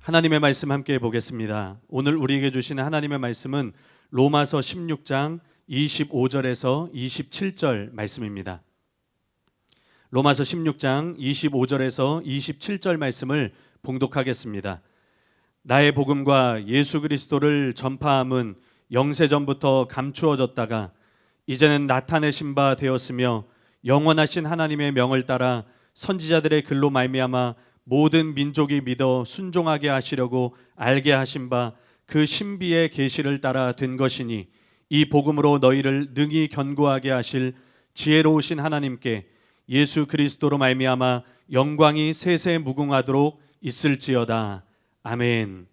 하나님의 말씀 함께 보겠습니다. 오늘 우리에게 주시는 하나님의 말씀은 로마서 16장 25절에서 27절 말씀입니다. 로마서 16장 25절에서 27절 말씀을 봉독하겠습니다. 나의 복음과 예수 그리스도를 전파함은 영세전부터 감추어졌다가 이제는 나타내신 바 되었으며 영원하신 하나님의 명을 따라 선지자들의 글로 말미암아 모든 민족이 믿어 순종하게 하시려고 알게 하신 바 그 신비의 계시를 따라 된 것이니 이 복음으로 너희를 능히 견고하게 하실 지혜로우신 하나님께 예수 그리스도로 말미암아 영광이 세세 무궁하도록 있을지어다. 아멘.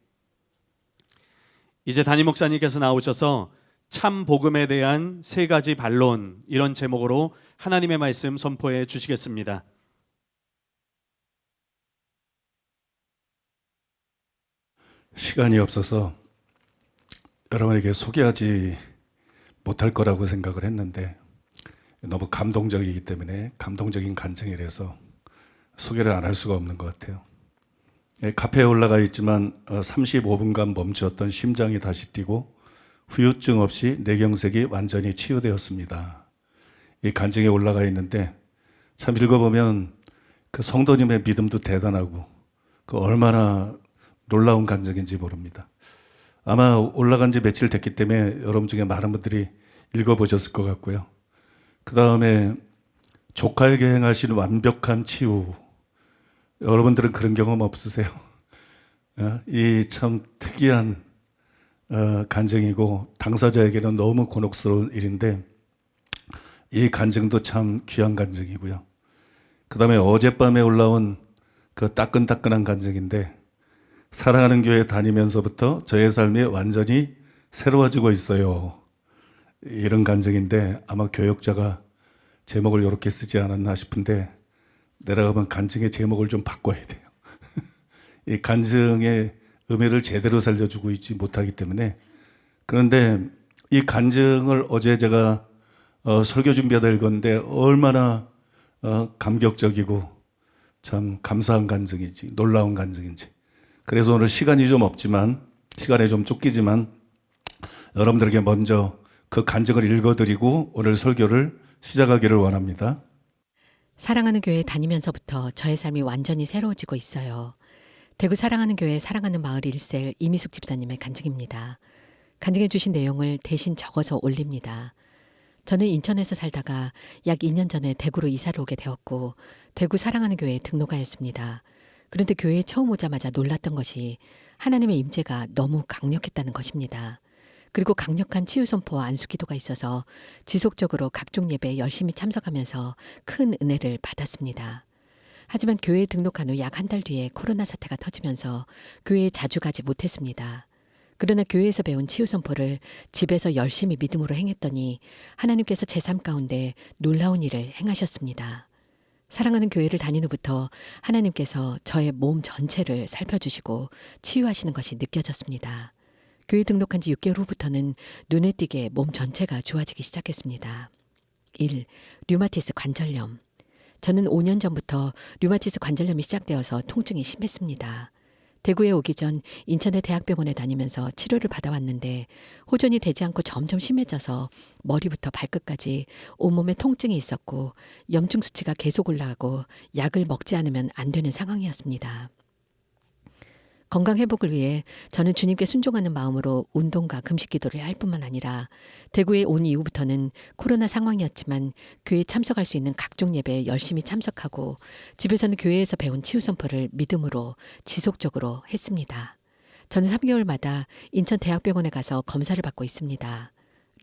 이제 담임 목사님께서 나오셔서 참 복음에 대한 세 가지 반론, 이런 제목으로 하나님의 말씀 선포해 주시겠습니다. 시간이 없어서 여러분에게 소개하지 못할 거라고 생각을 했는데 너무 감동적이기 때문에 감동적인 간증이라서 소개를 안 할 수가 없는 것 같아요. 카페에 올라가 있지만 35분간 멈추었던 심장이 다시 뛰고 후유증 없이 뇌경색이 완전히 치유되었습니다. 이 간증에 올라가 있는데 참 읽어보면 그 성도님의 믿음도 대단하고 그 얼마나 놀라운 간증인지 모릅니다. 아마 올라간 지 며칠 됐기 때문에 여러분 중에 많은 분들이 읽어보셨을 것 같고요. 그 다음에 조카에게 행하신 완벽한 치유, 여러분들은 그런 경험 없으세요? 이 참 특이한 간증이고 당사자에게는 너무 곤혹스러운 일인데 이 간증도 참 귀한 간증이고요. 그 다음에 어젯밤에 올라온 그 따끈따끈한 간증인데 사랑하는 교회 다니면서부터 저의 삶이 완전히 새로워지고 있어요. 이런 간증인데 아마 교역자가 제목을 이렇게 쓰지 않았나 싶은데 내려가면 간증의 제목을 좀 바꿔야 돼요. 이 간증의 의미를 제대로 살려주고 있지 못하기 때문에. 그런데 이 간증을 어제 제가 설교 준비하다 읽었는데 얼마나 감격적이고 참 감사한 간증인지 놀라운 간증인지. 그래서 오늘 시간이 좀 없지만, 시간에 좀 쫓기지만 여러분들에게 먼저 그 간증을 읽어드리고 오늘 설교를 시작하기를 원합니다. 사랑하는 교회 다니면서부터 저의 삶이 완전히 새로워지고 있어요. 대구 사랑하는 교회 사랑하는 마을 1셀 이미숙 집사님의 간증입니다. 간증해 주신 내용을 대신 적어서 올립니다. 저는 인천에서 살다가 약 2년 전에 대구로 이사를 오게 되었고 대구 사랑하는 교회에 등록하였습니다. 그런데 교회에 처음 오자마자 놀랐던 것이 하나님의 임재가 너무 강력했다는 것입니다. 그리고 강력한 치유 선포와 안수 기도가 있어서 지속적으로 각종 예배에 열심히 참석하면서 큰 은혜를 받았습니다. 하지만 교회에 등록한 후 약 한 달 뒤에 코로나 사태가 터지면서 교회에 자주 가지 못했습니다. 그러나 교회에서 배운 치유 선포를 집에서 열심히 믿음으로 행했더니 하나님께서 제 삶 가운데 놀라운 일을 행하셨습니다. 사랑하는 교회를 다닌 후부터 하나님께서 저의 몸 전체를 살펴주시고 치유하시는 것이 느껴졌습니다. 교회 등록한 지 6개월 후부터는 눈에 띄게 몸 전체가 좋아지기 시작했습니다. 1. 류마티스 관절염. 저는 5년 전부터 류마티스 관절염이 시작되어서 통증이 심했습니다. 대구에 오기 전 인천의 대학병원에 다니면서 치료를 받아왔는데 호전이 되지 않고 점점 심해져서 머리부터 발끝까지 온몸에 통증이 있었고 염증 수치가 계속 올라가고 약을 먹지 않으면 안 되는 상황이었습니다. 건강 회복을 위해 저는 주님께 순종하는 마음으로 운동과 금식 기도를 할 뿐만 아니라 대구에 온 이후부터는 코로나 상황이었지만 교회에 참석할 수 있는 각종 예배에 열심히 참석하고 집에서는 교회에서 배운 치유 선포를 믿음으로 지속적으로 했습니다. 저는 3개월마다 인천 대학병원에 가서 검사를 받고 있습니다.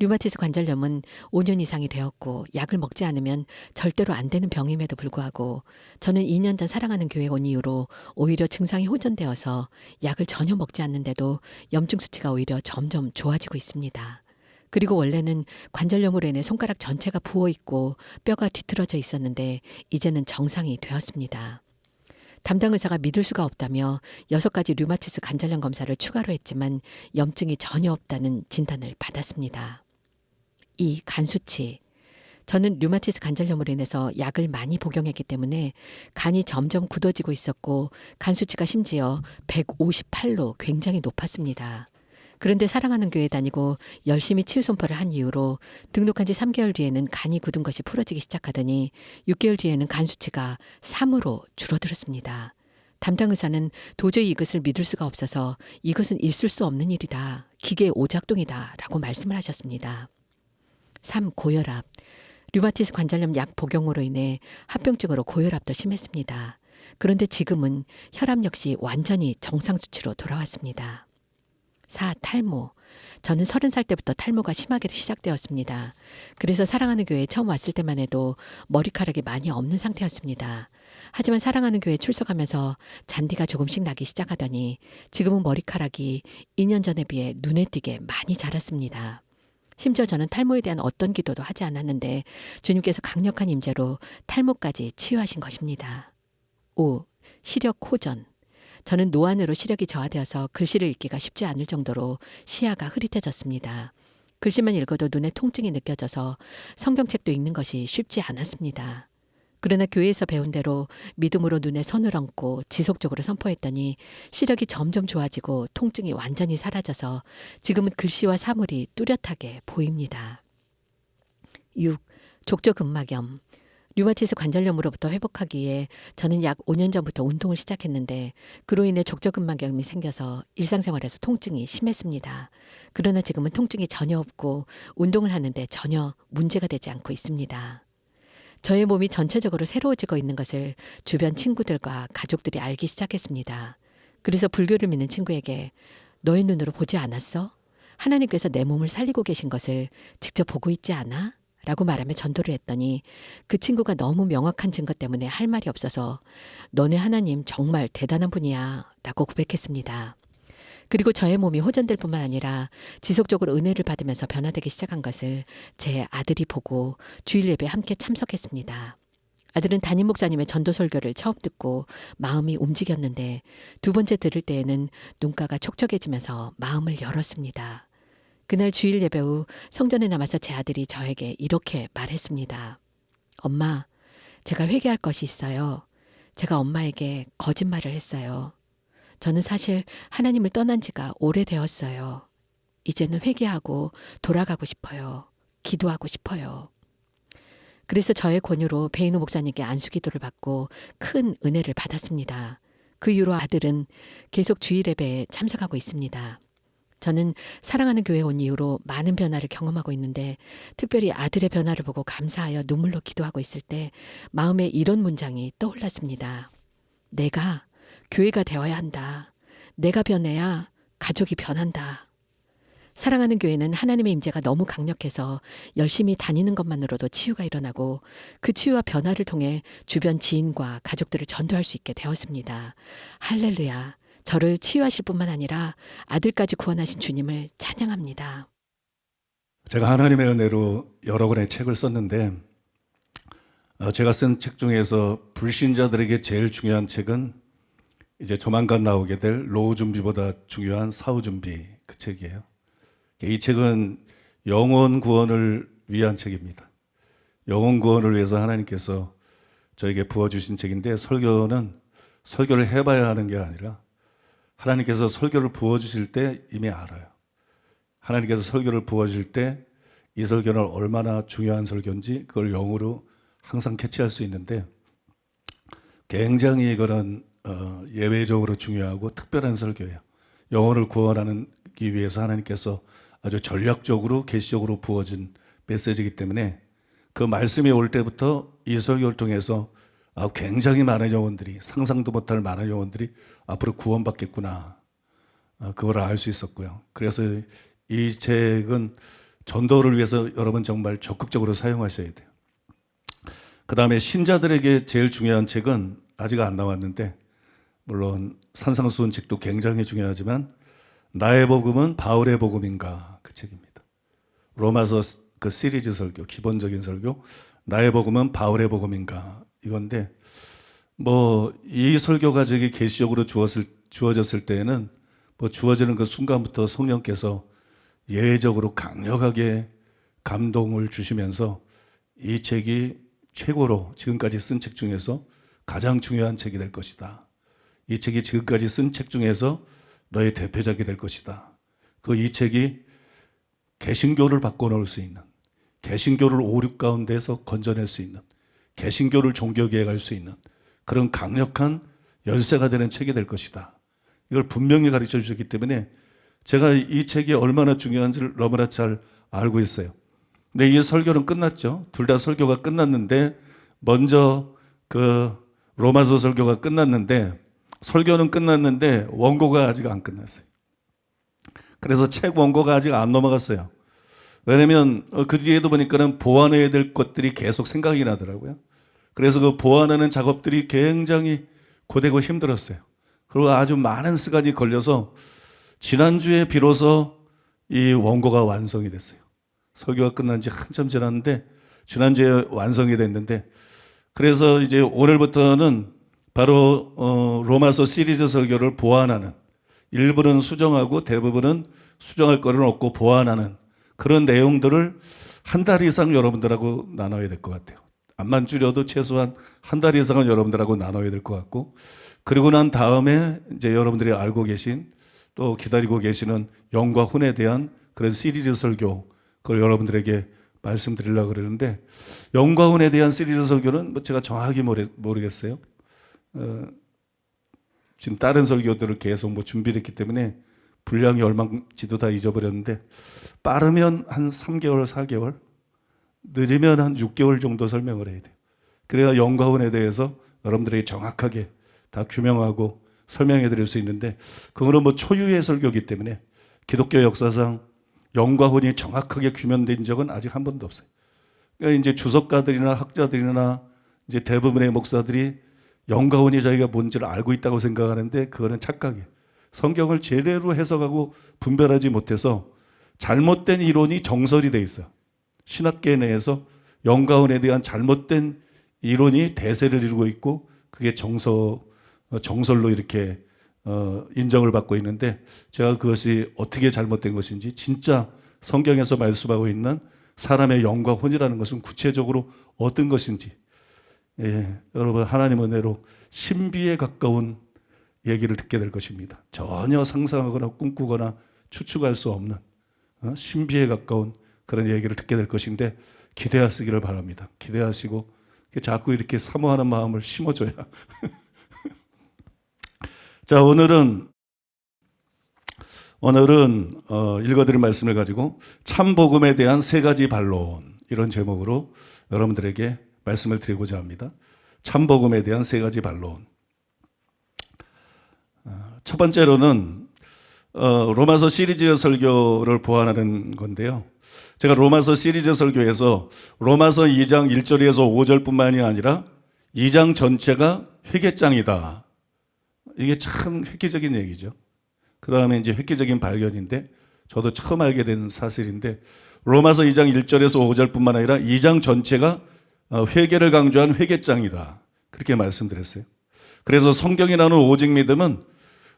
류마티스 관절염은 5년 이상이 되었고 약을 먹지 않으면 절대로 안 되는 병임에도 불구하고 저는 2년 전 사랑하는 교회 온 이후로 오히려 증상이 호전되어서 약을 전혀 먹지 않는데도 염증 수치가 오히려 점점 좋아지고 있습니다. 그리고 원래는 관절염으로 인해 손가락 전체가 부어있고 뼈가 뒤틀어져 있었는데 이제는 정상이 되었습니다. 담당 의사가 믿을 수가 없다며 6가지 류마티스 관절염 검사를 추가로 했지만 염증이 전혀 없다는 진단을 받았습니다. 2. 간수치. 저는 류마티스 관절염으로 인해서 약을 많이 복용했기 때문에 간이 점점 굳어지고 있었고 간 수치가 심지어 158로 굉장히 높았습니다. 그런데 사랑하는 교회 다니고 열심히 치유 선포를 한 이후로 등록한 지 3개월 뒤에는 간이 굳은 것이 풀어지기 시작하더니 6개월 뒤에는 간 수치가 3으로 줄어들었습니다. 담당 의사는 도저히 이것을 믿을 수가 없어서 이것은 있을 수 없는 일이다. 기계 오작동이다. 라고 말씀을 하셨습니다. 3. 고혈압. 류마티스 관절염 약 복용으로 인해 합병증으로 고혈압도 심했습니다. 그런데 지금은 혈압 역시 완전히 정상 수치로 돌아왔습니다. 4. 탈모. 저는 30살 때부터 탈모가 심하게 시작되었습니다. 그래서 사랑하는 교회에 처음 왔을 때만 해도 머리카락이 많이 없는 상태였습니다. 하지만 사랑하는 교회에 출석하면서 잔디가 조금씩 나기 시작하더니 지금은 머리카락이 2년 전에 비해 눈에 띄게 많이 자랐습니다. 심지어 저는 탈모에 대한 어떤 기도도 하지 않았는데 주님께서 강력한 임재로 탈모까지 치유하신 것입니다. 5. 시력 호전. 저는 노안으로 시력이 저하되어서 글씨를 읽기가 쉽지 않을 정도로 시야가 흐릿해졌습니다. 글씨만 읽어도 눈에 통증이 느껴져서 성경책도 읽는 것이 쉽지 않았습니다. 그러나 교회에서 배운 대로 믿음으로 눈에 선을 얹고 지속적으로 선포했더니 시력이 점점 좋아지고 통증이 완전히 사라져서 지금은 글씨와 사물이 뚜렷하게 보입니다. 6. 족저근막염. 류마티스 관절염으로부터 회복하기 위해 저는 약 5년 전부터 운동을 시작했는데 그로 인해 족저근막염이 생겨서 일상생활에서 통증이 심했습니다. 그러나 지금은 통증이 전혀 없고 운동을 하는데 전혀 문제가 되지 않고 있습니다. 저의 몸이 전체적으로 새로워지고 있는 것을 주변 친구들과 가족들이 알기 시작했습니다. 그래서 불교를 믿는 친구에게 너의 눈으로 보지 않았어? 하나님께서 내 몸을 살리고 계신 것을 직접 보고 있지 않아? 라고 말하며 전도를 했더니 그 친구가 너무 명확한 증거 때문에 할 말이 없어서 너네 하나님 정말 대단한 분이야 라고 고백했습니다. 그리고 저의 몸이 호전될 뿐만 아니라 지속적으로 은혜를 받으면서 변화되기 시작한 것을 제 아들이 보고 주일 예배에 함께 참석했습니다. 아들은 담임 목사님의 전도 설교를 처음 듣고 마음이 움직였는데 두 번째 들을 때에는 눈가가 촉촉해지면서 마음을 열었습니다. 그날 주일 예배 후 성전에 남아서 제 아들이 저에게 이렇게 말했습니다. 엄마, 제가 회개할 것이 있어요. 제가 엄마에게 거짓말을 했어요. 저는 사실 하나님을 떠난 지가 오래되었어요. 이제는 회개하고 돌아가고 싶어요. 기도하고 싶어요. 그래서 저의 권유로 베이노 목사님께 안수기도를 받고 큰 은혜를 받았습니다. 그 이후로 아들은 계속 주일 예배에 참석하고 있습니다. 저는 사랑하는 교회에 온 이후로 많은 변화를 경험하고 있는데 특별히 아들의 변화를 보고 감사하여 눈물로 기도하고 있을 때 마음에 이런 문장이 떠올랐습니다. 내가 교회가 되어야 한다. 내가 변해야 가족이 변한다. 사랑하는 교회는 하나님의 임재가 너무 강력해서 열심히 다니는 것만으로도 치유가 일어나고 그 치유와 변화를 통해 주변 지인과 가족들을 전도할 수 있게 되었습니다. 할렐루야. 저를 치유하실 뿐만 아니라 아들까지 구원하신 주님을 찬양합니다. 제가 하나님의 은혜로 여러 권의 책을 썼는데 제가 쓴 책 중에서 불신자들에게 제일 중요한 책은 이제 조만간 나오게 될 노후 준비보다 중요한 사후 준비 그 책이에요. 이 책은 영혼 구원을 위한 책입니다. 영혼 구원을 위해서 하나님께서 저에게 부어주신 책인데 설교를 해봐야 하는 게 아니라 하나님께서 설교를 부어주실 때 이미 알아요. 하나님께서 설교를 부어주실 때 이 설교는 얼마나 중요한 설교인지 그걸 영으로 항상 캐치할 수 있는데 굉장히 이거는 예외적으로 중요하고 특별한 설교예요. 영혼을 구원하기 위해서 하나님께서 아주 전략적으로 계시적으로 부어진 메시지이기 때문에 그 말씀이 올 때부터 이 설교를 통해서 굉장히 많은 영혼들이 상상도 못할 많은 영혼들이 앞으로 구원받겠구나 그걸 알 수 있었고요. 그래서 이 책은 전도를 위해서 여러분 정말 적극적으로 사용하셔야 돼요. 그 다음에 신자들에게 제일 중요한 책은 아직 안 나왔는데 물론 산상수훈 책도 굉장히 중요하지만 나의 복음은 바울의 복음인가 그 책입니다. 로마서 그 시리즈 설교 기본적인 설교 나의 복음은 바울의 복음인가 이건데 이 설교가 저기 계시적으로 주어졌을 때에는 주어지는 그 순간부터 성령께서 예외적으로 강력하게 감동을 주시면서 이 책이 최고로 지금까지 쓴 책 중에서 가장 중요한 책이 될 것이다. 이 책이 지금까지 쓴 책 중에서 너의 대표작이 될 것이다. 이 책이 개신교를 바꿔놓을 수 있는, 개신교를 오륙 가운데서 건져낼 수 있는, 개신교를 종교개혁할 수 있는 그런 강력한 열쇠가 되는 책이 될 것이다. 이걸 분명히 가르쳐 주셨기 때문에 제가 이 책이 얼마나 중요한지를 너무나 잘 알고 있어요. 근데 이 설교는 끝났죠. 둘 다 설교가 끝났는데 먼저 로마서 설교가 끝났는데 설교는 끝났는데 원고가 아직 안 끝났어요. 그래서 책 원고가 아직 안 넘어갔어요. 왜냐면 그 뒤에도 보니까는 보완해야 될 것들이 계속 생각이 나더라고요. 그래서 그 보완하는 작업들이 굉장히 고되고 힘들었어요. 그리고 아주 많은 시간이 걸려서 지난주에 비로소 이 원고가 완성이 됐어요. 설교가 끝난 지 한참 지났는데 지난주에 완성이 됐는데 그래서 이제 오늘부터는 바로 로마서 시리즈 설교를 보완하는, 일부는 수정하고 대부분은 수정할 거는 없고 보완하는 그런 내용들을 한 달 이상 여러분들하고 나눠야 될 것 같아요. 암만 줄여도 최소한 한 달 이상은 여러분들하고 나눠야 될 것 같고, 그리고 난 다음에 이제 여러분들이 알고 계신 또 기다리고 계시는 영과 혼에 대한 그런 시리즈 설교, 그걸 여러분들에게 말씀드리려고 그러는데, 영과 혼에 대한 시리즈 설교는 뭐 제가 정확히 모르겠어요. 지금 다른 설교들을 계속 준비를 했기 때문에 분량이 얼마인지도 다 잊어버렸는데, 빠르면 한 3개월, 4개월, 늦으면 한 6개월 정도 설명을 해야 돼요. 그래야 영과 혼에 대해서 여러분들에게 정확하게 다 규명하고 설명해 드릴 수 있는데, 그거는 초유의 설교이기 때문에 기독교 역사상 영과 혼이 정확하게 규명된 적은 아직 한 번도 없어요. 그러니까 이제 주석가들이나 학자들이나 이제 대부분의 목사들이 영과 혼이 자기가 뭔지를 알고 있다고 생각하는데 그거는 착각이에요. 성경을 제대로 해석하고 분별하지 못해서 잘못된 이론이 정설이 돼 있어요. 신학계 내에서 영과 혼에 대한 잘못된 이론이 대세를 이루고 있고 그게 정설로 이렇게 인정을 받고 있는데, 제가 그것이 어떻게 잘못된 것인지, 진짜 성경에서 말씀하고 있는 사람의 영과 혼이라는 것은 구체적으로 어떤 것인지, 여러분 하나님 은혜로 신비에 가까운 얘기를 듣게 될 것입니다. 전혀 상상하거나 꿈꾸거나 추측할 수 없는 신비에 가까운 그런 얘기를 듣게 될 것인데 기대하시기를 바랍니다. 기대하시고 자꾸 이렇게 사모하는 마음을 심어줘야. 자, 오늘은 읽어드릴 말씀을 가지고 참 복음에 대한 3가지 반론, 이런 제목으로 여러분들에게 말씀을 드리고자 합니다. 참 복음에 대한 3가지 반론. 첫 번째로는 로마서 시리즈 설교를 보완하는 건데요. 제가 로마서 시리즈 설교에서 로마서 2장 1절에서 5절뿐만이 아니라 2장 전체가 회개장이다. 이게 참 획기적인 얘기죠. 그 다음에 이제 획기적인 발견인데, 저도 처음 알게 된 사실인데, 로마서 2장 1절에서 5절뿐만 아니라 2장 전체가 회개를 강조한 회개장이다. 그렇게 말씀드렸어요. 그래서 성경이 나누는 오직 믿음은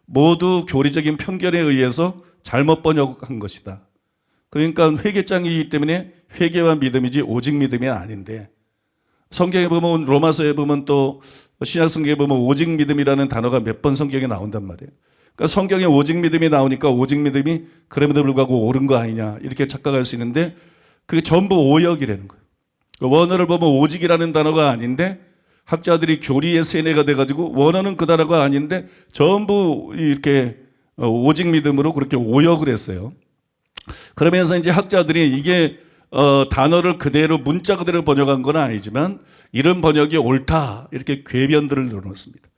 모두 교리적인 편견에 의해서 잘못 번역한 것이다. 그러니까 회개장이기 때문에 회개와 믿음이지 오직 믿음이 아닌데, 성경에 보면, 로마서에 보면, 또 신약 성경에 보면 오직 믿음이라는 단어가 몇 번 성경에 나온단 말이에요. 그러니까 성경에 오직 믿음이 나오니까 오직 믿음이 그럼에도 불구하고 옳은 거 아니냐 이렇게 착각할 수 있는데, 그게 전부 오역이라는 거예요. 원어를 보면 오직이라는 단어가 아닌데 학자들이 교리의 세뇌가 돼가지고 원어는 그 단어가 아닌데 전부 이렇게 오직 믿음으로 그렇게 오역을 했어요. 그러면서 이제 학자들이 이게 단어를 그대로 문자 그대로 번역한 건 아니지만 이런 번역이 옳다 이렇게 궤변들을 넣어놓습니다.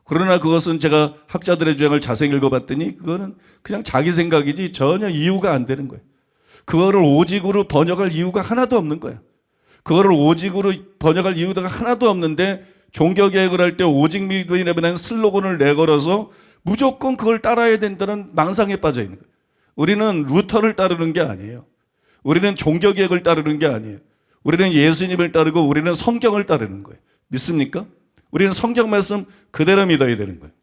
그러나 그것은 제가 학자들의 주장을 자세히 읽어봤더니 그거는 그냥 자기 생각이지 전혀 이유가 안 되는 거예요. 그거를 오직으로 번역할 이유가 하나도 없는 거예요. 그거를 오직으로 번역할 이유가 하나도 없는데 종교개혁을 할 때 오직 믿음이라는 슬로건을 내걸어서 무조건 그걸 따라야 된다는 망상에 빠져 있는 거예요. 우리는 루터를 따르는 게 아니에요. 우리는 종교개혁을 따르는 게 아니에요. 우리는 예수님을 따르고 우리는 성경을 따르는 거예요. 믿습니까? 우리는 성경 말씀 그대로 믿어야 되는 거예요.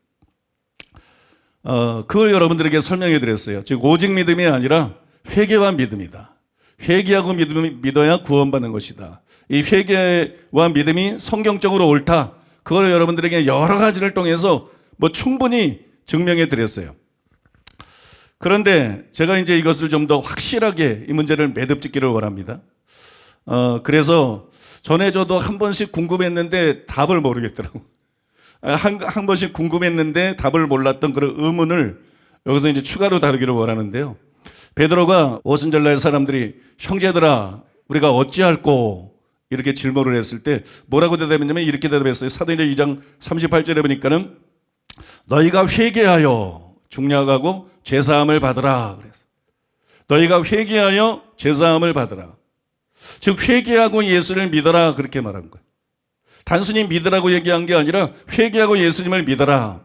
그걸 여러분들에게 설명해 드렸어요. 즉 오직 믿음이 아니라 회개와 믿음이다. 회개하고 믿어야 구원받는 것이다. 이 회개와 믿음이 성경적으로 옳다. 그걸 여러분들에게 여러 가지를 통해서 충분히 증명해 드렸어요. 그런데 제가 이제 이것을 좀 더 확실하게 이 문제를 매듭짓기를 원합니다. 그래서 전에 저도 한 번씩 궁금했는데 답을 모르겠더라고요. 한 번씩 궁금했는데 답을 몰랐던 그런 의문을 여기서 이제 추가로 다루기를 원하는데요. 베드로가 오순절날 사람들이 형제들아 우리가 어찌할꼬 이렇게 질문을 했을 때 뭐라고 대답했냐면 이렇게 대답했어요. 사도행전 2장 38절에 보니까는 너희가 회개하여 중략하고 죄사함을 받으라 그랬어. 너희가 회개하여 죄사함을 받으라. 즉 회개하고 예수를 믿어라 그렇게 말한 거예요. 단순히 믿으라고 얘기한 게 아니라 회개하고 예수님을 믿어라.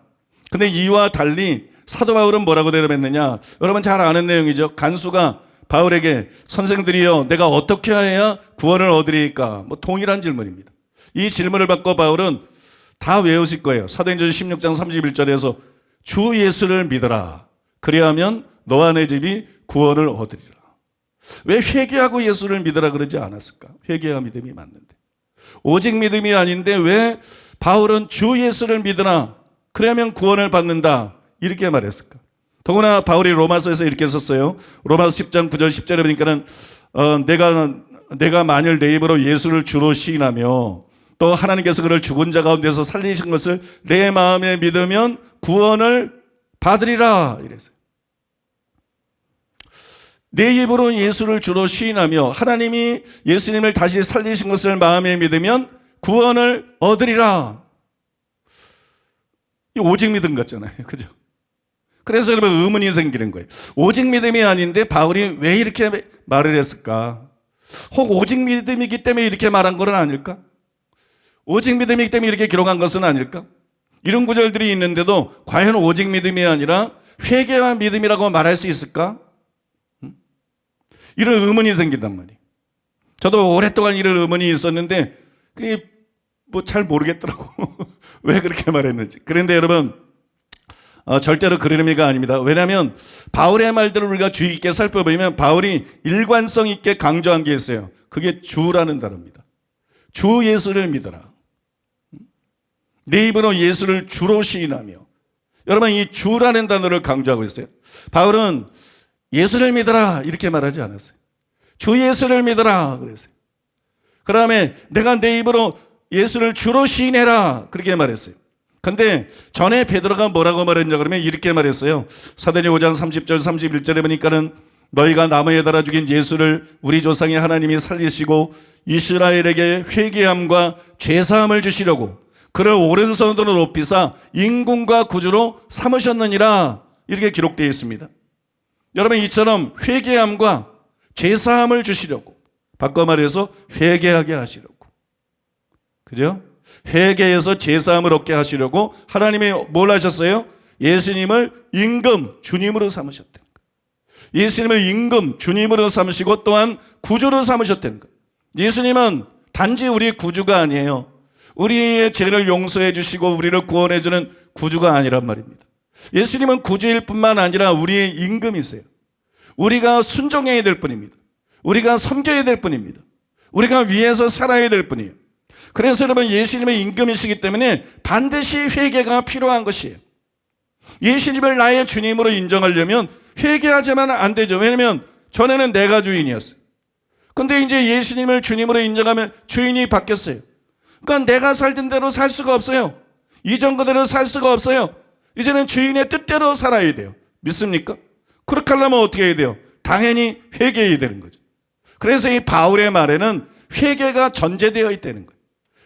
근데 이와 달리 사도 바울은 뭐라고 대답했느냐? 여러분 잘 아는 내용이죠. 간수가 바울에게 선생들이여 내가 어떻게 해야 구원을 얻으리까? 동일한 질문입니다. 이 질문을 받고 바울은 다 외우실 거예요. 사도행전 16장 31절에서 주 예수를 믿어라. 그리하면 너와 내 집이 구원을 얻으리라. 왜 회개하고 예수를 믿어라 그러지 않았을까? 회개와 믿음이 맞는데. 오직 믿음이 아닌데 왜 바울은 주 예수를 믿으라. 그러면 구원을 받는다. 이렇게 말했을까? 더구나 바울이 로마서에서 이렇게 썼어요. 로마서 10장 9절 10절에 보니까는 내가 만일 내 입으로 예수를 주로 시인하며 또 하나님께서 그를 죽은 자 가운데서 살리신 것을 내 마음에 믿으면 구원을 받으리라 이랬어요. 내 입으로 예수를 주로 시인하며 하나님이 예수님을 다시 살리신 것을 마음에 믿으면 구원을 얻으리라. 이 오직 믿음 같잖아요. 그죠? 그래서 여러분 의문이 생기는 거예요. 오직 믿음이 아닌데 바울이 왜 이렇게 말을 했을까? 혹 오직 믿음이기 때문에 이렇게 말한 건 아닐까? 오직 믿음이기 때문에 이렇게 기록한 것은 아닐까? 이런 구절들이 있는데도 과연 오직 믿음이 아니라 회개와 믿음이라고 말할 수 있을까? 이런 의문이 생긴단 말이에요. 저도 오랫동안 이런 의문이 있었는데 그게 잘 모르겠더라고. 왜 그렇게 말했는지. 그런데 여러분 절대로 그런 의미가 아닙니다. 왜냐하면 바울의 말들을 우리가 주의 있게 살펴보면 바울이 일관성 있게 강조한 게 있어요. 그게 주라는 단어입니다. 주 예수를 믿어라. 내 입으로 예수를 주로 시인하며. 여러분 이 주라는 단어를 강조하고 있어요. 바울은 예수를 믿어라 이렇게 말하지 않았어요. 주 예수를 믿어라 그랬어요. 그 다음에 내가 내 입으로 예수를 주로 시인해라 그렇게 말했어요. 근데 전에 베드로가 뭐라고 말했냐 그러면 이렇게 말했어요. 사도행전 5장 30절 31절에 보니까는 너희가 나무에 달아 죽인 예수를 우리 조상의 하나님이 살리시고 이스라엘에게 회개함과 죄사함을 주시려고 그를 오른손으로 높이사 임금과 구주로 삼으셨느니라 이렇게 기록되어 있습니다. 여러분 이처럼 회개함과 죄사함을 주시려고 바꿔 말해서 회개하게 하시려고 그죠? 회개해서 죄사함을 얻게 하시려고 하나님이 뭘 하셨어요? 예수님을 임금 주님으로 삼으셨다는 거예요. 예수님을 임금 주님으로 삼으시고 또한 구주로 삼으셨다는 거예요. 예수님은 단지 우리의 구주가 아니에요. 우리의 죄를 용서해 주시고 우리를 구원해 주는 구주가 아니란 말입니다. 예수님은 구주일 뿐만 아니라 우리의 임금이세요. 우리가 순종해야 될 뿐입니다. 우리가 섬겨야 될 뿐입니다. 우리가 위에서 살아야 될 뿐이에요. 그래서 여러분 예수님의 임금이시기 때문에 반드시 회개가 필요한 것이에요. 예수님을 나의 주님으로 인정하려면 회개하지만 안 되죠. 왜냐하면 전에는 내가 주인이었어요. 근데 이제 예수님을 주님으로 인정하면 주인이 바뀌었어요. 그러니까 내가 살던 대로 살 수가 없어요. 이전 그대로 살 수가 없어요. 이제는 주인의 뜻대로 살아야 돼요. 믿습니까? 그렇게 하려면 어떻게 해야 돼요? 당연히 회개해야 되는 거죠. 그래서 이 바울의 말에는 회개가 전제되어 있다는 거예요.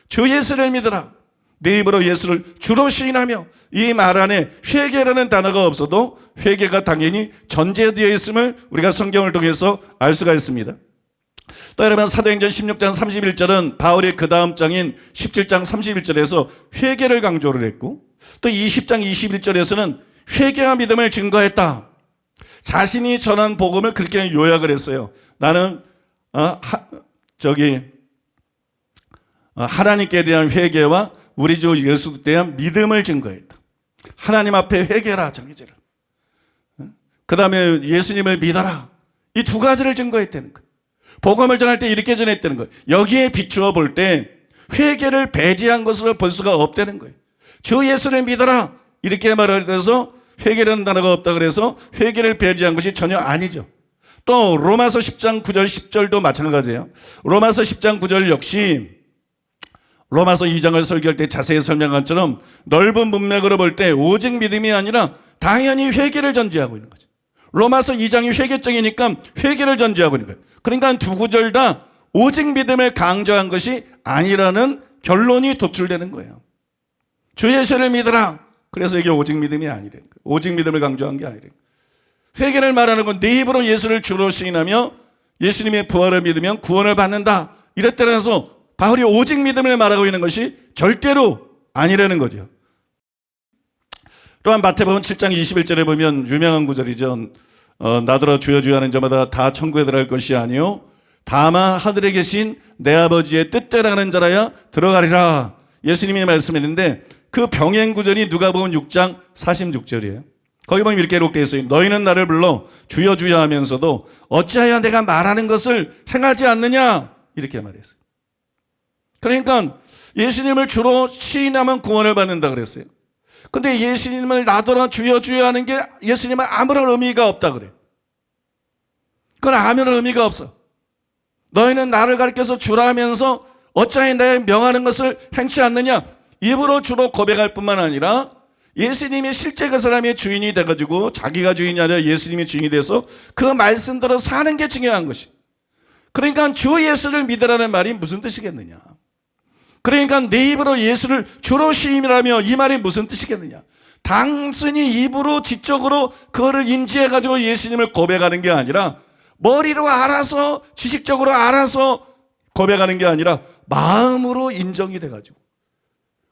주 예수를 믿으라. 내 입으로 예수를 주로 시인하며 이 말 안에 회개라는 단어가 없어도 회개가 당연히 전제되어 있음을 우리가 성경을 통해서 알 수가 있습니다. 또 여러분 사도행전 16장 31절은 바울의 그 다음 장인 17장 31절에서 회개를 강조를 했고 또 20장 21절에서는 회개와 믿음을 증거했다. 자신이 전한 복음을 그렇게 요약을 했어요. 나는 하나님께 대한 회개와 우리 주 예수에 대한 믿음을 증거했다. 하나님 앞에 회개라 정의제를. 그 다음에 예수님을 믿어라. 이 두 가지를 증거했다는 거예요. 복음을 전할 때 이렇게 전했다는 거예요. 여기에 비추어 볼 때 회개를 배제한 것으로 볼 수가 없다는 거예요. 주 예수를 믿어라 이렇게 말해서 회개라는 단어가 없다 그래서 회개를 배제한 것이 전혀 아니죠. 또 로마서 10장 9절 10절도 마찬가지예요. 로마서 10장 9절 역시 로마서 2장을 설교할 때 자세히 설명한 것처럼 넓은 문맥으로 볼 때 오직 믿음이 아니라 당연히 회개를 전제하고 있는 거죠. 로마서 2장이 회개적이니까 회개를 전제하고 있는 거예요. 그러니까 두 구절 다 오직 믿음을 강조한 것이 아니라는 결론이 도출되는 거예요. 주 예수를 믿으라. 그래서 이게 오직 믿음이 아니라는 거예요. 오직 믿음을 강조한 게 아니라는 거예요. 회개를 말하는 건 내 입으로 예수를 주로 시인하며 예수님의 부활을 믿으면 구원을 받는다. 이랬다라서 바울이 오직 믿음을 말하고 있는 것이 절대로 아니라는 거죠. 또한 마태복음 7장 21절에 보면 유명한 구절이죠. 나더러 주여 주여 하는 자마다 다 천국에 들어갈 것이 아니요 다만 하늘에 계신 내 아버지의 뜻대로 하는 자라야 들어가리라. 예수님이 말씀했는데 그 병행 구절이 누가복음 6장 46절이에요. 거기 보면 이렇게 기록되어 있어요. 너희는 나를 불러 주여 주여 하면서도 어찌하여 내가 말하는 것을 행하지 않느냐 이렇게 말했어요. 그러니까 예수님을 주로 시인하면 구원을 받는다 그랬어요. 근데 예수님을 나더러 주여 주여 하는 게 예수님은 아무런 의미가 없다 그래요. 그건 아무런 의미가 없어. 너희는 나를 가리켜서 주라 하면서 어찌하여 내가 명하는 것을 행치 않느냐. 입으로 주로 고백할 뿐만 아니라 예수님이 실제 그 사람의 주인이 돼가지고 자기가 주인이 아니라 예수님이 주인이 돼서 그 말씀대로 사는 게 중요한 것이. 그러니까 주 예수를 믿으라는 말이 무슨 뜻이겠느냐. 그러니까 내 입으로 예수를 주로 시인하며 이 말이 무슨 뜻이겠느냐. 단순히 입으로 지적으로 그거를 인지해가지고 예수님을 고백하는 게 아니라 머리로 알아서 지식적으로 알아서 고백하는 게 아니라 마음으로 인정이 돼가지고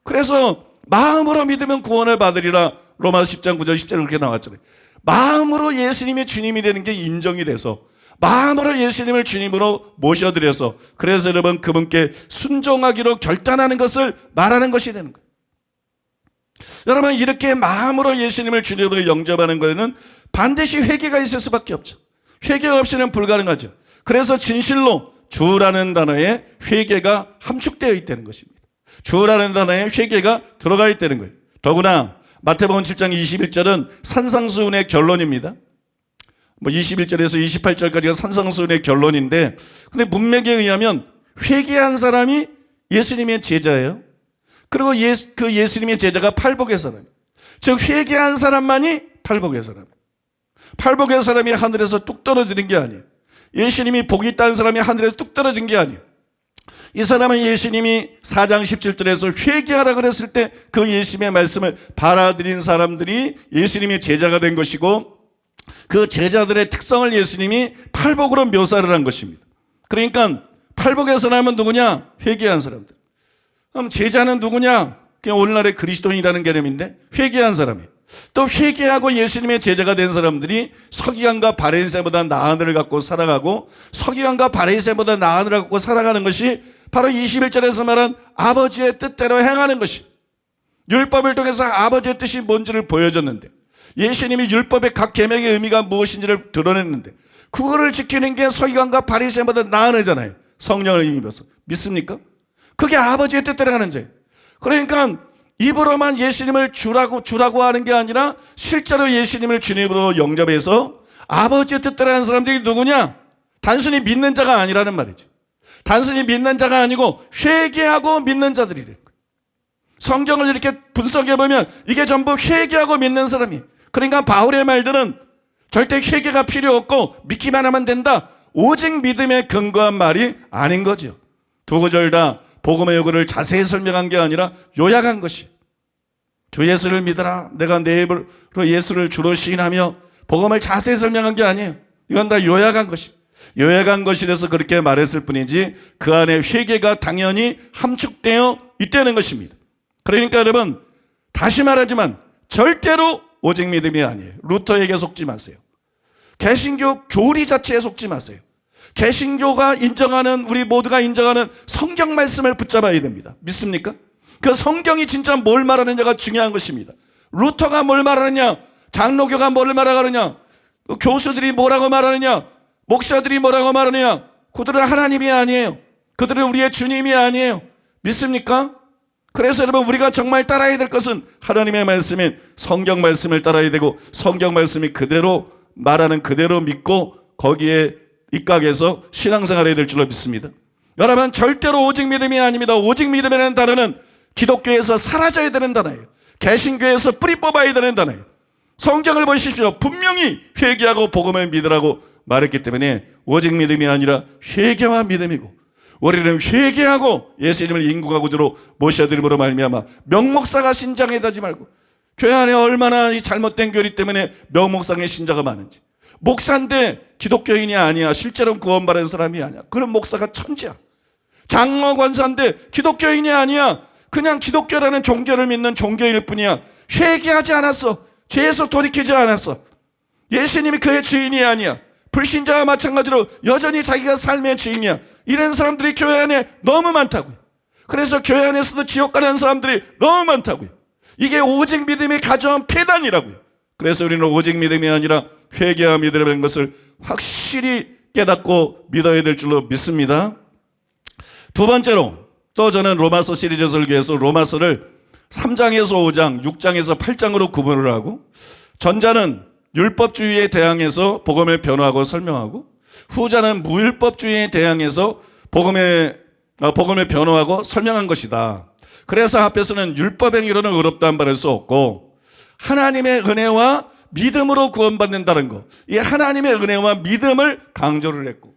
그래서 마음으로 믿으면 구원을 받으리라. 로마서 10장 9절 10절 그렇게 나왔잖아요. 마음으로 예수님이 주님이 되는 게 인정이 돼서 마음으로 예수님을 주님으로 모셔드려서 그래서 여러분 그분께 순종하기로 결단하는 것을 말하는 것이 되는 거예요. 여러분 이렇게 마음으로 예수님을 주님으로 영접하는 것에는 반드시 회개가 있을 수밖에 없죠. 회개가 없이는 불가능하죠. 그래서 진실로 주라는 단어에 회개가 함축되어 있다는 것입니다. 주라는 단어에 회개가 들어가 있다는 거예요. 더구나 마태복음 7장 21절은 산상수훈의 결론입니다. 21절에서 28절까지가 산상수훈의 결론인데 근데 문맥에 의하면 회개한 사람이 예수님의 제자예요. 그리고 그 예수님의 제자가 팔복의 사람. 즉 회개한 사람만이 팔복의 사람. 팔복의 사람이 하늘에서 뚝 떨어지는 게 아니에요. 예수님이 복이 있다는 사람이 하늘에서 뚝 떨어진 게 아니에요. 이 사람은 예수님이 4장 17절에서 회개하라 그랬을 때 그 예수님의 말씀을 받아들인 사람들이 예수님의 제자가 된 것이고 그 제자들의 특성을 예수님이 팔복으로 묘사를 한 것입니다. 그러니까 팔복의 사람은 누구냐? 회개한 사람들. 그럼 제자는 누구냐? 그냥 오늘날의 그리스도인이라는 개념인데 회개한 사람이에요. 또 회개하고 예수님의 제자가 된 사람들이 서기관과 바리새인보다 나은 을을 갖고 살아가고 서기관과 바리새인보다 나은 을을 갖고 살아가는 것이 바로 21절에서 말한 아버지의 뜻대로 행하는 것이 율법을 통해서 아버지의 뜻이 뭔지를 보여줬는데 예수님이 율법의 각 계명의 의미가 무엇인지를 드러냈는데 그거를 지키는 게 서기관과 바리새인보다 나은 의잖아요. 성령을 힘입어서 믿습니까? 그게 아버지의 뜻대로 하는 자예요. 그러니까 입으로만 예수님을 주라고 하는 게 아니라 실제로 예수님을 주님으로 영접해서 아버지의 뜻대로 하는 사람들이 누구냐? 단순히 믿는 자가 아니라는 말이지. 단순히 믿는 자가 아니고 회개하고 믿는 자들이래. 성경을 이렇게 분석해보면 이게 전부 회개하고 믿는 사람이. 그러니까 바울의 말들은 절대 회개가 필요 없고 믿기만 하면 된다. 오직 믿음에 근거한 말이 아닌 거죠. 두 구절 다 복음의 요구를 자세히 설명한 게 아니라 요약한 것이. 주 예수를 믿어라. 내가 내 입으로 예수를 주로 시인하며 복음을 자세히 설명한 게 아니에요. 이건 다 요약한 것이. 요약한 것이라서 그렇게 말했을 뿐이지 그 안에 회개가 당연히 함축되어 있다는 것입니다. 그러니까 여러분 다시 말하지만 절대로 오직 믿음이 아니에요. 루터에게 속지 마세요. 개신교 교리 자체에 속지 마세요. 개신교가 인정하는 우리 모두가 인정하는 성경 말씀을 붙잡아야 됩니다. 믿습니까? 그 성경이 진짜 뭘 말하느냐가 중요한 것입니다. 루터가 뭘 말하느냐, 장로교가 뭘 말하느냐, 교수들이 뭐라고 말하느냐, 목사들이 뭐라고 말하느냐, 그들은 하나님이 아니에요. 그들은 우리의 주님이 아니에요. 믿습니까? 그래서 여러분, 우리가 정말 따라야 될 것은 하나님의 말씀인 성경 말씀을 따라야 되고, 성경 말씀이 그대로 말하는 그대로 믿고 거기에 입각해서 신앙생활을 해야 될 줄로 믿습니다. 여러분, 절대로 오직 믿음이 아닙니다. 오직 믿음이라는 단어는 기독교에서 사라져야 되는 단어예요. 개신교에서 뿌리 뽑아야 되는 단어예요. 성경을 보십시오. 분명히 회개하고 복음을 믿으라고 말했기 때문에 오직 믿음이 아니라 회개와 믿음이고, 우리는 회개하고 예수님을 인구가 구주로 모셔드림으로 말미암아 명목사가 신장에 다지 말고, 교회 안에 얼마나 이 잘못된 교리 때문에 명목상의 신자가 많은지. 목사인데 기독교인이 아니야. 실제로는 구원받은 사람이 아니야. 그런 목사가 천지야. 장로 권사인데 기독교인이 아니야. 그냥 기독교라는 종교를 믿는 종교일 뿐이야. 회개하지 않았어. 죄에서 돌이키지 않았어. 예수님이 그의 주인이 아니야. 불신자와 마찬가지로 여전히 자기가 삶의 주인이야. 이런 사람들이 교회 안에 너무 많다고요. 그래서 교회 안에서도 지옥 가는 사람들이 너무 많다고요. 이게 오직 믿음이 가져온 폐단이라고요. 그래서 우리는 오직 믿음이 아니라 회개와 믿음이라는 것을 확실히 깨닫고 믿어야 될 줄로 믿습니다. 두 번째로, 또 저는 로마서 시리즈 설교에서 로마서를 3장에서 5장, 6장에서 8장으로 구분을 하고, 전자는 율법주의에 대항해서 복음을 변호하고 설명하고, 후자는 무율법주의에 대항해서 복음을 변호하고 설명한 것이다. 그래서 앞에서는 율법행위로는 의롭다 말할 수 없고, 하나님의 은혜와 믿음으로 구원받는다는 것, 이 하나님의 은혜와 믿음을 강조를 했고,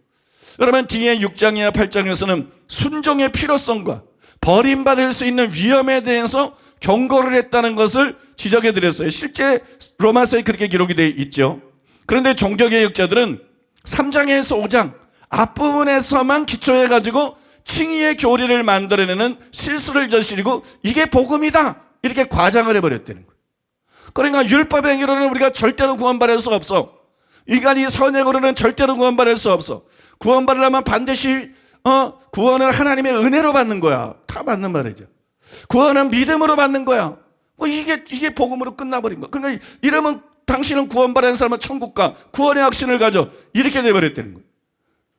여러분 뒤에 6장이나 8장에서는 순종의 필요성과 버림받을 수 있는 위험에 대해서 경고를 했다는 것을 지적해 드렸어요. 실제 로마서에 그렇게 기록이 되어 있죠. 그런데 종교개혁자들은 3장에서 5장 앞부분에서만 기초해가지고 칭의의 교리를 만들어내는 실수를 저지르고 이게 복음이다 이렇게 과장을 해버렸다는 거예요. 그러니까 율법행위로는 우리가 절대로 구원받을 수 없어. 인간이 선행으로는 절대로 구원받을 수 없어. 구원받으려면 반드시 구원을 하나님의 은혜로 받는 거야. 다 맞는 말이죠. 구원은 믿음으로 받는 거야. 이게 복음으로 끝나버린 거야. 그러니까 이러면 당신은 구원받은 사람은 천국 가. 구원의 확신을 가져. 이렇게 돼버렸다는 거예요.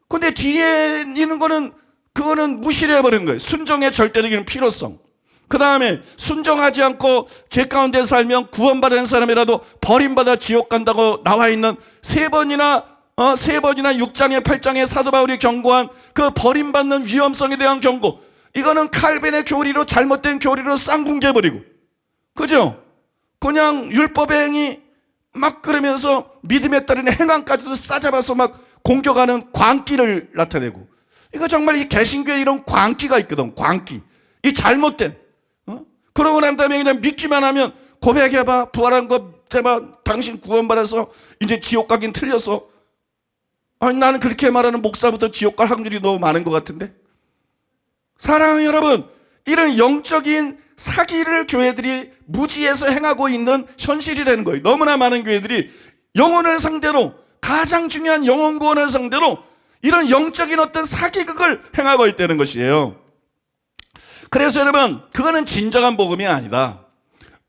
근데 뒤에 있는 거는 그거는 무시를 해버린 거예요. 순종의 절대적인 필요성. 그 다음에 순종하지 않고 죄 가운데 살면 구원받은 사람이라도 버림받아 지옥 간다고 나와 있는 세 번이나 6장에 8장에 사도 바울이 경고한 그 버림받는 위험성에 대한 경고. 이거는 칼빈의 교리로 잘못된 교리로 쌍궁개버리고, 그죠? 그냥 율법의 행위 막 그러면서 믿음에 따른 행함까지도 싸잡아서 막 공격하는 광기를 나타내고, 이거 정말 이 개신교에 이런 광기가 있거든. 광기. 이 잘못된. 그러고 난 다음에 그냥 믿기만 하면 고백해봐. 부활한 거 대봐. 당신 구원받아서 이제 지옥 가긴 틀렸어. 아니, 나는 그렇게 말하는 목사부터 지옥 갈 확률이 너무 많은 것 같은데. 사랑하는 여러분, 이런 영적인 사기를 교회들이 무지해서 행하고 있는 현실이라는 거예요. 너무나 많은 교회들이 영혼을 상대로, 가장 중요한 영혼 구원을 상대로 이런 영적인 어떤 사기극을 행하고 있다는 것이에요. 그래서 여러분, 그거는 진정한 복음이 아니다.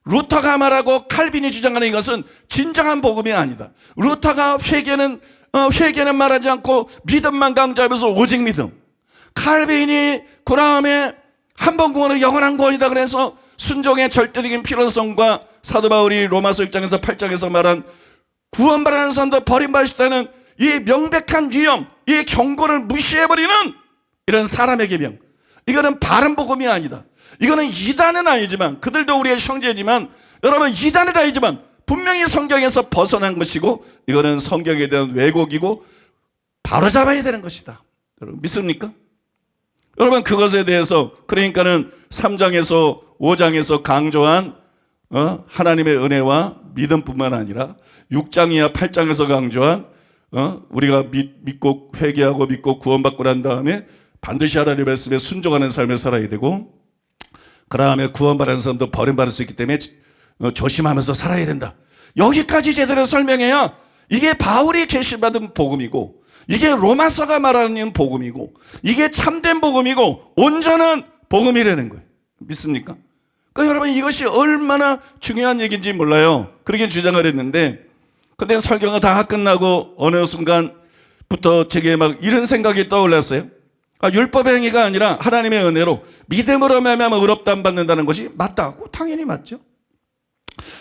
루터가 말하고 칼빈이 주장하는 이것은 진정한 복음이 아니다. 루터가 회개는 말하지 않고 믿음만 강조하면서 오직 믿음. 칼빈이 그 다음에 한 번 구원은 영원한 구원이다 그래서 순종의 절대적인 필요성과 사도 바울이 로마서 6장에서 8장에서 말한 구원받은 사람도 버림받을 수 있다는 이 명백한 위험, 이 경고를 무시해버리는 이런 사람의 계명. 이거는 바른 복음이 아니다. 이거는 이단은 아니지만, 그들도 우리의 형제지만, 여러분 이단은 아니지만 분명히 성경에서 벗어난 것이고, 이거는 성경에 대한 왜곡이고 바로잡아야 되는 것이다. 여러분 믿습니까? 여러분 그것에 대해서, 그러니까는 3장에서 5장에서 강조한 하나님의 은혜와 믿음뿐만 아니라 6장이야 8장에서 강조한 우리가 믿고 회개하고 믿고 구원받고 난 다음에 반드시 하나님의 말씀에 순종하는 삶을 살아야 되고, 그 다음에 구원받은 사람도 버림받을 수 있기 때문에 조심하면서 살아야 된다. 여기까지 제대로 설명해야 이게 바울이 계시받은 복음이고, 이게 로마서가 말하는 복음이고, 이게 참된 복음이고 온전한 복음이라는 거예요. 믿습니까? 그러니까 여러분 이것이 얼마나 중요한 얘기인지 몰라요. 그렇게 주장을 했는데, 근데 설교가 다 끝나고 어느 순간 제게 막 이런 생각이 떠올랐어요. 율법 행위가 아니라 하나님의 은혜로 믿음으로 말미암아 의롭다함 받는다는 것이 맞다고? 당연히 맞죠.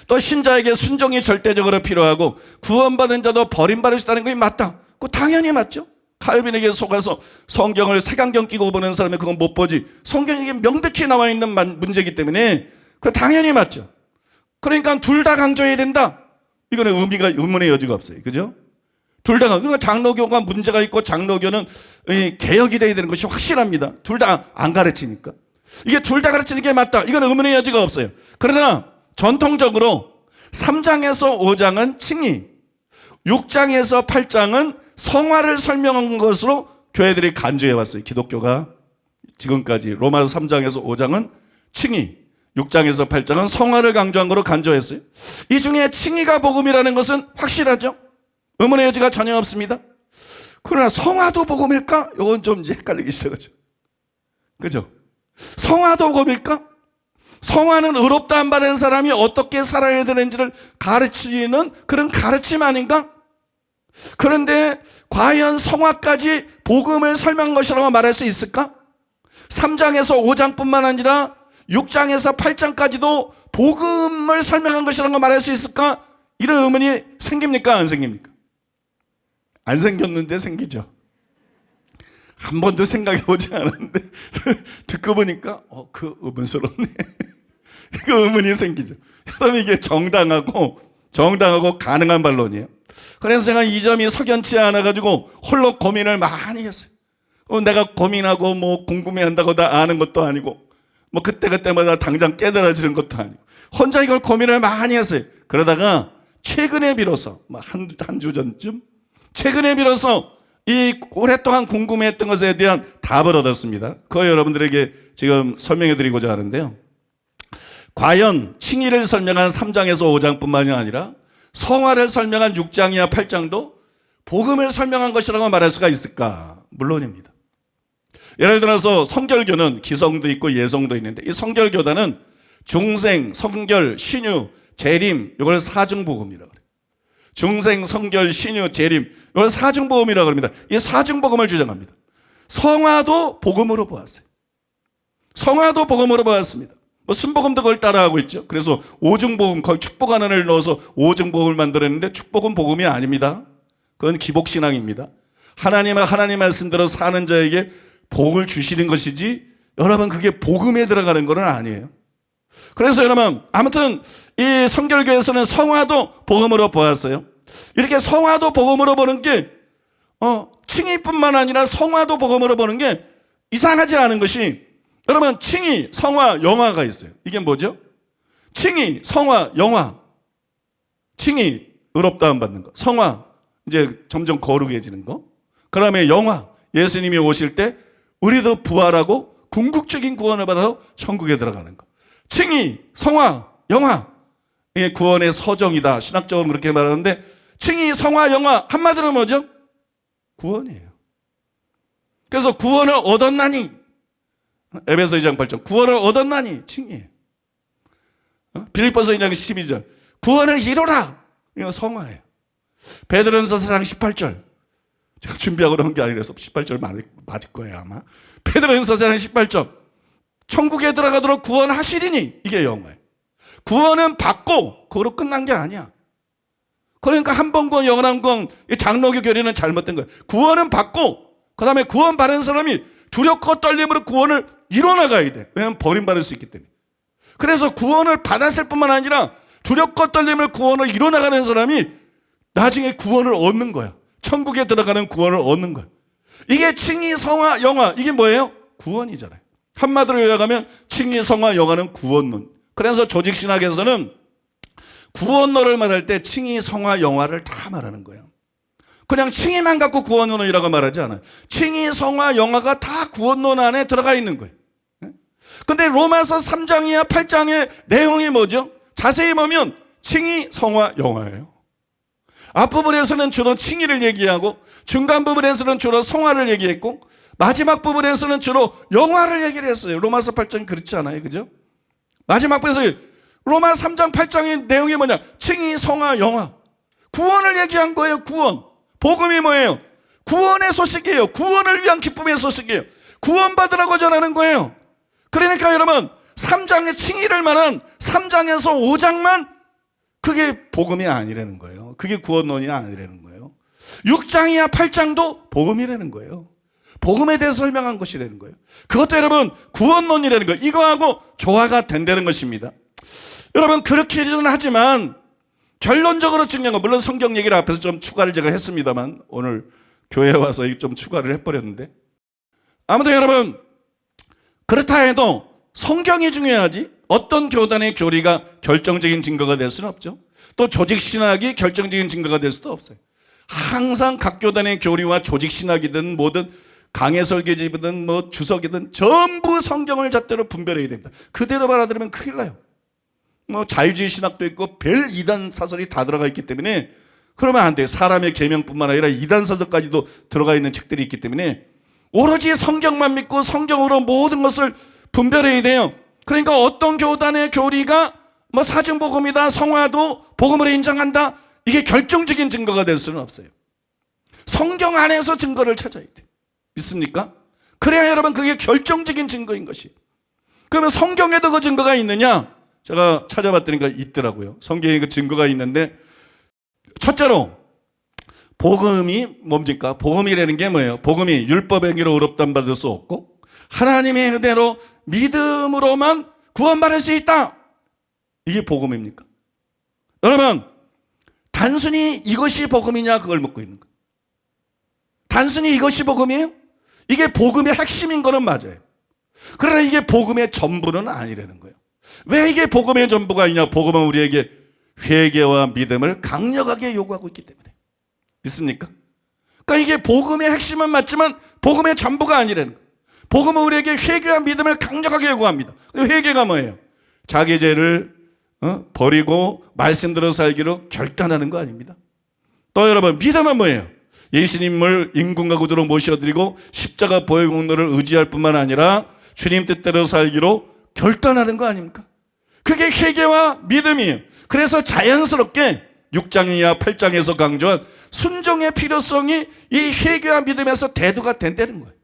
또 신자에게 순종이 절대적으로 필요하고 구원받은 자도 버림받을 수 있다는 것이 맞다. 그거 당연히 맞죠. 칼빈에게 속아서 성경을 색안경 끼고 보는 사람은 그건 못 보지. 성경에 명백히 나와 있는 문제이기 때문에 그거 당연히 맞죠. 그러니까 둘 다 강조해야 된다. 이거는 의문의 여지가 없어요. 그죠? 둘 다. 그러니까 장로교가 문제가 있고 장로교는 개혁이 돼야 되는 것이 확실합니다. 둘 다 안 가르치니까. 이게 둘 다 가르치는 게 맞다. 이건 의문의 여지가 없어요. 그러나 전통적으로 3장에서 5장은 칭의, 6장에서 8장은 성화를 설명한 것으로 교회들이 간주해 왔어요. 기독교가 지금까지 로마서 3장에서 5장은 칭의, 6장에서 8장은 성화를 강조한 거로 간주했어요. 이 중에 칭의가 복음이라는 것은 확실하죠. 의문의 여지가 전혀 없습니다. 그러나 성화도 복음일까? 이건 좀 이제 헷갈리기 시작하죠. 그죠? 성화도 복음일까? 성화는 의롭다함 받은 사람이 어떻게 살아야 되는지를 가르치는 그런 가르침 아닌가? 그런데 과연 성화까지 복음을 설명한 것이라고 말할 수 있을까? 3장에서 5장뿐만 아니라 6장에서 8장까지도 복음을 설명한 것이라고 말할 수 있을까? 이런 의문이 생깁니까? 안 생깁니까? 안 생겼는데 생기죠. 한 번도 생각해 보지 않았는데 듣고 보니까 그 의문스럽네. 그 의문이 생기죠. 여러분 이게 정당하고 가능한 반론이에요. 그래서 제가 이 점이 석연치 않아가지고 홀로 고민을 많이 했어요. 내가 고민하고 뭐 궁금해한다고 다 아는 것도 아니고 뭐 그때마다 당장 깨달아지는 것도 아니고 혼자 이걸 고민을 많이 했어요. 그러다가 최근에 비로소 한 주 전쯤 최근에 비로소 이 오랫동안 궁금해했던 것에 대한 답을 얻었습니다. 그거 여러분들에게 지금 설명해 드리고자 하는데요. 과연 칭의를 설명한 3장에서 5장뿐만이 아니라 성화를 설명한 6장이나 8장도 복음을 설명한 것이라고 말할 수가 있을까? 물론입니다. 예를 들어서 성결교는 기성도 있고 예성도 있는데 이 성결교단은 중생, 성결, 신유, 재림 이걸 사중복음이라고 그래요. 중생, 성결, 신유, 재림 이걸 사중복음이라고 합니다. 이 사중복음을 주장합니다. 성화도 복음으로 보았어요. 성화도 복음으로 보았습니다. 순복음도 그걸 따라하고 있죠. 그래서 오중복음, 거기 축복 하나를 넣어서 오중복음을 만들었는데 축복은 복음이 아닙니다. 그건 기복신앙입니다. 하나님 말씀대로 사는 자에게 복을 주시는 것이지 여러분 그게 복음에 들어가는 건 아니에요. 그래서 여러분 아무튼 이 성결교에서는 성화도 복음으로 보았어요. 이렇게 성화도 복음으로 보는 게 칭의뿐만 아니라 성화도 복음으로 보는 게 이상하지 않은 것이 여러분 칭의, 성화, 영화가 있어요. 이게 뭐죠? 칭의, 성화, 영화. 칭의, 의롭다함 받는 거. 성화, 이제 점점 거룩해지는 거. 그 다음에 영화, 예수님이 오실 때 우리도 부활하고 궁극적인 구원을 받아서 천국에 들어가는 거. 칭의, 성화, 영화. 이게 구원의 서정이다. 신학적으로 그렇게 말하는데 칭의, 성화, 영화 한마디로 뭐죠? 구원이에요. 그래서 구원을 얻었나니 에베소 2장 8절 구원을 얻었나니 칭의예요. 빌립보서 2장 12절 구원을 이루라. 이거 성화예요. 베드로전서 4장 18절 제가 준비하고 그런 게 아니라서 18절 맞을 거예요 아마. 베드로전서 4장 18절 천국에 들어가도록 구원하시리니 이게 영화예요. 구원은 받고 그거로 끝난 게 아니야. 그러니까 한 번 구원 영원한 구원 장로교 교리는 잘못된 거예요. 구원은 받고 그 다음에 구원 받은 사람이 두렵고 떨림으로 구원을 이뤄나가야 돼. 왜냐하면 버림받을 수 있기 때문에. 그래서 구원을 받았을 뿐만 아니라 두렵고 떨림을 구원을 이뤄나가는 사람이 나중에 구원을 얻는 거야. 천국에 들어가는 구원을 얻는 거야. 이게 칭의, 성화, 영화 이게 뭐예요? 구원이잖아요. 한마디로 요약하면 칭의, 성화, 영화는 구원론. 그래서 조직신학에서는 구원론을 말할 때 칭의, 성화, 영화를 다 말하는 거예요. 그냥 칭의만 갖고 구원론이라고 말하지 않아요. 칭의, 성화, 영화가 다 구원론 안에 들어가 있는 거예요. 근데 로마서 3장이야 8장의 내용이 뭐죠? 자세히 보면 칭의, 성화, 영화예요. 앞부분에서는 주로 칭의를 얘기하고 중간 부분에서는 주로 성화를 얘기했고 마지막 부분에서는 주로 영화를 얘기를 했어요. 로마서 8장이 그렇지 않아요. 그죠? 마지막 부분에서 로마 3장 8장의 내용이 뭐냐? 칭의, 성화, 영화. 구원을 얘기한 거예요. 구원. 복음이 뭐예요? 구원의 소식이에요. 구원을 위한 기쁨의 소식이에요. 구원받으라고 전하는 거예요. 그러니까 여러분 3장의 칭의를 말한 3장에서 5장만 그게 복음이 아니라는 거예요. 그게 구원론이 아니라는 거예요. 6장이야 8장도 복음이라는 거예요. 복음에 대해서 설명한 것이라는 거예요. 그것도 여러분 구원론이라는 거예요. 이거하고 조화가 된다는 것입니다. 여러분 그렇게는 하지만 결론적으로 중요한 건 물론 성경 얘기를 앞에서 좀 추가를 제가 했습니다만 오늘 교회에 와서 좀 추가를 해버렸는데 아무튼 여러분 그렇다 해도 성경이 중요하지 어떤 교단의 교리가 결정적인 증거가 될 수는 없죠. 또 조직신학이 결정적인 증거가 될 수도 없어요. 항상 각 교단의 교리와 조직신학이든 뭐든 강해설계집이든 뭐 주석이든 전부 성경을 잣대로 분별해야 됩니다. 그대로 받아들이면 큰일 나요. 뭐 자유주의 신학도 있고 별 이단 사설이 다 들어가 있기 때문에 그러면 안 돼요. 사람의 계명뿐만 아니라 이단 사설까지도 들어가 있는 책들이 있기 때문에 오로지 성경만 믿고 성경으로 모든 것을 분별해야 돼요. 그러니까 어떤 교단의 교리가 뭐 사증복음이다 성화도 복음으로 인정한다 이게 결정적인 증거가 될 수는 없어요. 성경 안에서 증거를 찾아야 돼. 믿습니까? 그래야 여러분 그게 결정적인 증거인 것이에요. 그러면 성경에도 그 증거가 있느냐? 제가 찾아봤더니 있더라고요. 성경에 그 증거가 있는데 첫째로 복음이 뭡니까? 복음이라는 게 뭐예요? 복음이 율법의 행위로 의롭다함 받을 수 없고 하나님의 은혜로 믿음으로만 구원받을 수 있다. 이게 복음입니까? 여러분 단순히 이것이 복음이냐 그걸 묻고 있는 거예요. 단순히 이것이 복음이에요? 이게 복음의 핵심인 거는 맞아요. 그러나 이게 복음의 전부는 아니라는 거예요. 왜 이게 복음의 전부가 아니냐? 복음은 우리에게 회개와 믿음을 강력하게 요구하고 있기 때문에. 믿습니까? 그러니까 이게 복음의 핵심은 맞지만 복음의 전부가 아니라는 거예요. 복음은 우리에게 회개와 믿음을 강력하게 요구합니다. 회개가 뭐예요? 자기 죄를 버리고 말씀대로 살기로 결단하는 거 아닙니다. 또 여러분 믿음은 뭐예요? 예수님을 인군과 구주로 모셔드리고 십자가 보혈 공로를 의지할 뿐만 아니라 주님 뜻대로 살기로 결단하는 거 아닙니까? 그게 회개와 믿음이에요. 그래서 자연스럽게 6장이야 8장에서 강조한 순종의 필요성이 이 회개와 믿음에서 대두가 된다는 거예요.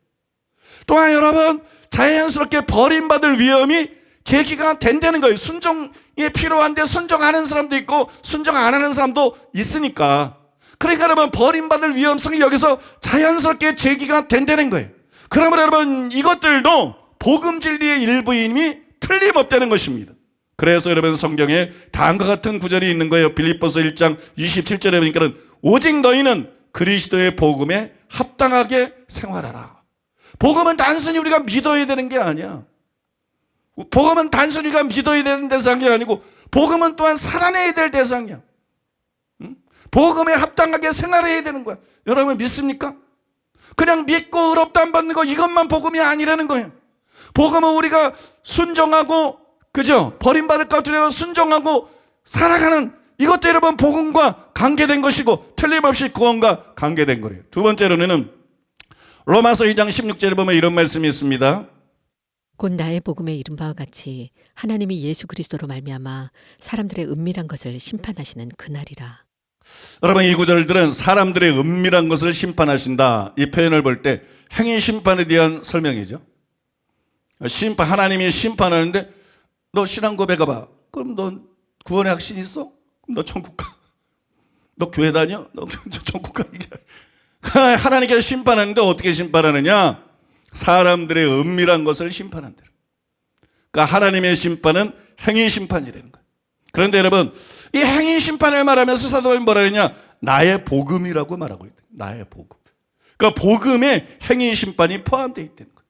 또한 여러분 자연스럽게 버림받을 위험이 제기가 된다는 거예요. 순종이 필요한데 순종하는 사람도 있고 순종 안 하는 사람도 있으니까. 그러니까 여러분 버림받을 위험성이 여기서 자연스럽게 제기가 된다는 거예요. 그러면 여러분 이것들도 복음 진리의 일부임이 틀림없다는 것입니다. 그래서 여러분 성경에 다음과 같은 구절이 있는 거예요. 빌립보서 1장 27절에 보니까 오직 너희는 그리스도의 복음에 합당하게 생활하라. 복음은 단순히 우리가 믿어야 되는 게 아니야. 복음은 단순히 우리가 믿어야 되는 대상이 아니고 복음은 또한 살아내야 될 대상이야. 복음에 합당하게 생활해야 되는 거야. 여러분 믿습니까? 그냥 믿고 의롭다함 받는 거 이것만 복음이 아니라는 거예요. 복음은 우리가 순종하고 그죠? 버림받을까 두려워 순종하고 살아가는 이것도 여러분 복음과 관계된 것이고 틀림없이 구원과 관계된 거예요. 두 번째로는 로마서 2장 16절에 보면 이런 말씀이 있습니다. 곧 나의 복음에 이른 바와 같이 하나님이 예수 그리스도로 말미암아 사람들의 은밀한 것을 심판하시는 그날이라. 여러분 이 구절들은 사람들의 은밀한 것을 심판하신다. 이 표현을 볼 때 행위 심판에 대한 설명이죠. 하나님이 심판하는데 너 신앙 고백해봐. 그럼 너 구원의 확신이 있어? 그럼 너 천국 가. 너 교회 다녀? 너 천국 가. 하나님께서 심판하는데 어떻게 심판하느냐? 사람들의 은밀한 것을 심판한다. 그러니까 하나님의 심판은 행위 심판이라는 거예요. 그런데 여러분 이 행위 심판을 말하면서 사도 바울이 뭐라 그러냐? 나의 복음이라고 말하고 있다. 나의 복음. 그러니까 복음에 행위 심판이 포함되어 있다는 거예요.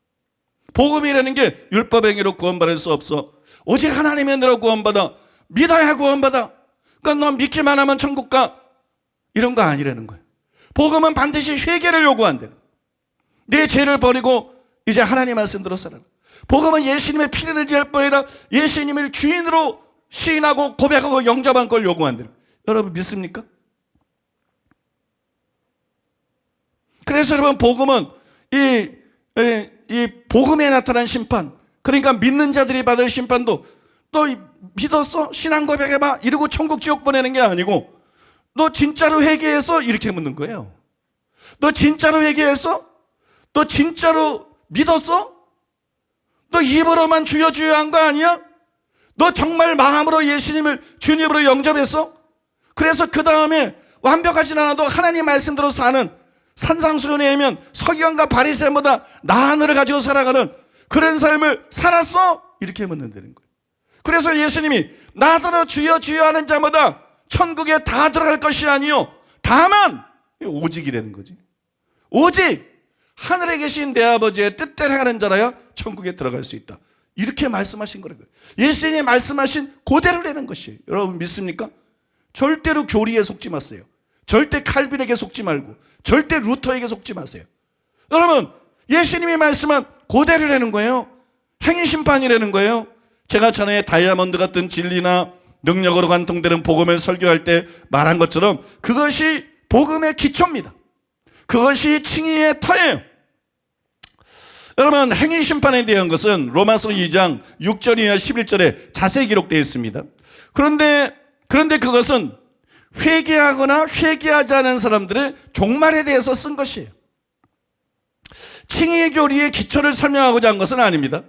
복음이라는 게 율법 행위로 구원받을 수 없어. 오직 하나님의 은혜로 구원받아. 믿어야 구원받아. 그러니까 너 믿기만 하면 천국 가. 이런 거 아니라는 거예요. 복음은 반드시 회개를 요구한다는 거예요. 내 죄를 버리고 이제 하나님 말씀대로 살아라. 복음은 예수님의 피를 의지할 뿐 아니라 예수님을 주인으로 시인하고 고백하고 영접한 걸 요구한다는 거예요. 여러분 믿습니까? 그래서 여러분 복음은 이 복음에 나타난 심판, 그러니까 믿는 자들이 받을 심판도 너 믿었어? 신앙 고백해봐 이러고 천국 지옥 보내는 게 아니고 너 진짜로 회개해서 이렇게 묻는 거예요. 너 진짜로 회개했어? 너 진짜로 믿었어? 너 입으로만 주여 주여 한 거 아니야? 너 정말 마음으로 예수님을 주님으로 영접했어? 그래서 그 다음에 완벽하진 않아도 하나님 말씀대로 사는 산상수훈에 의하면 서기관과 바리새인보다 나은 을을 가지고 살아가는 그런 삶을 살았어? 이렇게 묻는다는 거예요. 그래서 예수님이 나더러 주여 주여 하는 자마다 천국에 다 들어갈 것이 아니요 다만 오직이라는 거지. 오직 하늘에 계신 내 아버지의 뜻대로 하는 자라야 천국에 들어갈 수 있다. 이렇게 말씀하신 거라고요. 예수님이 말씀하신 그대로라는 것이에요. 여러분 믿습니까? 절대로 교리에 속지 마세요. 절대 칼빈에게 속지 말고 절대 루터에게 속지 마세요. 여러분 예수님이 말씀한 그대로라는 거예요. 행위심판이라는 거예요. 제가 전에 다이아몬드 같은 진리나 능력으로 관통되는 복음을 설교할 때 말한 것처럼 그것이 복음의 기초입니다. 그것이 칭의의 터예요. 여러분 행위심판에 대한 것은 로마서 2장 6절 이하 11절에 자세히 기록되어 있습니다. 그런데 그것은 회개하거나 회개하지 않은 사람들의 종말에 대해서 쓴 것이에요. 칭의의 교리의 기초를 설명하고자 한 것은 아닙니다.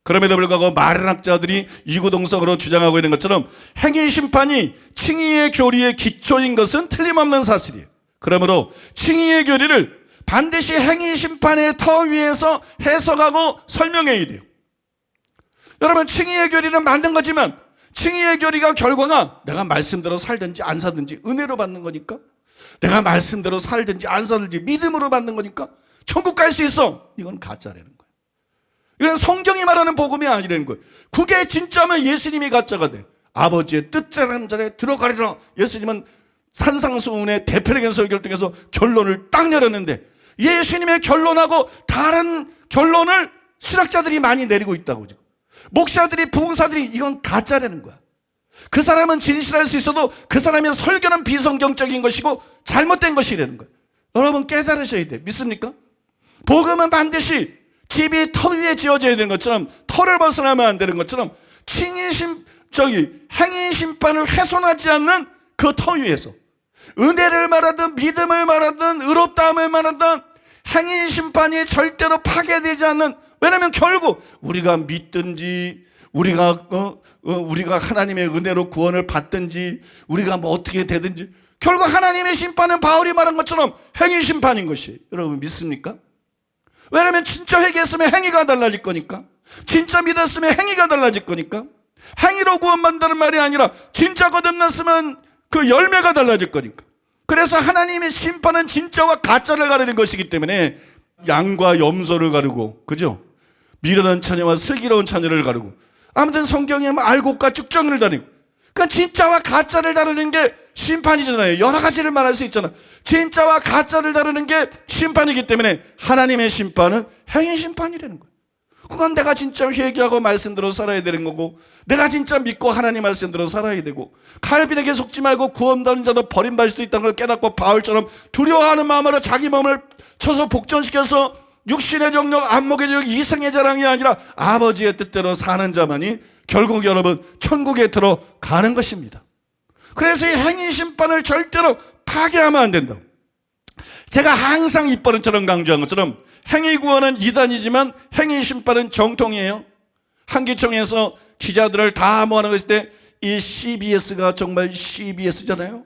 그럼에도 불구하고 마른학자들이 이구동성으로 주장하고 있는 것처럼 행위심판이 칭의의 교리의 기초인 것은 틀림없는 사실이에요. 그러므로 칭의의 교리를 반드시 행위심판의 터 위에서 해석하고 설명해야 돼요. 여러분 칭의의 교리는 만든 거지만 칭의의 교리가 결과가 내가 말씀대로 살든지 안 살든지 은혜로 받는 거니까, 내가 말씀대로 살든지 안 살든지 믿음으로 받는 거니까 천국 갈 수 있어. 이건 가짜라는 거예요. 이건 성경이 말하는 복음이 아니라는 거예요. 그게 진짜면 예수님이 가짜가 돼. 아버지의 뜻대로 자리에 들어가리라. 예수님은 산상수훈의 대표적인 설교를 통해서 결론을 딱 열었는데 예수님의 결론하고 다른 결론을 신학자들이 많이 내리고 있다고. 지금 목사들이 부흥사들이 이건 가짜라는 거야. 그 사람은 진실할 수 있어도 그 사람의 설교는 비성경적인 것이고 잘못된 것이라는 거예요. 여러분 깨달으셔야 돼요. 믿습니까? 복음은 반드시 집이 터 위에 지어져야 되는 것처럼, 터를 벗어나면 안 되는 것처럼 행위 심판을 훼손하지 않는 그 터 위에서 은혜를 말하든 믿음을 말하든 의롭다함을 말하든 행위 심판이 절대로 파괴되지 않는, 왜냐하면 결국 우리가 믿든지 우리가 하나님의 은혜로 구원을 받든지 우리가 뭐 어떻게 되든지 결국 하나님의 심판은 바울이 말한 것처럼 행위 심판인 것이. 여러분 믿습니까? 왜냐하면 진짜 회개했으면 행위가 달라질 거니까, 진짜 믿었으면 행위가 달라질 거니까, 행위로 구원받는다는 말이 아니라 진짜 거듭났으면 그 열매가 달라질 거니까. 그래서 하나님의 심판은 진짜와 가짜를 가리는 것이기 때문에 양과 염소를 가르고, 그죠? 미련한 처녀와 슬기로운 처녀를 가르고, 아무튼 성경에 뭐 알곡과 쭉정을 다니고, 그러니까 진짜와 가짜를 다루는 게 심판이잖아요. 여러 가지를 말할 수 있잖아. 진짜와 가짜를 다루는 게 심판이기 때문에 하나님의 심판은 행위 심판이라는 거예요. 그건 내가 진짜 회개하고 말씀대로 살아야 되는 거고, 내가 진짜 믿고 하나님 말씀대로 살아야 되고, 칼빈에게 속지 말고 구원받는 자도 버림받을 수도 있다는 걸 깨닫고 바울처럼 두려워하는 마음으로 자기 몸을 쳐서 복전시켜서 육신의 정력, 안목의 정력, 이성의 자랑이 아니라 아버지의 뜻대로 사는 자만이 결국 여러분 천국에 들어가는 것입니다. 그래서 이 행위 심판을 절대로 파괴하면 안 된다고. 제가 항상 입버릇처럼 강조한 것처럼 행위 구원은 이단이지만 행위 심판은 정통이에요. 한기총에서 기자들을 다 모아놓고 있을 때 이 CBS가 정말 CBS잖아요.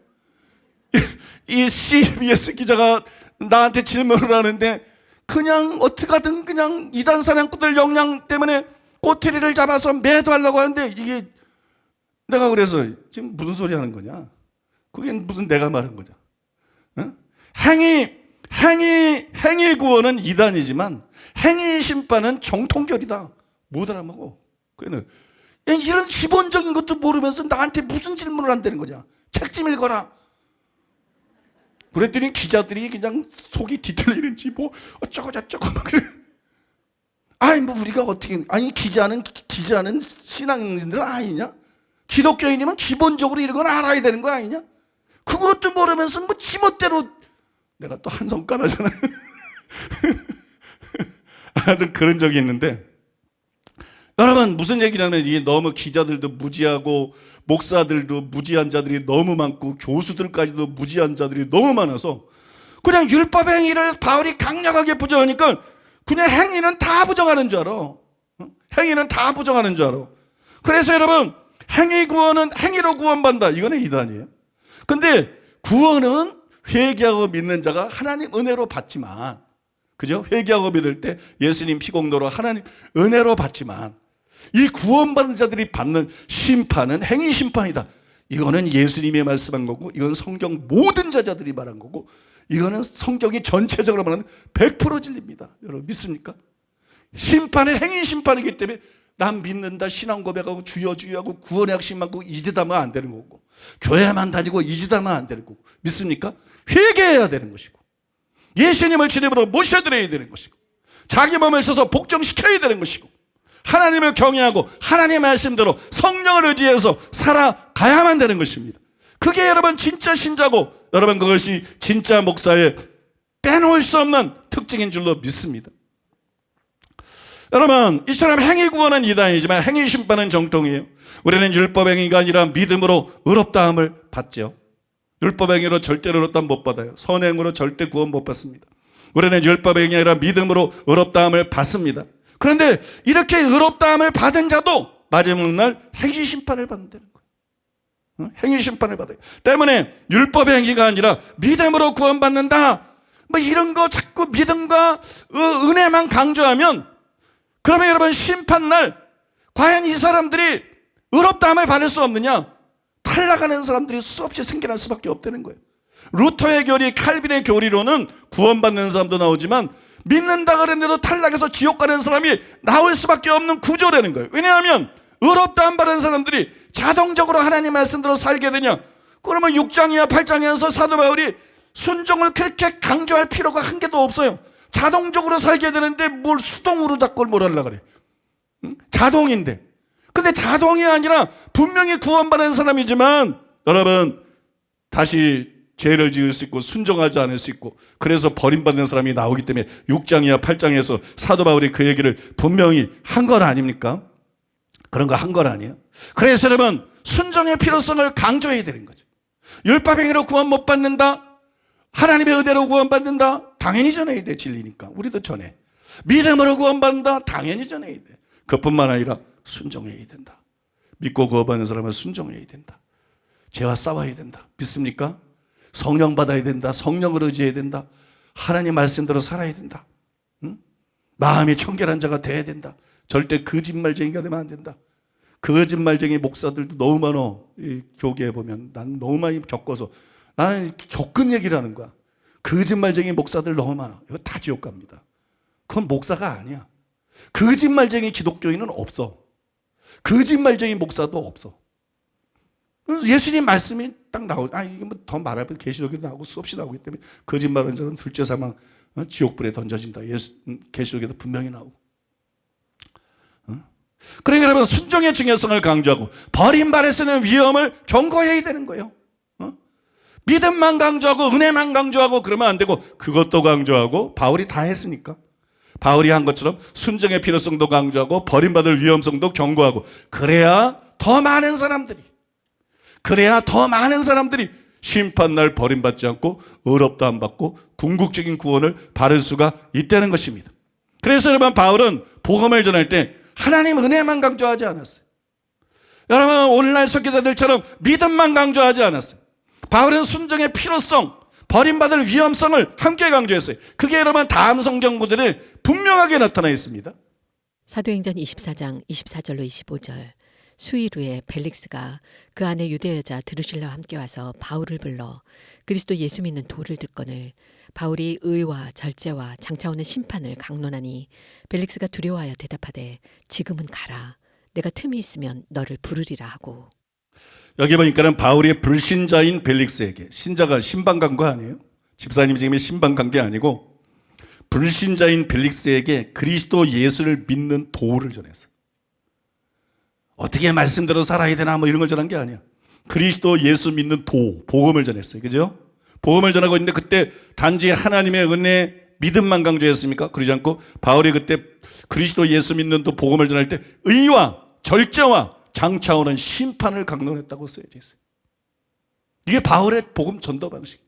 이 CBS 기자가 나한테 질문을 하는데 그냥 어떻게든 그냥 이단 사냥꾼들 역량 때문에 꼬투리를 잡아서 매도하려고 하는데, 이게 내가 그래서 지금 무슨 소리 하는 거냐? 그게 무슨 내가 말한 거냐? 응? 행위 구원은 이단이지만 행위 심판은 정통결이다. 못 알아먹어. 그는 이런 기본적인 것도 모르면서 나한테 무슨 질문을 한다는 거냐? 책 좀 읽어라. 그랬더니 기자들이 그냥 속이 뒤틀리는지 뭐 어쩌고 저쩌고 막 그래. 아니 뭐 우리가 어떻게, 아니 기자는 신앙인들 아니냐? 기독교인이면 기본적으로 이런 건 알아야 되는 거 아니냐? 그것도 모르면서 뭐 지멋대로, 내가 또 한 손가락잖아요. 하여튼 그런 적이 있는데, 여러분 무슨 얘기냐면 이게 너무 기자들도 무지하고 목사들도 무지한 자들이 너무 많고 교수들까지도 무지한 자들이 너무 많아서 그냥 율법 행위를 바울이 강력하게 부정하니까 그냥 행위는 다 부정하는 줄 알아. 행위는 다 부정하는 줄 알아. 그래서 여러분, 행위 구원은 행위로 구원받는다. 이거는 이단이에요. 근데 구원은 회개하고 믿는 자가 하나님 은혜로 받지만, 그죠? 회개하고 믿을 때 예수님 피공로로 하나님 은혜로 받지만, 이 구원받은 자들이 받는 심판은 행위 심판이다. 이거는 예수님이 말씀한 거고, 이건 성경 모든 저자들이 말한 거고, 이거는 성경이 전체적으로 말하는 100% 진리입니다. 여러분 믿습니까? 심판은 행위 심판이기 때문에 난 믿는다 신앙 고백하고 주여 주여 하고 구원의 확신 받고 이지다면 안 되는 거고, 교회만 다니고 이지다면 안 되는 거고, 믿습니까? 회개해야 되는 것이고, 예수님을 주님으로 모셔드려야 되는 것이고, 자기 몸을 써서 복종시켜야 되는 것이고, 하나님을 경외하고 하나님의 말씀대로 성령을 의지해서 살아가야만 되는 것입니다. 그게 여러분 진짜 신자고, 여러분 그것이 진짜 목사의 빼놓을 수 없는 특징인 줄로 믿습니다. 여러분, 이처럼 행위 구원은 이단이지만 행위 심판은 정통이에요. 우리는 율법 행위가 아니라 믿음으로 의롭다함을 받죠. 율법 행위로 절대로 의롭다함 못 받아요. 선행으로 절대 구원 못 받습니다. 우리는 율법 행위가 아니라 믿음으로 의롭다함을 받습니다. 그런데 이렇게 의롭다함을 받은 자도 마지막 날 행위 심판을 받는다는 거예요. 행위 심판을 받아요. 때문에 율법 행위가 아니라 믿음으로 구원받는다, 뭐 이런 거 자꾸 믿음과 은혜만 강조하면, 그러면 여러분 심판날 과연 이 사람들이 의롭다함을 받을 수 없느냐? 탈락하는 사람들이 수없이 생겨날 수밖에 없다는 거예요. 루터의 교리, 칼빈의 교리로는 구원받는 사람도 나오지만 믿는다 그랬는데도 탈락해서 지옥 가는 사람이 나올 수밖에 없는 구조라는 거예요. 왜냐하면 의롭다함 받은 사람들이 자동적으로 하나님 말씀대로 살게 되냐? 그러면 6장이야 8장에서 사도 바울이 순종을 그렇게 강조할 필요가 한 개도 없어요. 자동적으로 살게 되는데 뭘 수동으로 자꾸 뭘 하려고 그래. 자동인데. 근데 자동이 아니라 분명히 구원받은 사람이지만 여러분 다시 죄를 지을 수 있고 순종하지 않을 수 있고, 그래서 버림받는 사람이 나오기 때문에 6장이야 8장에서 사도 바울이 그 얘기를 분명히 한 건 아닙니까? 그런 거 한 건 아니에요. 그래서 여러분 순종의 필요성을 강조해야 되는 거죠. 율법 행위로 구원 못 받는다? 하나님의 은혜로 구원받는다? 당연히 전해야 돼. 진리니까 우리도 전해. 믿음으로 구원받는다? 당연히 전해야 돼. 그뿐만 아니라 순종해야 된다. 믿고 구원받는 사람은 순종해야 된다. 죄와 싸워야 된다. 믿습니까? 성령 받아야 된다. 성령을 의지해야 된다. 하나님 말씀대로 살아야 된다. 응? 마음이 청결한 자가 돼야 된다. 절대 거짓말쟁이가 되면 안 된다. 거짓말쟁이 목사들도 너무 많아. 이 교계에 보면 난 너무 많이 겪어서 나는 겪은 얘기를 하는 거야. 거짓말쟁이 목사들 너무 많아. 이거 다 지옥 갑니다. 그건 목사가 아니야. 거짓말쟁이 기독교인은 없어. 거짓말쟁이 목사도 없어. 그래서 예수님 말씀이 딱 나오고, 이게 뭐 더 말하면 계시록에도 나오고 수없이 나오기 때문에 거짓말하는 자는 둘째 사망 지옥불에 던져진다. 계시록에도 분명히 나오고. 그러니까 여러분 순종의 중요성을 강조하고 버림받을 수 있는 위험을 경고해야 되는 거예요. 믿음만 강조하고 은혜만 강조하고 그러면 안 되고, 그것도 강조하고 바울이 다 했으니까 바울이 한 것처럼 순종의 필요성도 강조하고 버림받을 위험성도 경고하고, 그래야 더 많은 사람들이 심판날 버림받지 않고 의롭다함 받고 궁극적인 구원을 받을 수가 있다는 것입니다. 그래서 여러분 바울은 복음을 전할 때 하나님 은혜만 강조하지 않았어요. 여러분 오늘날 설교자들처럼 믿음만 강조하지 않았어요. 바울은 순종의 필요성, 버림받을 위험성을 함께 강조했어요. 그게 여러분 다음 성경 구절에 분명하게 나타나 있습니다. 사도행전 24장 24절로 25절. 수일 후에 벨릭스가 그 안에 유대 여자 드루실라와 함께 와서 바울을 불러 그리스도 예수 믿는 도를 듣거늘 바울이 의와 절제와 장차 오는 심판을 강론하니 벨릭스가 두려워하여 대답하되 지금은 가라. 내가 틈이 있으면 너를 부르리라 하고. 여기 보니까는 바울이 불신자인 벨릭스에게, 신자가 신방 간 거 아니에요? 집사님이 지금 신방 간 게 아니고 불신자인 벨릭스에게 그리스도 예수를 믿는 도를 전했어요. 어떻게 말씀대로 살아야 되나 뭐 이런 걸 전한 게 아니야. 그리스도 예수 믿는 도, 복음을 전했어요. 그죠? 복음을 전하고 있는데 그때 단지 하나님의 은혜, 믿음만 강조했습니까? 그러지 않고 바울이 그때 그리스도 예수 믿는 도 복음을 전할 때 의와 절제와 장차 오는 심판을 강론했다고 쓰여져 있어요. 이게 바울의 복음 전도 방식.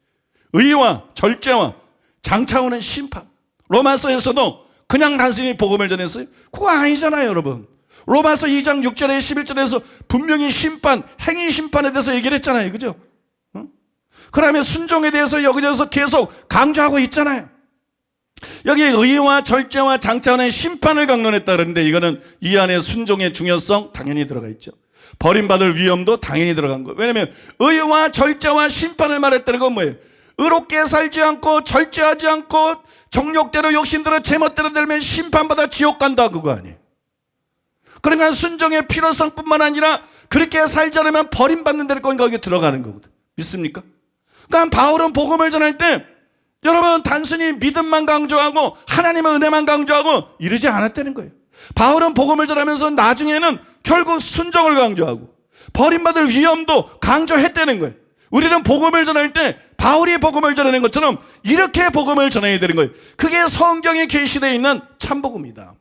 의와 절제와 장차오는 심판. 로마서에서도 그냥 단순히 복음을 전했어요? 그거 아니잖아요, 여러분. 로마서 2장 6절에 11절에서 분명히 심판, 행위 심판에 대해서 얘기를 했잖아요. 그죠? 그 다음에 순종에 대해서 여기저기서 계속 강조하고 있잖아요. 여기 의와 절제와 장차오는 심판을 강론했다 그러는데 이거는 이 안에 순종의 중요성 당연히 들어가 있죠. 버림받을 위험도 당연히 들어간 거예요. 왜냐하면 의와 절제와 심판을 말했다는 건 뭐예요? 의롭게 살지 않고 절제하지 않고 정욕대로 욕심대로 제멋대로 들면 심판받아 지옥 간다 그거 아니에요. 그러니까 순종의 필요성뿐만 아니라 그렇게 살지 않으면 버림받는 데를 거기 들어가는 거거든. 믿습니까? 그러니까 바울은 복음을 전할 때 여러분 단순히 믿음만 강조하고 하나님의 은혜만 강조하고 이러지 않았다는 거예요. 바울은 복음을 전하면서 나중에는 결국 순종을 강조하고 버림받을 위험도 강조했다는 거예요. 우리는 복음을 전할 때 바울이 복음을 전하는 것처럼 이렇게 복음을 전해야 되는 거예요. 그게 성경에 계시되어 있는 참복음이다.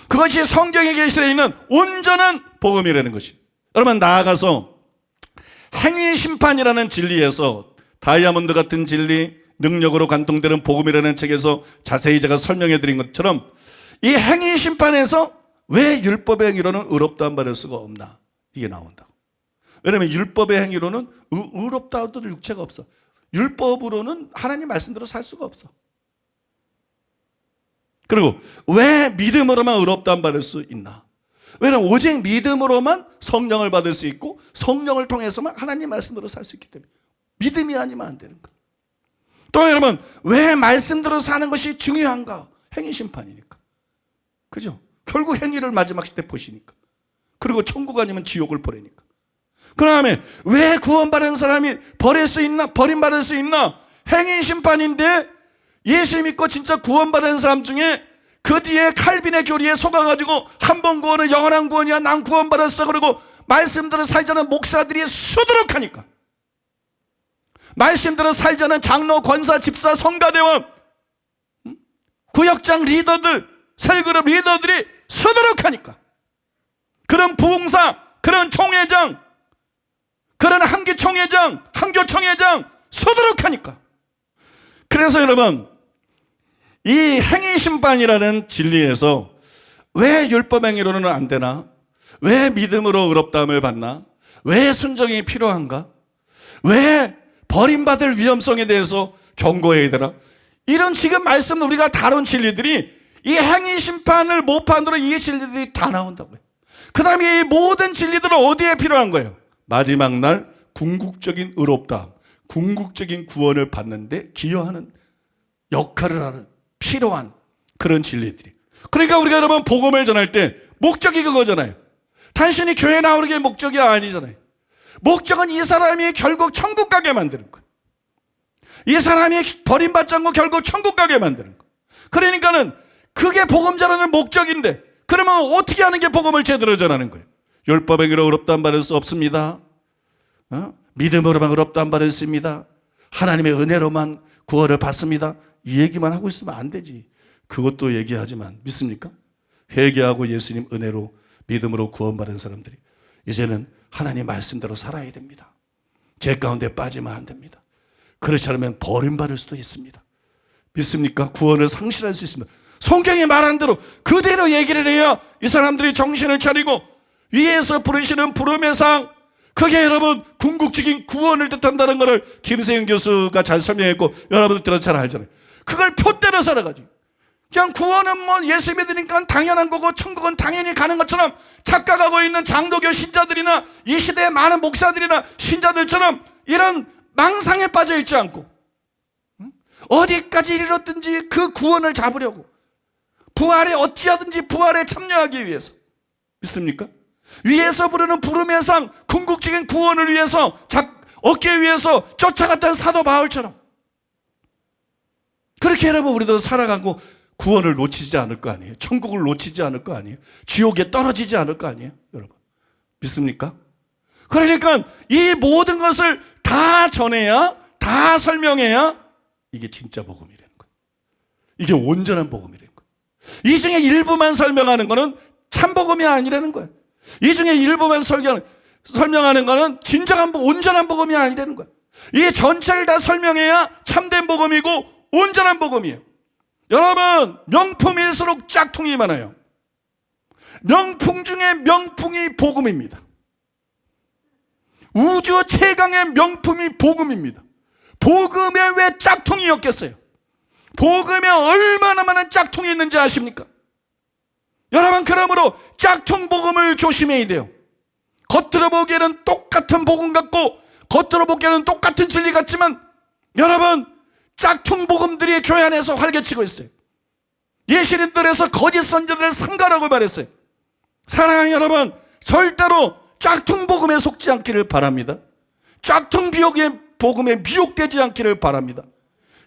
그것이 성경에 계시되어 있는 온전한 복음이라는 것이. 여러분 나아가서 행위 심판이라는 진리에서 다이아몬드 같은 진리, 능력으로 관통되는 복음이라는 책에서 자세히 제가 설명해 드린 것처럼 이 행위 심판에서 왜 율법의 행위로는 의롭다함 받을 수가 없나 이게 나온다고. 왜냐하면 율법의 행위로는 의롭다 하도 육체가 없어. 율법으로는 하나님 말씀대로 살 수가 없어. 그리고 왜 믿음으로만 의롭다함 받을 수 있나? 왜냐하면 오직 믿음으로만 성령을 받을 수 있고 성령을 통해서만 하나님 말씀대로 살 수 있기 때문에 믿음이 아니면 안 되는 거예요. 또 여러분 왜 말씀대로 사는 것이 중요한가? 행위 심판이니까. 그죠? 결국 행위를 마지막 때 보시니까. 그리고 천국 아니면 지옥을 보내니까. 그 다음에 왜 구원받은 사람이 버림받을 수 있나? 행위 심판인데 예수 믿고 진짜 구원받은 사람 중에 그 뒤에 칼빈의 교리에 속아가지고 한 번 구원은 영원한 구원이야. 난 구원받았어. 그리고 말씀대로 살자는 목사들이 수두룩하니까. 말씀대로 살자는 장로, 권사, 집사, 성가대원, 구역장 리더들, 셀그룹 리더들이 수두룩하니까. 그런 부흥사, 그런 총회장, 그런 한기총회장, 한교총회장 수두룩하니까. 그래서 여러분 이 행위심판이라는 진리에서 왜 율법행위로는 안 되나? 왜 믿음으로 의롭다함을 받나? 왜 순종이 필요한가? 왜 버림받을 위험성에 대해서 경고해야 되나? 이런 지금 말씀 우리가 다룬 진리들이 이 행위심판을 모판으로 이 진리들이 다 나온다고요. 그 다음에 이 모든 진리들은 어디에 필요한 거예요? 마지막 날 궁극적인 의롭다함, 궁극적인 구원을 받는데 기여하는 역할을 하는 필요한 그런 진리들이. 그러니까 우리가 여러분 복음을 전할 때 목적이 그거잖아요. 단순히 교회 나오는 게 목적이 아니잖아요. 목적은 이 사람이 결국 천국 가게 만드는 거예요. 이 사람이 버림받지 않고 결국 천국 가게 만드는 거예요. 그러니까는 그게 복음 전하는 목적인데 그러면 어떻게 하는 게 복음을 제대로 전하는 거예요? 율법의 행위로 의롭다함 받을 수 없습니다. 믿음으로만 의롭다함 받을 수 있습니다. 하나님의 은혜로만 구원을 받습니다. 이 얘기만 하고 있으면 안 되지. 그것도 얘기하지만 믿습니까? 회개하고 예수님 은혜로 믿음으로 구원받은 사람들이 이제는 하나님 말씀대로 살아야 됩니다. 죄 가운데 빠지면 안 됩니다. 그렇지 않으면 버림받을 수도 있습니다. 믿습니까? 구원을 상실할 수 있습니다. 성경이 말한 대로 그대로 얘기를 해야 이 사람들이 정신을 차리고 위에서 부르시는 부름의 상, 그게 여러분 궁극적인 구원을 뜻한다는 것을 김세윤 교수가 잘 설명했고 여러분들 잘 알잖아요. 그걸 표대로 살아가지고 그냥 구원은 뭐 예수 믿으니까 당연한 거고 천국은 당연히 가는 것처럼 착각하고 있는 장로교 신자들이나 이 시대의 많은 목사들이나 신자들처럼 이런 망상에 빠져 있지 않고 어디까지 이르렀든지 그 구원을 잡으려고 부활에 어찌하든지 부활에 참여하기 위해서. 믿습니까? 위에서 부르는 부름의 상, 궁극적인 구원을 위해서 얻기 위해서 쫓아갔던 사도 바울처럼 그렇게 여러분 우리도 살아가고 구원을 놓치지 않을 거 아니에요. 천국을 놓치지 않을 거 아니에요. 지옥에 떨어지지 않을 거 아니에요. 여러분 믿습니까? 그러니까 이 모든 것을 다 전해야, 다 설명해야 이게 진짜 복음이라는 거예요. 이게 온전한 복음이라는 거예요. 이 중에 일부만 설명하는 거는 참복음이 아니라는 거예요. 이 중에 일부만 설명하는 거는 진정한 온전한 복음이 아니라는 거예요. 이 전체를 다 설명해야 참된 복음이고 온전한 복음이에요. 여러분, 명품일수록 짝퉁이 많아요. 명품 중에 명품이 복음입니다. 우주 최강의 명품이 복음입니다. 복음에 왜 짝퉁이 없겠어요? 복음에 얼마나 많은 짝퉁이 있는지 아십니까? 여러분, 그러므로 짝퉁 복음을 조심해야 돼요. 겉으로 보기에는 똑같은 복음 같고 겉으로 보기에는 똑같은 진리 같지만 여러분, 짝퉁 복음들이 교회 안에서 활개치고 있어요. 예신인들에서 거짓 선지자들을 삼가라고 말했어요. 사랑하는 여러분, 절대로 짝퉁 복음에 속지 않기를 바랍니다. 짝퉁 비옥의 복음에 미혹되지 않기를 바랍니다.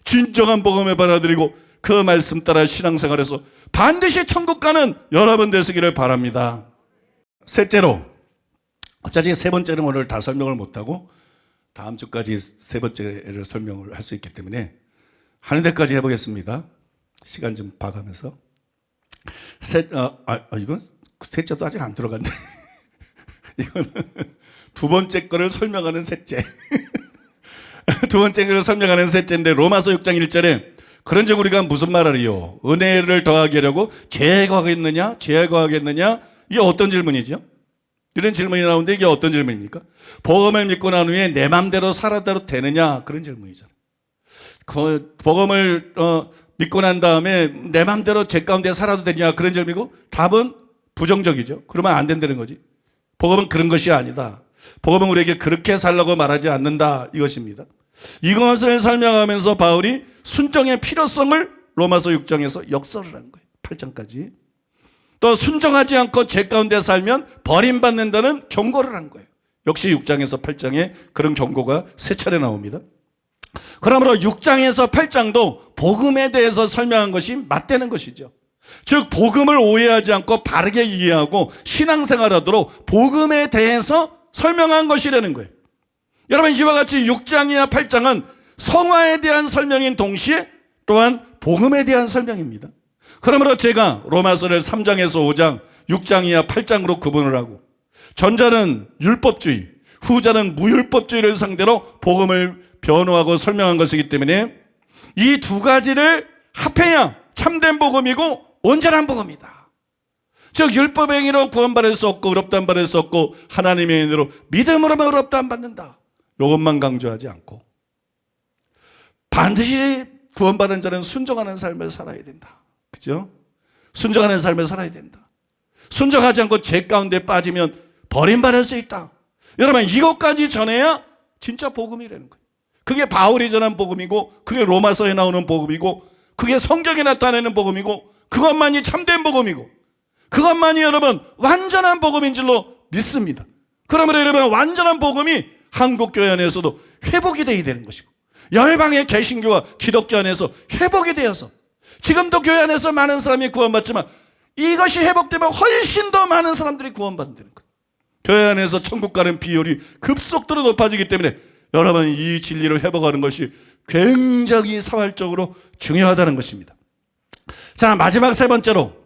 진정한 복음을 받아들이고 그 말씀 따라 신앙생활에서 반드시 천국 가는 여러분 되시기를 바랍니다. 셋째로, 어차피 세 번째는 오늘 다 설명을 못하고 다음 주까지 세 번째를 설명을 할 수 있기 때문에 하는 데까지 해보겠습니다. 시간 좀 봐가면서. 이건 셋째도 아직 안 들어갔네. 이거는 두 번째 거를 설명하는 셋째. 두 번째 거를 설명하는 셋째인데 로마서 6장 1절에 그런즉 우리가 무슨 말하리요? 은혜를 더하게 하려고 제거하겠느냐? 제거하겠느냐? 이게 어떤 질문이죠? 이런 질문이 나오는데 이게 어떤 질문입니까? 복음을 믿고 난 후에 내 맘대로 살아도 되느냐? 그런 질문이잖아요. 그 복음을 믿고 난 다음에 내 맘대로 제 가운데 살아도 되냐? 그런 질문이고 답은 부정적이죠. 그러면 안 된다는 거지. 복음은 그런 것이 아니다. 복음은 우리에게 그렇게 살라고 말하지 않는다. 이것입니다. 이것을 설명하면서 바울이 순종의 필요성을 로마서 6장에서 역설을 한 거예요. 8장까지. 또 순종하지 않고 제 가운데 살면 버림받는다는 경고를 한 거예요. 역시 6장에서 8장에 그런 경고가 세 차례 나옵니다. 그러므로 6장에서 8장도 복음에 대해서 설명한 것이 맞다는 것이죠. 즉 복음을 오해하지 않고 바르게 이해하고 신앙생활하도록 복음에 대해서 설명한 것이라는 거예요. 여러분, 이와 같이 6장이나 8장은 성화에 대한 설명인 동시에 또한 복음에 대한 설명입니다. 그러므로 제가 로마서를 3장에서 5장, 6장 이하 8장으로 구분을 하고 전자는 율법주의, 후자는 무율법주의를 상대로 복음을 변호하고 설명한 것이기 때문에 이 두 가지를 합해야 참된 복음이고 온전한 복음이다. 즉 율법의 행위로 구원받을 수 없고 의롭다함 받을 수 없고 하나님의 은혜로 믿음으로만 의롭다함 받는다. 이것만 강조하지 않고 반드시 구원받은 자는 순종하는 삶을 살아야 된다. 그죠? 순종하는 삶을 살아야 된다. 순종하지 않고 죄 가운데 빠지면 버림받을 수 있다. 여러분, 이것까지 전해야 진짜 복음이라는 거예요. 그게 바울이 전한 복음이고 그게 로마서에 나오는 복음이고 그게 성경에 나타내는 복음이고 그것만이 참된 복음이고 그것만이 여러분 완전한 복음인 줄로 믿습니다. 그러므로 여러분, 완전한 복음이 한국교회 안에서도 회복이 되어야 되는 것이고 열방의 개신교와 기독교 안에서 회복이 되어서 지금도 교회 안에서 많은 사람이 구원받지만 이것이 회복되면 훨씬 더 많은 사람들이 구원받는다는 거예요. 교회 안에서 천국 가는 비율이 급속도로 높아지기 때문에 여러분, 이 진리를 회복하는 것이 굉장히 사활적으로 중요하다는 것입니다. 자, 마지막 세 번째로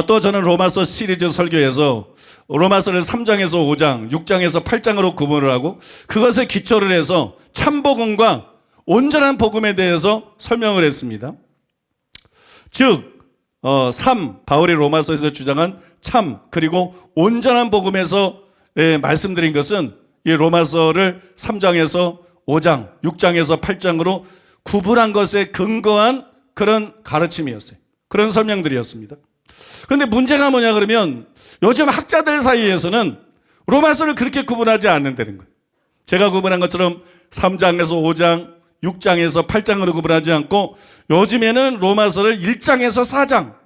또 저는 로마서 시리즈 설교에서 로마서를 3장에서 5장, 6장에서 8장으로 구분을 하고 그것을 기초를 해서 참복음과 온전한 복음에 대해서 설명을 했습니다. 즉 바울이 로마서에서 주장한 참 그리고 온전한 복음에서 말씀드린 것은 이 로마서를 3장에서 5장, 6장에서 8장으로 구분한 것에 근거한 그런 가르침이었어요. 그런 설명들이었습니다. 그런데 문제가 뭐냐 그러면 요즘 학자들 사이에서는 로마서를 그렇게 구분하지 않는다는 거예요. 제가 구분한 것처럼 3장에서 5장, 6장에서 8장으로 구분하지 않고 요즘에는 로마서를 1장에서 4장,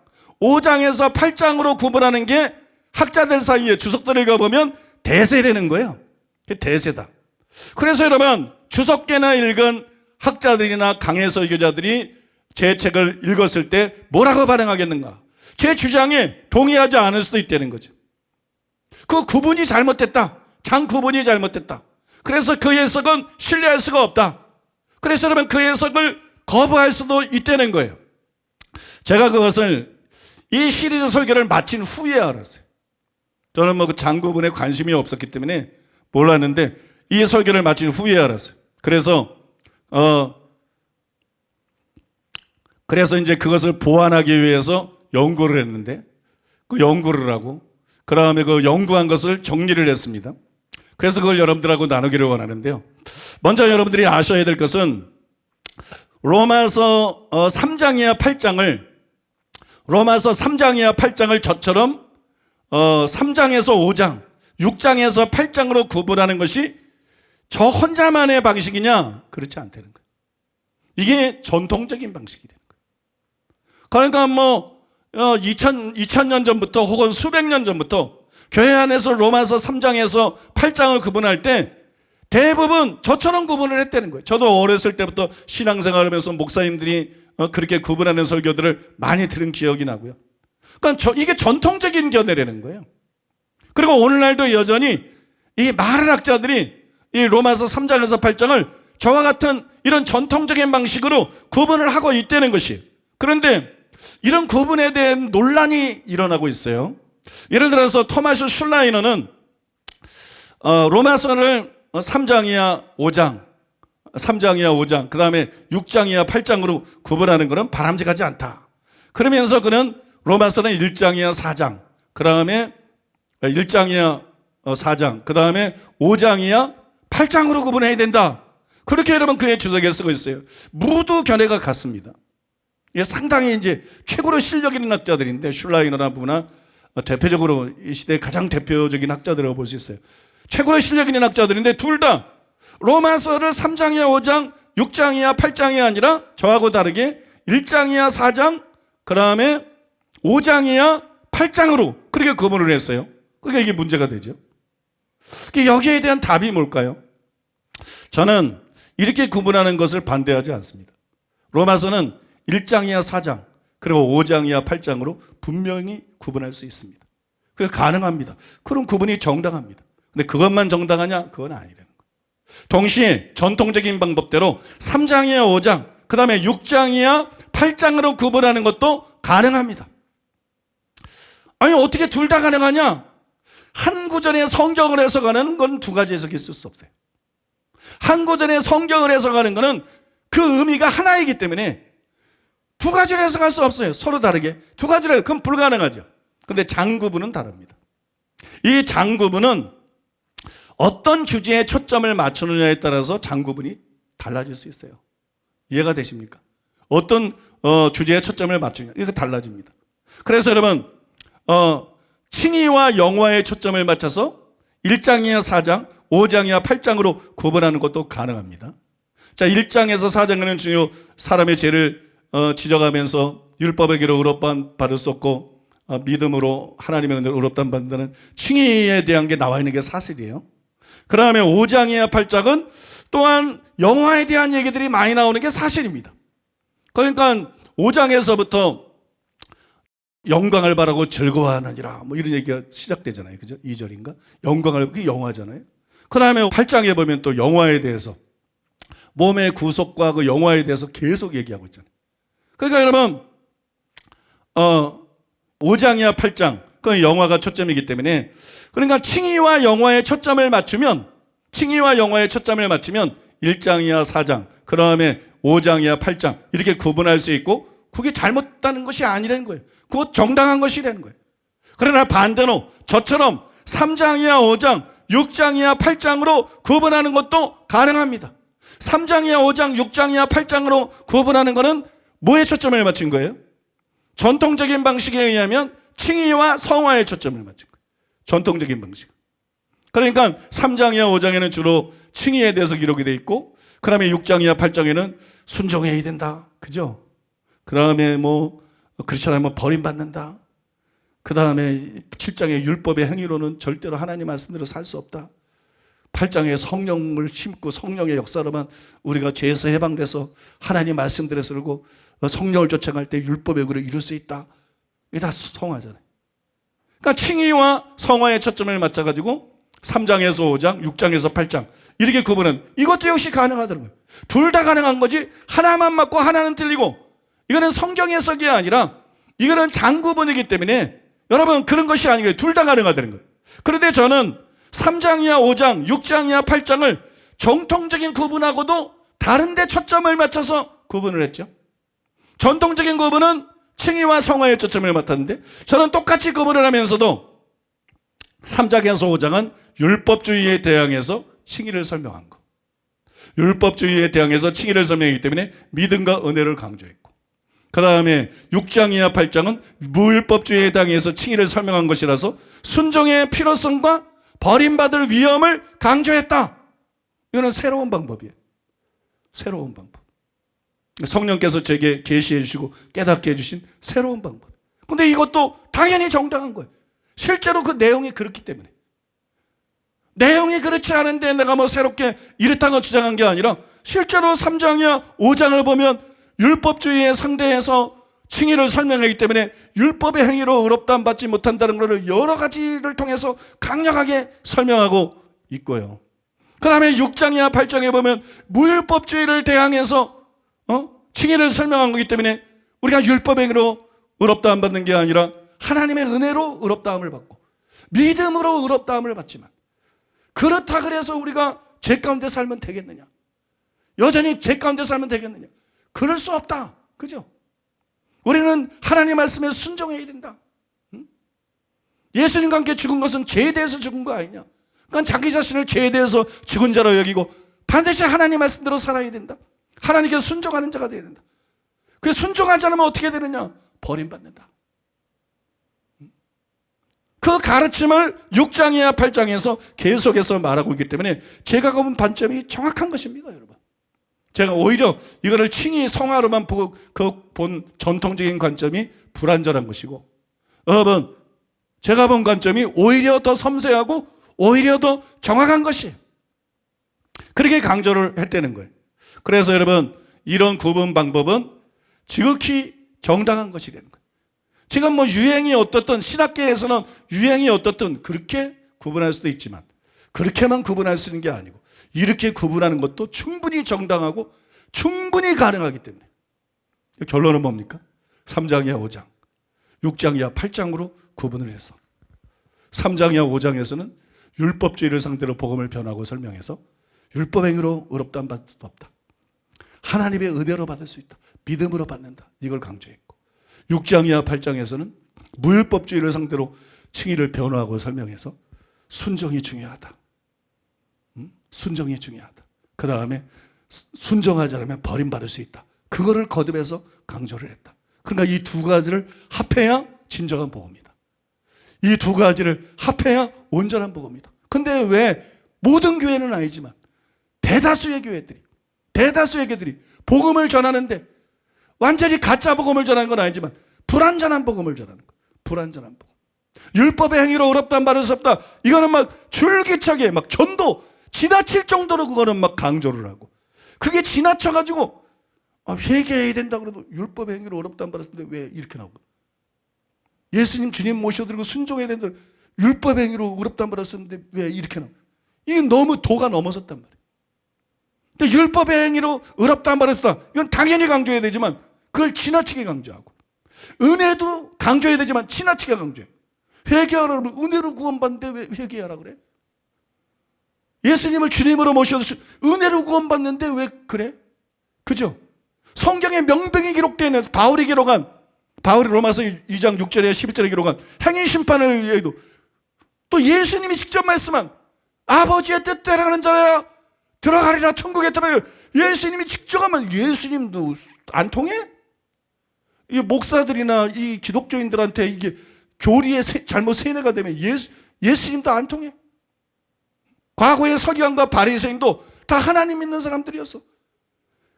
5장에서 8장으로 구분하는 게 학자들 사이에 주석들을 가보면 대세라는 거예요. 대세다. 그래서 여러분, 주석계나 읽은 학자들이나 강해 설교자들이 제 책을 읽었을 때 뭐라고 반응하겠는가? 제 주장에 동의하지 않을 수도 있다는 거죠. 그 구분이 잘못됐다. 장 구분이 잘못됐다. 그래서 그 해석은 신뢰할 수가 없다. 그래서 여러분, 그 해석을 거부할 수도 있다는 거예요. 제가 그것을 이 시리즈 설교를 마친 후에 알았어요. 저는 뭐 그 장 구분에 관심이 없었기 때문에 몰랐는데 이 설교를 마친 후에 알았어요. 그래서 그래서 이제 그것을 보완하기 위해서 연구를 했는데 그 연구를 하고 그 다음에 그 연구한 것을 정리를 했습니다. 그래서 그걸 여러분들하고 나누기를 원하는데요. 먼저 여러분들이 아셔야 될 것은 로마서 3장이야 8장을 로마서 3장이야 8장을 저처럼 3장에서 5장, 6장에서 8장으로 구분하는 것이 저 혼자만의 방식이냐? 그렇지 않다는 거예요. 이게 전통적인 방식이라는 거예요. 그러니까 뭐 2000년 전부터 혹은 수백 년 전부터 교회 안에서 로마서 3장에서 8장을 구분할 때 대부분 저처럼 구분을 했다는 거예요. 저도 어렸을 때부터 신앙생활을 하면서 목사님들이 그렇게 구분하는 설교들을 많이 들은 기억이 나고요. 그러니까 이게 전통적인 견해라는 거예요. 그리고 오늘날도 여전히 이 많은 학자들이 이 로마서 3장에서 8장을 저와 같은 이런 전통적인 방식으로 구분을 하고 있다는 것이에요. 그런데 이런 구분에 대한 논란이 일어나고 있어요. 예를 들어서 토마스 슐라이너는 로마서를 3장이야 5장, 3장이야 5장, 그 다음에 6장이야 8장으로 구분하는 것은 바람직하지 않다. 그러면서 그는 로마서는 1장이야 4장, 그 다음에 1장이야 4장, 그 다음에 5장이야 8장으로 구분해야 된다. 그렇게 여러분 그의 주석에 쓰고 있어요. 모두 견해가 같습니다. 이게 상당히 이제 최고로 실력 있는 학자들인데 슐라이너나 부나 대표적으로 이 시대의 가장 대표적인 학자들이라고 볼 수 있어요. 최고로 실력 있는 학자들인데 둘 다 로마서를 3장이야 5장, 6장이야 8장이 아니라 저하고 다르게 1장이야 4장, 그 다음에 5장이야 8장으로 그렇게 구분을 했어요. 그러니까 이게 문제가 되죠. 여기에 대한 답이 뭘까요? 저는 이렇게 구분하는 것을 반대하지 않습니다. 로마서는 1장이야 4장, 그리고 5장이야 8장으로 분명히 구분할 수 있습니다. 그게 가능합니다. 그럼 구분이 정당합니다. 근데 그것만 정당하냐? 그건 아니라는 거예요. 동시에 전통적인 방법대로 3장이야 5장, 그 다음에 6장이야 8장으로 구분하는 것도 가능합니다. 아니 어떻게 둘 다 가능하냐? 한 구절의 성경을 해석하는 건 두 가지 해석이 있을 수 없어요. 한 구절의 성경을 해석하는 것은 그 의미가 하나이기 때문에 두 가지를 해석할 수 없어요. 서로 다르게. 두 가지를, 그럼 불가능하죠. 근데 장구분은 다릅니다. 이 장구분은 어떤 주제에 초점을 맞추느냐에 따라서 장구분이 달라질 수 있어요. 이해가 되십니까? 어떤 주제에 초점을 맞추느냐, 이거 달라집니다. 그래서 여러분 칭의와 영화에 초점을 맞춰서 1장이야 4장, 5장이야 8장으로 구분하는 것도 가능합니다. 자, 1장에서 4장에는 주요 사람의 죄를 지적하면서 율법에게로 의롭다함 받을 수 없고 믿음으로 하나님의 은혜로 의롭다함 받는다는 칭의에 대한 게 나와 있는 게 사실이에요. 그 다음에 5장이야 8장은 또한 영화에 대한 얘기들이 많이 나오는 게 사실입니다. 그러니까 5장에서부터 영광을 바라고 즐거워하느니라 뭐 이런 얘기가 시작되잖아요. 그죠? 2절인가? 영광을, 그게 영화잖아요. 그 다음에 8장에 보면 또 영화에 대해서 몸의 구속과 그 영화에 대해서 계속 얘기하고 있잖아요. 그러니까 여러분 5장이야 8장, 그 영화가 초점이기 때문에 그러니까 칭의와 영화에 초점을 맞추면 1장이야 4장, 그 다음에 5장이야 8장 이렇게 구분할 수 있고 그게 잘못다는 것이 아니라는 거예요. 그거 정당한 것이라는 거예요. 그러나 반대로 저처럼 3장이야 5장, 6장이야 8장으로 구분하는 것도 가능합니다. 3장이야 5장, 6장이야 8장으로 구분하는 것은 뭐에 초점을 맞춘 거예요? 전통적인 방식에 의하면 칭의와 성화에 초점을 맞춘 거예요. 전통적인 방식. 그러니까 3장이야 5장에는 주로 칭의에 대해서 기록이 되어 있고 그 다음에 6장이야 8장에는 순종해야 된다. 그죠? 그 다음에 그렇지 않으면 버림받는다. 그 다음에 7장의 율법의 행위로는 절대로 하나님 말씀대로 살 수 없다. 8장에 성령을 심고 성령의 역사로만 우리가 죄에서 해방돼서 하나님 말씀대로 살고 성령을 쫓아갈 때 율법의 의를 이룰 수 있다. 이게 다 성화잖아요. 그러니까 칭의와 성화의 초점을 맞춰가지고 3장에서 5장, 6장에서 8장 이렇게 구분은 이것도 역시 가능하더라고요. 둘 다 가능한 거지 하나만 맞고 하나는 틀리고 이거는 성경 해석이 아니라 이거는 장구분이기 때문에 여러분 그런 것이 아니고요. 둘 다 가능하다는 거예요. 그런데 저는 3장이야 5장, 6장이야 8장을 정통적인 구분하고도 다른 데 초점을 맞춰서 구분을 했죠. 전통적인 구분은 칭의와 성화에 초점을 맡았는데 저는 똑같이 구분을 하면서도 3장에서 5장은 율법주의에 대항해서 칭의를 설명한 거. 율법주의에 대항해서 칭의를 설명했기 때문에 믿음과 은혜를 강조했고, 그 다음에 6장 이하 8장은 무율법주의에 대항해서 칭의를 설명한 것이라서 순종의 필요성과 버림받을 위험을 강조했다. 이거는 새로운 방법이에요. 새로운 방법. 성령께서 제게 계시해 주시고 깨닫게 해주신 새로운 방법. 근데 이것도 당연히 정당한 거예요. 실제로 그 내용이 그렇기 때문에. 내용이 그렇지 않은데 내가 뭐 새롭게 이랬다는 걸 주장한 게 아니라 실제로 3장이야 5장을 보면 율법주의에 상대해서 칭의를 설명하기 때문에 율법의 행위로 의롭다함 받지 못한다는 것을 여러 가지를 통해서 강력하게 설명하고 있고요. 그 다음에 6장이야 8장에 보면 무율법주의를 대항해서 칭의를 설명한 거기 때문에 우리가 율법 행위로 의롭다함 받는 게 아니라 하나님의 은혜로 의롭다함을 받고 믿음으로 의롭다함을 받지만, 그렇다 그래서 우리가 죄 가운데 살면 되겠느냐? 여전히 죄 가운데 살면 되겠느냐? 그럴 수 없다. 그죠? 우리는 하나님 말씀에 순종해야 된다. 예수님과 함께 죽은 것은 죄에 대해서 죽은 거 아니냐? 그러니까 자기 자신을 죄에 대해서 죽은 자로 여기고 반드시 하나님 말씀대로 살아야 된다. 하나님께 순종하는 자가 되어야 된다. 그 순종하지 않으면 어떻게 되느냐? 버림받는다. 그 가르침을 6장이야 8장에서 계속해서 말하고 있기 때문에 제가 본 관점이 정확한 것입니다, 여러분. 제가 오히려 이거를 칭의 성화로만 보고 본 전통적인 관점이 불완전한 것이고, 여러분 제가 본 관점이 오히려 더 섬세하고 오히려 더 정확한 것이에요. 그렇게 강조를 했다는 거예요. 그래서 여러분 이런 구분 방법은 지극히 정당한 것이라는 거예요. 지금 뭐 유행이 어떻든 신학계에서는 유행이 어떻든 그렇게 구분할 수도 있지만 그렇게만 구분할 수 있는 게 아니고 이렇게 구분하는 것도 충분히 정당하고 충분히 가능하기 때문에 결론은 뭡니까? 3장 이하 5장, 6장 이하 8장으로 구분을 해서 3장 이하 5장에서는 율법주의를 상대로 복음을 변하고 설명해서 율법 행위로 의롭다함 받을 수 없다. 하나님의 은혜로 받을 수 있다. 믿음으로 받는다. 이걸 강조했고 6장 이하 8장에서는 무율법주의를 상대로 칭의를 변화하고 설명해서 순종이 중요하다. 순종이 중요하다. 그 다음에 순종하지 않으면 버림받을 수 있다. 그거를 거듭해서 강조를 했다. 그러니까 이 두 가지를 합해야 진정한 복음이다. 이 두 가지를 합해야 온전한 복음이다. 근데 왜 모든 교회는 아니지만 대다수의 교회들이 복음을 전하는데 완전히 가짜 복음을 전하는 건 아니지만 불완전한 복음을 전하는 거예요. 불완전한 복음. 율법의 행위로 의롭다함 받을 수 없다. 이거는 막 줄기차게 막 전도 지나칠 정도로 그거는 막 강조를 하고, 그게 지나쳐가지고 회개해야 된다 그래도 율법의 행위로 의롭다함 받았는데 왜 이렇게 나오고, 예수님 주님 모셔드리고 순종해야 된다 율법의 행위로 의롭다함 받았었는데 왜 이렇게 나오고, 이게 너무 도가 넘어섰단 말이에요. 근데 율법의 행위로 의롭다함 받았다, 이건 당연히 강조해야 되지만 그걸 지나치게 강조하고, 은혜도 강조해야 되지만 지나치게 강조해. 회개하라고 은혜로 구원받는데 왜 회개하라 그래? 예수님을 주님으로 모셔서 은혜로 구원받는데 왜 그래? 그죠? 성경에 명백히 기록되는 바울이 로마서 2장 6절에 11절에 기록한 행위 심판을 위해도 또 예수님이 직접 말씀한 아버지의 뜻대로 하는 자야 들어가리라 천국에 들어가리라. 예수님이 직접 하면 예수님도 안 통해? 이 목사들이나 이 기독교인들한테 이게 교리에 잘못 세뇌가 되면 예수님도 안 통해. 과거의 서기관과 바리새인도 다 하나님 믿는 사람들이었어.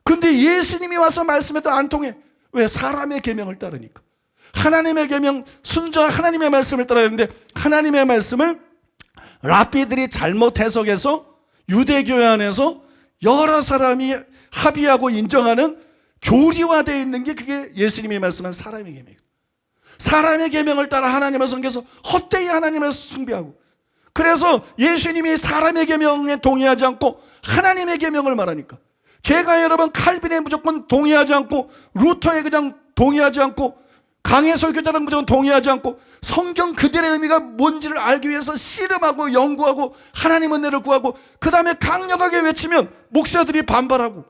근데 예수님이 와서 말씀해도 안 통해. 왜? 사람의 계명을 따르니까. 하나님의 계명, 순전한 하나님의 말씀을 따라야 되는데 하나님의 말씀을 랍비들이 잘못 해석해서 유대교회 안에서 여러 사람이 합의하고 인정하는 교리화되어 있는 게 그게 예수님이 말씀한 사람의 계명이에요. 사람의 계명을 따라 하나님을 섬겨서 헛되이 하나님을 숭배하고, 그래서 예수님이 사람의 계명에 동의하지 않고 하나님의 계명을 말하니까 제가 여러분 칼빈에 무조건 동의하지 않고 루터에 그냥 동의하지 않고 강해 설교자랑 무조건 동의하지 않고 성경 그대로의 의미가 뭔지를 알기 위해서 씨름하고 연구하고 하나님 은혜를 구하고 그 다음에 강력하게 외치면 목사들이 반발하고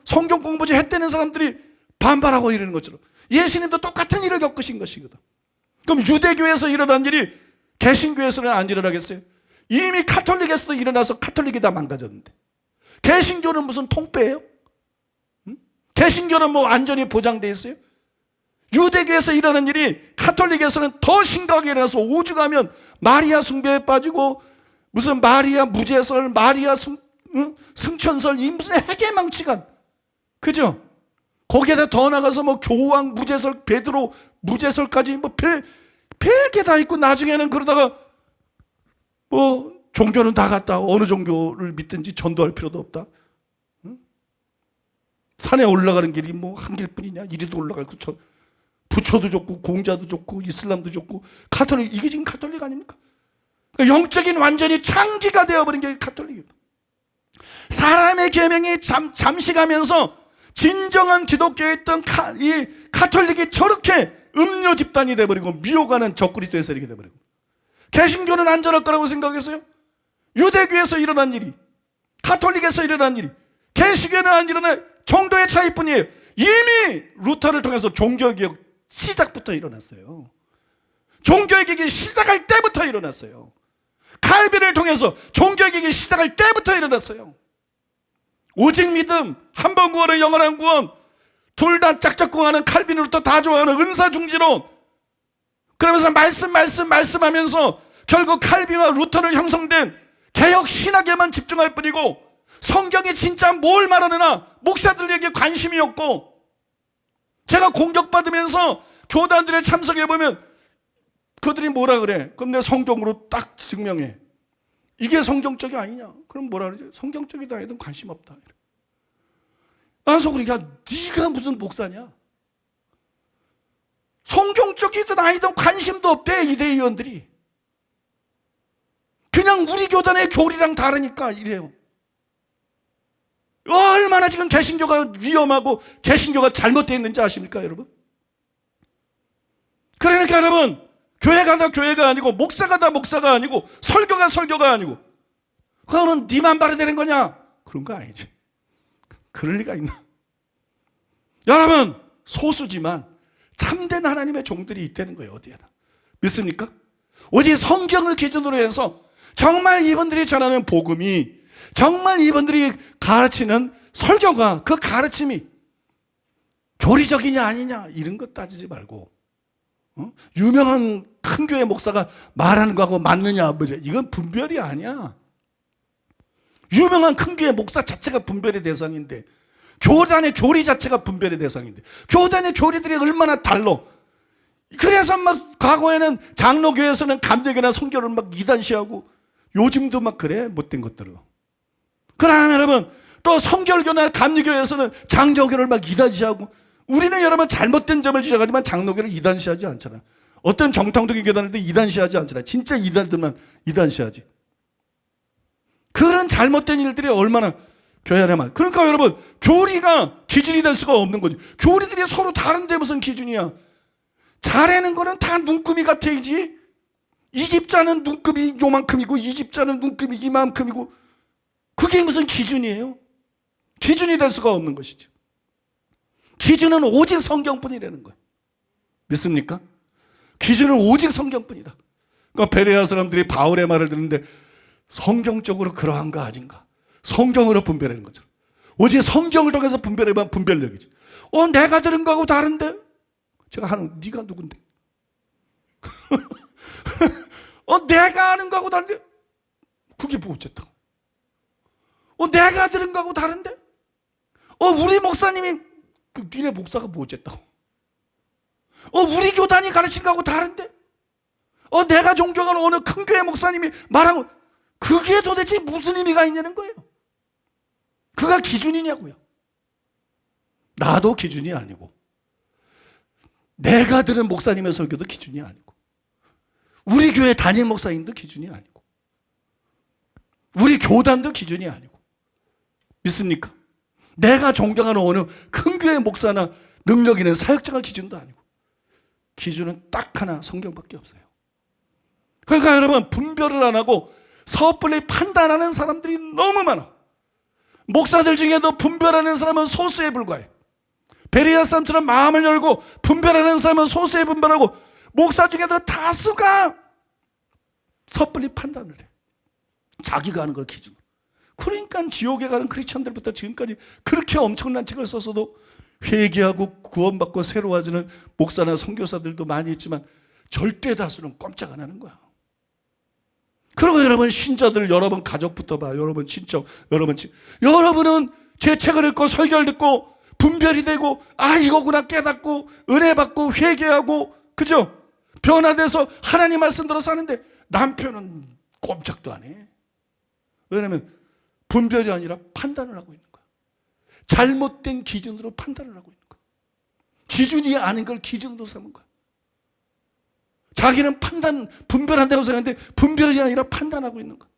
성경 공부지 했다는 사람들이 반발하고 이러는 것처럼 예수님도 똑같은 일을 겪으신 것이거든. 그럼 유대교에서 일어난 일이 개신교에서는 안 일어나겠어요? 이미 카톨릭에서도 일어나서 카톨릭이 다 망가졌는데 개신교는 무슨 통폐예요? 응? 개신교는 뭐 완전히 보장돼 있어요? 유대교에서 일어난 일이 카톨릭에서는 더 심각하게 일어나서 오죽하면 마리아 숭배에 빠지고 무슨 마리아 무제설, 마리아 승천설, 이 무슨 해계망치간, 그죠? 거기에다 더 나가서 뭐 교황 무제설, 베드로 무제설까지 뭐 별게 다 있고 나중에는 그러다가 뭐 종교는 다 같다. 어느 종교를 믿든지 전도할 필요도 없다. 응? 산에 올라가는 길이 뭐 한 길뿐이냐? 이리도 올라가고 부처도 좋고 공자도 좋고 이슬람도 좋고 카톨릭, 이게 지금 카톨릭 아닙니까? 그러니까 영적인 완전히 창기가 되어버린 게 카톨릭입니다. 사람의 계명이 잠시 가면서 진정한 기독교에 있던 이 카톨릭이 저렇게 음료 집단이 돼버리고 미혹하는 적그리스도에서 이렇게 돼버리고, 개신교는 안전할 거라고 생각했어요? 유대교에서 일어난 일이, 카톨릭에서 일어난 일이 개신교는 안 일어나요. 정도의 차이뿐이에요. 이미 루터를 통해서 종교개혁 시작부터 일어났어요. 종교개혁이 시작할 때부터 일어났어요. 칼빈을 통해서 종교개혁이 시작할 때부터 일어났어요. 오직 믿음, 한 번 구원은 영원한 구원, 둘 다 짝짝꿍하는 칼빈 루터 다 좋아하는 은사중지론, 그러면서 말씀하면서 결국 칼빈과 루터를 형성된 개혁 신학에만 집중할 뿐이고 성경이 진짜 뭘 말하느냐 목사들에게 관심이 없고, 제가 공격받으면서 교단들에 참석해보면 그들이 뭐라 그래? 그럼 내 성경으로 딱 증명해. 이게 성경적이 아니냐? 그럼 뭐라 그러지? 성경적이다 해도 관심 없다. 그래서 우리가 네가 무슨 목사냐? 성경적이든 아니든 관심도 없대, 이 대의원들이. 그냥 우리 교단의 교리랑 다르니까 이래요. 얼마나 지금 개신교가 위험하고 개신교가 잘못되어 있는지 아십니까, 여러분? 그러니까 여러분, 교회가 다 교회가 아니고 목사가 다 목사가 아니고 설교가 설교가 아니고, 그러면 니만 바르되는 거냐? 그런 거 아니지. 그럴 리가 있나? 여러분, 소수지만 참된 하나님의 종들이 있다는 거예요, 어디에나. 믿습니까? 오직 성경을 기준으로 해서 정말 이분들이 전하는 복음이, 정말 이분들이 가르치는 설교가, 그 가르침이 교리적이냐 아니냐 이런 것 따지지 말고, 유명한 큰 교회 목사가 말하는 거하고 맞느냐, 이건 분별이 아니야. 유명한 큰 교회 목사 자체가 분별의 대상인데, 교단의 교리 자체가 분별의 대상인데, 교단의 교리들이 얼마나 달라. 그래서 막 과거에는 장로교에서는 감독이나 성교를 막 이단시하고, 요즘도 막 그래, 못된 것들은. 그러나 여러분, 또 성결교나 감리교에서는 장로교를 막 이단시하고, 우리는 여러분 잘못된 점을 지적하지만 장로교를 이단시하지 않잖아. 어떤 정통적인 교단들도 이단시하지 않잖아. 진짜 이단들만 이단시하지. 그런 잘못된 일들이 얼마나 교회 안에 많아. 그러니까 여러분, 교리가 기준이 될 수가 없는 거지. 교리들이 서로 다른데 무슨 기준이야. 잘하는 거는 다 눈금이 같아야지. 이 집자는 눈금이 요만큼이고 이 집자는 눈금이 이만큼이고, 그게 무슨 기준이에요? 기준이 될 수가 없는 것이죠. 기준은 오직 성경뿐이라는 거예요. 믿습니까? 기준은 오직 성경뿐이다. 그러니까 베레아 사람들이 바울의 말을 듣는데 성경적으로 그러한 거 아닌가? 성경으로 분별하는 거죠. 오직 성경을 통해서 분별해봐, 분별력이지. 내가 들은 거하고 다른데? 제가 하는, 네가 누군데? 내가 아는 거하고 다른데? 그게 뭐 어쨌다고? 내가 들은 거하고 다른데? 우리 목사님이, 니네 목사가 뭐 어쨌다고? 우리 교단이 가르친 거하고 다른데? 내가 존경하는 어느 큰 교회 목사님이 말하고, 그게 도대체 무슨 의미가 있냐는 거예요. 그가 기준이냐고요. 나도 기준이 아니고, 내가 들은 목사님의 설교도 기준이 아니고, 우리 교회 담임 목사님도 기준이 아니고, 우리 교단도 기준이 아니고. 믿습니까? 내가 존경하는 어느 큰 교회 목사나 능력 있는 사역자가 기준도 아니고, 기준은 딱 하나, 성경밖에 없어요. 그러니까 여러분, 분별을 안 하고 섣불리 판단하는 사람들이 너무 많아. 목사들 중에도 분별하는 사람은 소수에 불과해. 베레아 사람처럼 마음을 열고 분별하는 사람은 소수에 분별하고, 목사 중에도 다수가 섣불리 판단을 해. 자기가 하는 걸 기준으로. 그러니까 지옥에 가는 크리스천들부터 지금까지 그렇게 엄청난 책을 써서도 회개하고 구원받고 새로워지는 목사나 선교사들도 많이 있지만 절대 다수는 꼼짝 안 하는 거야. 그리고 여러분 신자들, 여러분 가족부터 봐. 여러분 친척, 여러분은 제 책을 읽고 설교를 듣고 분별이 되고, 아 이거구나 깨닫고 은혜 받고 회개하고, 그죠? 변화돼서 하나님 말씀 들어 사는데 남편은 꼼짝도 안 해. 왜냐하면 분별이 아니라 판단을 하고 있는 거야. 잘못된 기준으로 판단을 하고 있는 거야. 기준이 아닌 걸 기준으로 삼은 거야. 자기는 분별한다고 생각하는데 분별이 아니라 판단하고 있는 거야.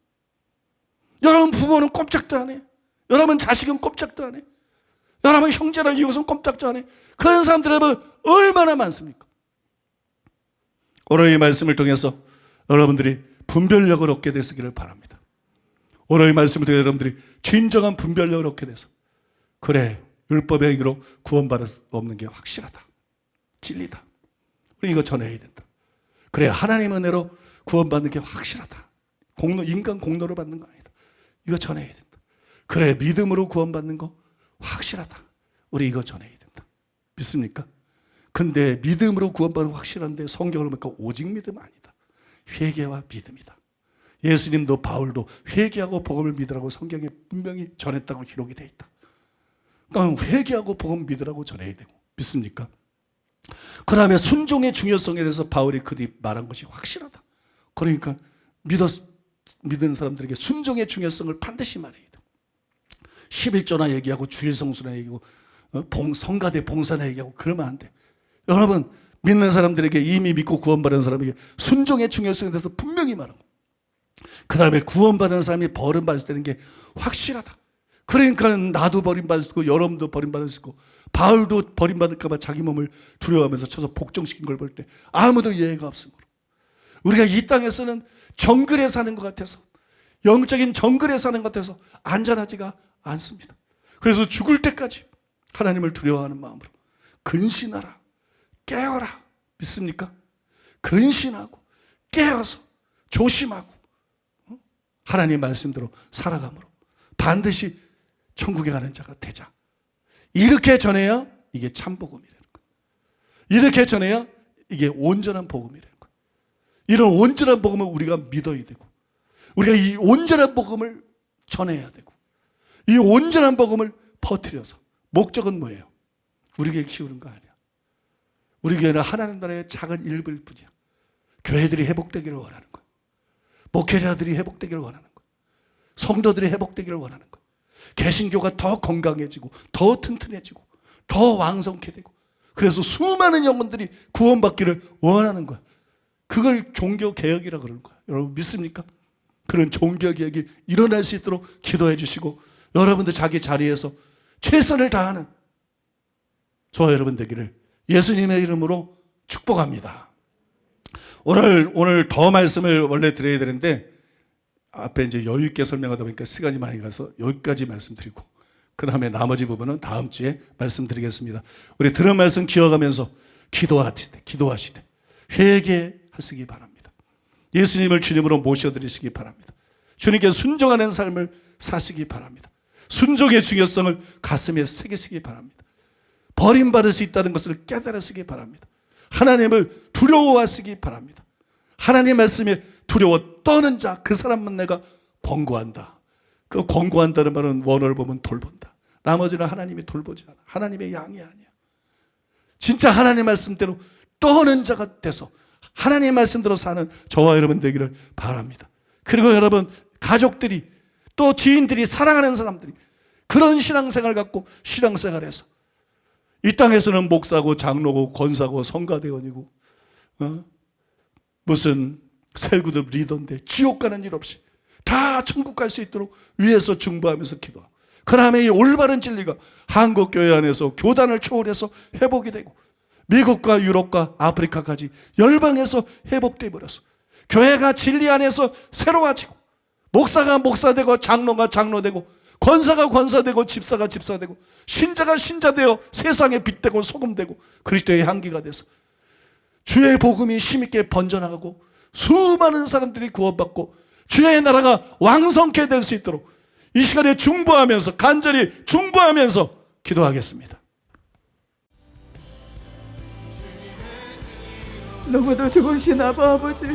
여러분 부모는 꼼짝도 안 해. 여러분 자식은 꼼짝도 안 해. 여러분 형제나 이웃은 꼼짝도 안 해. 그런 사람들 여러분 얼마나 많습니까? 오늘 이 말씀을 통해서 여러분들이 분별력을 얻게 되시기를 바랍니다. 오늘 이 말씀을 통해 여러분들이 진정한 분별력을 얻게 돼서, 그래 율법의 행위로 구원받을 수 없는 게 확실하다, 진리다, 우리 이거 전해야 된다. 그래 하나님 은혜로 구원받는 게 확실하다, 인간 공로로 받는 거 아니다, 이거 전해야 된다. 그래 믿음으로 구원받는 거 확실하다, 우리 이거 전해야 된다. 믿습니까? 근데 믿음으로 구원받는 거 확실한데 성경을 보니까 오직 믿음 아니다, 회개와 믿음이다. 예수님도 바울도 회개하고 복음을 믿으라고 성경에 분명히 전했다고 기록이 되어 있다. 그러니까 회개하고 복음 믿으라고 전해야 되고, 믿습니까? 그 다음에 순종의 중요성에 대해서 바울이 그뒤 말한 것이 확실하다. 그러니까 믿은 사람들에게 순종의 중요성을 반드시 말해야 돼. 11조나 얘기하고 주일성수나 얘기하고 성가대 봉사나 얘기하고 그러면 안 돼. 여러분 믿는 사람들에게, 이미 믿고 구원받은 사람에게 순종의 중요성에 대해서 분명히 말하고, 그 다음에 구원받은 사람이 버림받을 때는 게 확실하다. 그러니까 나도 버림받을 수 있고 여러분도 버림받을 수 있고, 바울도 버림받을까 봐 자기 몸을 두려워하면서 쳐서 복종시킨 걸 볼 때 아무도 예외가 없으므로, 우리가 이 땅에서는 정글에 사는 것 같아서, 영적인 정글에 사는 것 같아서 안전하지가 않습니다. 그래서 죽을 때까지 하나님을 두려워하는 마음으로 근신하라, 깨어라. 믿습니까? 근신하고 깨어서 조심하고 하나님 말씀대로 살아감으로 반드시 천국에 가는 자가 되자. 이렇게 전해야 이게 참 복음이라는 거예요. 이렇게 전해야 이게 온전한 복음이라는 거예요. 이런 온전한 복음을 우리가 믿어야 되고, 우리가 이 온전한 복음을 전해야 되고, 이 온전한 복음을 퍼뜨려서, 목적은 뭐예요? 우리 교회 키우는 거 아니야. 우리 교회는 하나님 나라의 작은 일부일 뿐이야. 교회들이 회복되기를 원하는 거야. 목회자들이 회복되기를 원하는 거야. 성도들이 회복되기를 원하는 거야. 개신교가 더 건강해지고 더 튼튼해지고 더 왕성케 되고, 그래서 수많은 영혼들이 구원받기를 원하는 거야. 그걸 종교개혁이라고 그러는 거야. 여러분 믿습니까? 그런 종교개혁이 일어날 수 있도록 기도해 주시고, 여러분들 자기 자리에서 최선을 다하는 저와 여러분 되기를 예수님의 이름으로 축복합니다. 오늘 더 말씀을 원래 드려야 되는데 앞에 이제 여유 있게 설명하다 보니까 시간이 많이 가서 여기까지 말씀드리고, 그 다음에 나머지 부분은 다음 주에 말씀드리겠습니다. 우리 들은 말씀 기억하면서 기도하시되 회개하시기 바랍니다. 예수님을 주님으로 모셔드리시기 바랍니다. 주님께 순종하는 삶을 사시기 바랍니다. 순종의 중요성을 가슴에 새기시기 바랍니다. 버림받을 수 있다는 것을 깨달으시기 바랍니다. 하나님을 두려워하시기 바랍니다. 하나님 말씀에 두려워 떠는 자, 그 사람만 내가 권고한다. 그 권고한다는 말은 원어를 보면 돌본다. 나머지는 하나님이 돌보지 않아. 하나님의 양이 아니야. 진짜 하나님 말씀대로 떠는 자가 돼서 하나님 말씀대로 사는 저와 여러분 되기를 바랍니다. 그리고 여러분 가족들이, 또 지인들이, 사랑하는 사람들이 그런 신앙생활 갖고 신앙생활해서 이 땅에서는 목사고 장로고 권사고 성가대원이고 무슨 셀구룹 리더인데 지옥 가는 일 없이 다 천국 갈 수 있도록 위에서 중보하면서 기도하고, 그 다음에 이 올바른 진리가 한국교회 안에서 교단을 초월해서 회복이 되고, 미국과 유럽과 아프리카까지 열방에서 회복돼 버려서 교회가 진리 안에서 새로워지고, 목사가 목사되고 장로가 장로되고, 권사가 권사되고 집사가 집사되고 신자가 신자되어 세상에 빛되고 소금되고 그리스도의 향기가 돼서 주의 복음이 힘있게 번져나가고 수많은 사람들이 구원받고 주의 나라가 왕성케 될 수 있도록 이 시간에 중보하면서 간절히 중보하면서 기도하겠습니다. 너무도 좋으신 아버지,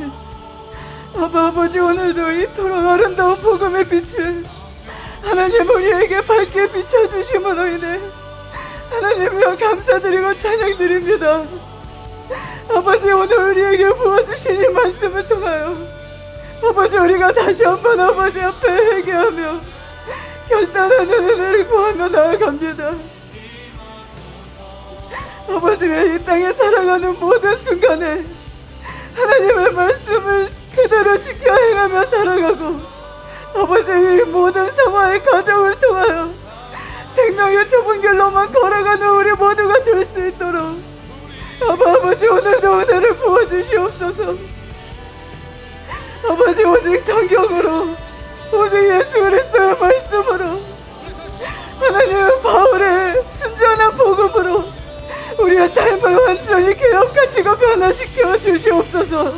아버지 오늘도 이토록 아름다운 복음의 빛을 하나님 우리에게 밝게 비춰주심으로 인해 하나님이여 감사드리고 찬양드립니다. 아버지 오늘 우리에게 부어주신 이 말씀을 통하여 아버지 우리가 다시 한번 아버지 앞에 회개하며 결단하는 은혜를 구하며 나아갑니다. 아버지가 이 땅에 살아가는 모든 순간에 하나님의 말씀을 그대로 지켜 행하며 살아가고 아버지 이 모든 상황의 가정을 통하여 생명의 좁은 길로만 걸어가는 우리 모두가 될 수 있도록 아버지 오늘도 은혜를 부어주시옵소서. 아버지 오직 성경으로 오직 예수 그리스도의 말씀으로 하나님의 바울의 순전한 복음으로 우리의 삶을 완전히 개혁하시고 변화시켜 주시옵소서.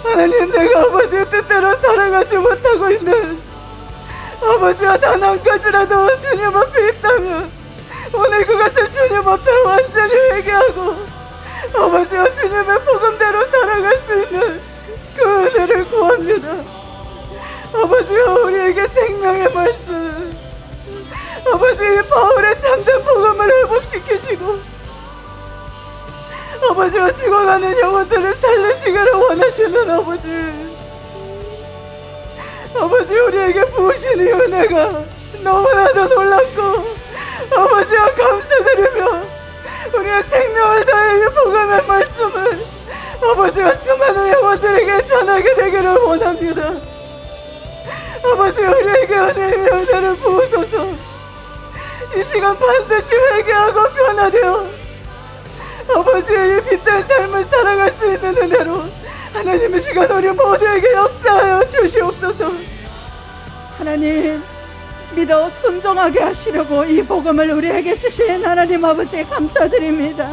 하나님 내가 아버지의 뜻대로 살아가지 못하고 있는 아버지와 단 한 가지라도 주님 앞에 있다면 오늘 그것을 주님 앞에 완전히 회개하고 아버지와 주님의 복음대로 살아갈 수 있는 그 은혜를 구합니다. 아버지와 우리에게 생명의 말씀 아버지 바울의 참된 복음을 회복시키시고 아버지와 죽어가는 영혼들을 살리시기를 원하시는 아버지 우리에게 부으신 이 은혜가 너무나도 놀랍고 아버지와 감사드리며 우리의 생명을 다해 이 복음의 말씀을 아버지와 수많은 영혼들에게 전하게 되기를 원합니다. 아버지 우리에게 은혜를 부으소서. 이 시간 반드시 회개하고 변화되어 아버지의 이 빛된 삶을 살아갈 수 있는 은혜로 하나님의 시간 우리 모두에게 역사하여 주시옵소서. 하나님 믿어 순종하게 하시려고 이 복음을 우리에게 주신 하나님 아버지 감사드립니다.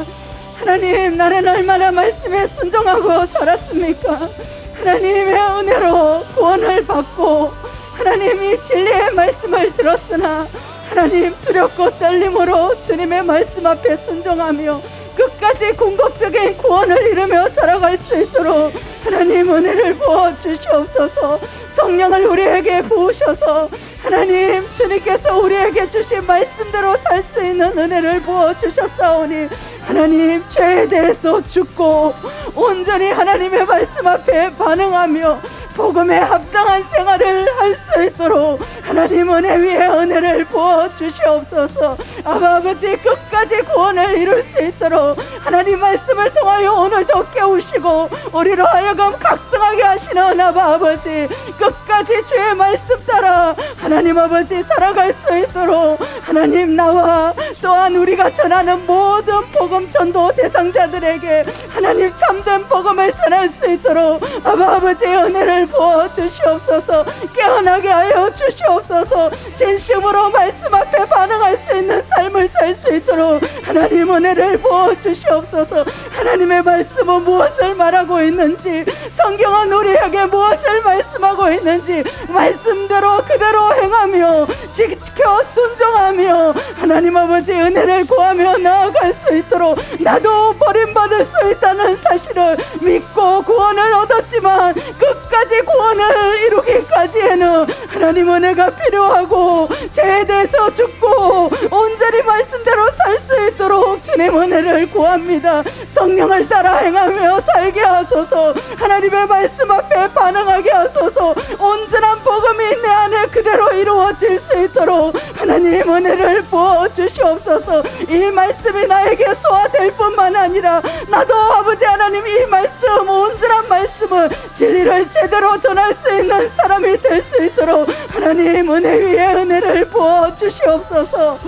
하나님 나는 얼마나 말씀에 순종하고 살았습니까? 하나님의 은혜로 구원을 받고 하나님이 진리의 말씀을 들었으나 하나님 두렵고 떨림으로 주님의 말씀 앞에 순종하며 끝까지 궁극적인 구원을 이루며 살아갈 수 있도록 하나님 은혜를 부어 주시옵소서. 성령을 우리에게 부으셔서 하나님 주님께서 우리에게 주신 말씀대로 살 수 있는 은혜를 부어 주셨사오니 하나님 죄에 대해서 죽고 온전히 하나님의 말씀 앞에 반응하며 복음에 합당한 생활을 할 수 있도록 하나님 은혜 위에 은혜를 부어 주시옵소서. 아버지 끝까지 구원을 이룰 수 있도록 하나님 말씀을 통하여 오늘도 깨우시고 우리로 하여금 각성하게 하시는 아버지 끝까지 주의 말씀 따라 하나님 아버지 살아갈 수 있도록 하나님 나와 또한 우리가 전하는 모든 복음 전도 대상자들에게 하나님 참된 복음을 전할 수 있도록 아버지의 은혜를 부어 주시옵소서. 깨어나게 하여 주시옵소서. 진심으로 말씀 앞에 반응할 수 있는 삶을 살 수 있도록 하나님 은혜를 부어 주시옵소서. 하나님의 말씀은 무엇을 말하고 있는지 성경은 우리에게 무엇을 말씀하고 있는지 말씀대로 그대로 행하며 지켜 순종하며 하나님 아버지 은혜를 구하며 나아갈 수 있도록 나도 버림받을 수 있다는 사실을 믿고 구원을 얻었지만 끝까지 구원을 이루기까지에는 하나님 은혜가 필요하고 죄에 대해서 죽고 온전히 말씀대로 살 수 있도록 주님 은혜를 구합니다. 성령을 따라 행하며 살게 하소서. 하나님의 말씀 앞에 반응하게 하소서. 온전한 복음이 내 안에 그대로 이루어질 수 있도록 하나님 은혜를 부어 주시옵소서. 이 말씀이 나에게 소화될 뿐만 아니라 나도 아버지 하나님 이 말씀 온전한 말씀을 진리를 제대로 전할 수 있는 사람이 될 수 있도록 하나님 은혜 위에 은혜를 부어 주시옵소서.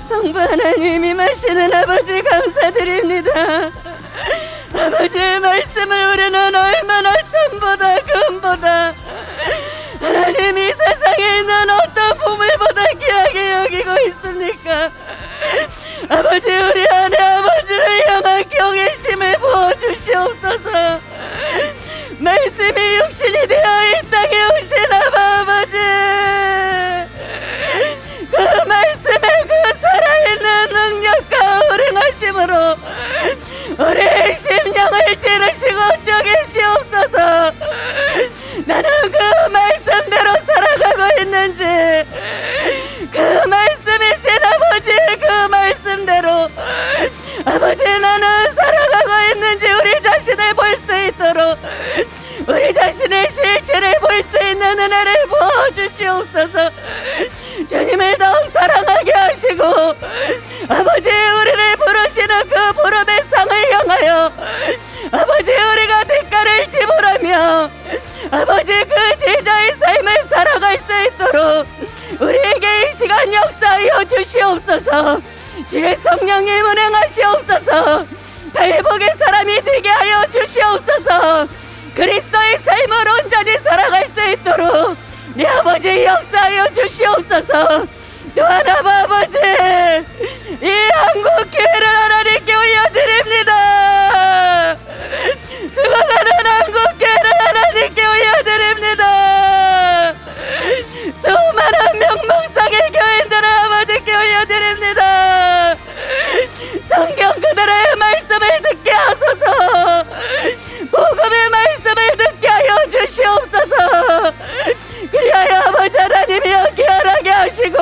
성부 하나님 임하시는 아버지 감사드립니다. 아버지의 말씀을 우리는 얼마나 전보다 근보다 하나님 이 세상에 있는 보물보다 귀하게 여기고 있습니까? 아버지, 우리 안에 아버지를 향한 경외심을 부어주시옵소서. 말씀이 육신이 되어 이 땅에 오신 아버지, 그 말씀의 그 살아있는 능력과 운행하심으로 우리의 심령을 찌르시고 쪼개시옵소서. 나는 그 말씀대로 살아가고 있는지, 그 말씀이신 아버지 그 말씀대로 아버지 나는 살아가고 있는지 우리 자신을 볼 수 있도록, 우리 자신의 실체를 볼 수 있는 은혜를 부어주시옵소서. 주님을 더욱 사랑하게 하시고 아버지 우리를 부르시는 그 부름의 상을 향하여 아버지 우리가 대가를 지불하며 아버지 그 제자의 삶을 살아갈 수 있도록 우리에게 이 시간 역사하여 주시옵소서. 주의 성령님 운행하시옵소서. 발복의 사람이 되게 하여 주시옵소서. 그리스도의 삶을 온전히 살아갈 수 있도록 내 아버지 역사하여 주시옵소서. 또한 아버지, 이 한국교회를 하나님께 올려드립니다. 죽어가는 한국교회를 하나님께 올려드립니다. 수많은 명목상의 교인들을 아버지께 올려드립니다. 성경 그들의 말씀을 듣게 하소서. 복음의 말씀을 듣게 하여 주시옵소서. 그리하여 아버지 하나님이 귀하게 하시고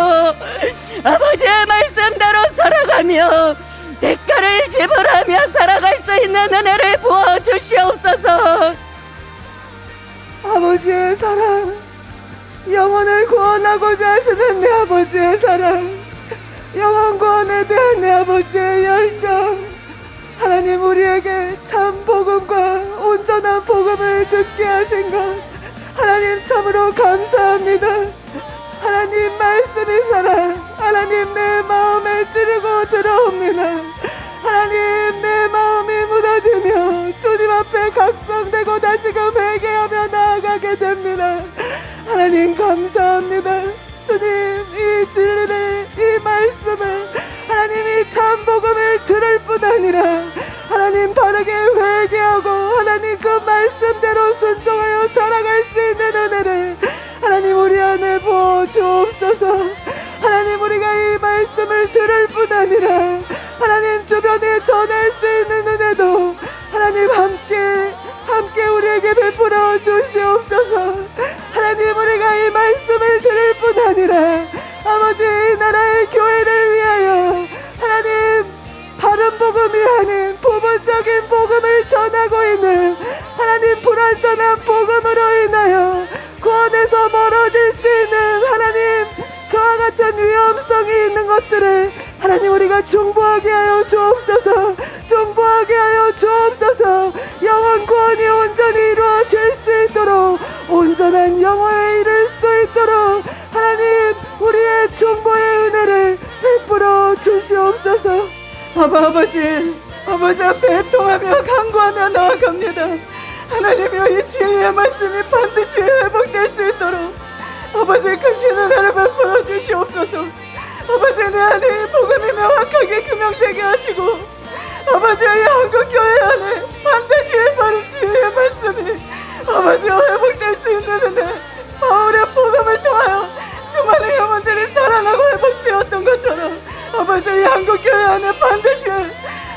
아버지의 말씀대로 살아가며 대가를 지불하며 살아갈 수 있는 은혜를 부어주시옵소서. 아버지의 사랑, 영혼을 구원하고자 하시는 내 아버지의 사랑, 영혼 구원에 대한 내 아버지의 열정, 하나님 우리에게 참 복음과 온전한 복음을 듣게 하신 것 하나님 참으로 감사합니다. 하나님 말씀이 살아 하나님 내 마음에 찌르고 들어옵니다. 하나님 내 마음이 무너지며 주님 앞에 각성되고 다시금 회개하며 나아가게 됩니다. 하나님 감사합니다. 주님 이 진리를, 이 말씀을 하나님이 참 복음을 들을 뿐 아니라 하나님 바르게 회개하고 하나님 그 말씀대로 순종하여 살아갈 수 있는 은혜를 하나님 우리 안에 부어 주옵소서. 하나님 우리가 이 말씀을 들을 뿐 아니라 하나님 주변에 전할 수 있는 은혜도 하나님 함께 우리에게 베풀어 주시옵소서. 하나님 우리가 이 말씀을 들을 뿐 아니라 아버지 이 나라의 교회를 위하여 하나님 바른 복음이 아닌 부분적인 복음을 전하고 있는 하나님 불완전한 복음으로 인하여 구원에서 멀어질 수 있는 하나님 그와 같은 위험성이 있는 것들을 하나님 우리가 중보하게 하여 주옵소서. 중보하게 하여 주옵소서. 영혼 구원이 온전히 이루어질 수 있도록, 온전한 영혼에 이를 수 있도록 하나님 우리의 중보의 은혜를 베풀어 주시옵소서. 아버지 앞에 애통하며 간구하며 나아갑니다. 하나님이여 이 진리의 말씀이 반드시 회복될 수 있도록 아버지 그 신은혜를 베풀어 주시옵소서. 아버지 내 안에 이 복음이 명확하게 규명되게 하시고 아버지의 한국교회 안에 반드시 바른 진리의 말씀이 아버지와 회복될 수 있는 은혜, 바울의 복음을 통하여 수많은 영혼들이 살아나고 회복되었던 것처럼 아버지의 한국교회 안에 반드시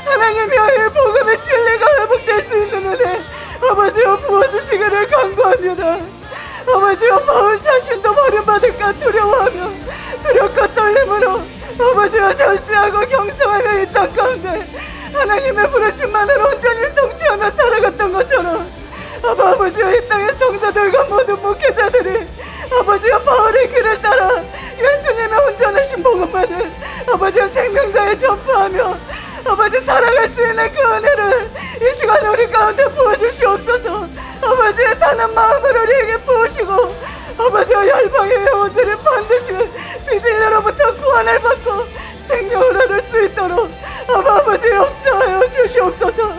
하나님이여 이 복음의 진리가 회복될 수 있는 은혜 아버지여 부어주시기를 간구합니다. 아버지여 바울 자신도 버림받을까 두려워하며 두렵고 떨림으로 아버지여 절제하고 경성하며 이 땅 가운데 하나님의 부르심만을 온전히 성취하며 살아갔던 것처럼 아버지여 이 땅의 성도들과 모든 목회자들이 아버지여 바울의 길을 따라 예수님의 온전하신 복음만을 아버지여 생명자에 전파하며 아버지 살아갈 수 있는 그 은혜를 이 시간에 우리 가운데 부어주시옵소서. 아버지의 타는 마음을 우리에게 부으시고 아버지와 열방의 영혼들이 반드시 비질로부터 구원을 받고 생명을 얻을 수 있도록 아버지 역사하여 주시옵소서.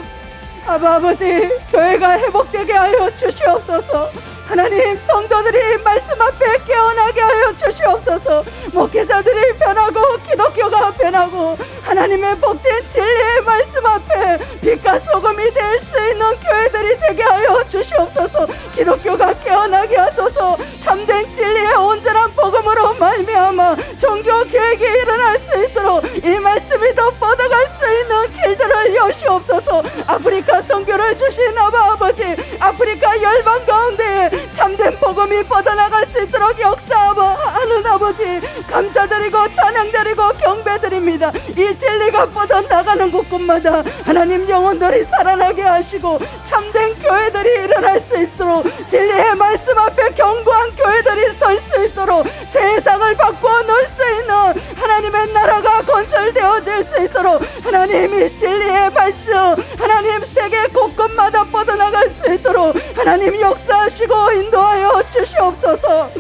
아버지, 교회가 회복되게 하여 주시옵소서. 하나님, 성도들이 말씀 앞에 깨어나게 하여 주시옵소서. 목회자들이 변하고 기독교가 변하고 하나님의 복된 진리의 말씀 앞에 빛과 소금이 될 수 있는 교회들이 되게 하여 주시옵소서. 기독교가 깨어나게 하소서. 참된 진리의 온전한 복음으로 말미암아 종교 계획이 일어날 수 있도록 이 말씀이 더 뻗어갈 수 있는 길들을 여시옵소서. 아프리카 선교를 주신 아버지, 아프리카 열방 가운데에 참된 복음이 뻗어나갈 수 있도록 역사하는 아버지, 감사드리고 찬양드리고 경배드립니다. 이 진리가 뻗어나가는 곳곳마다 하나님 영혼들이 살아나게 하시고 참된 교회들이 일어날 수 있도록, 진리의 말씀 앞에 견고한 교회들이 설 수 있도록, 세상을 바꾸어 놓을 수 있는 하나님의 나라가 건설되어질 수 있도록 하나님이 진리의 말씀, 하나님 세계 곳곳마다 뻗어나갈 수 있도록 하나님 역사하시고 인도하여 주시옵소서.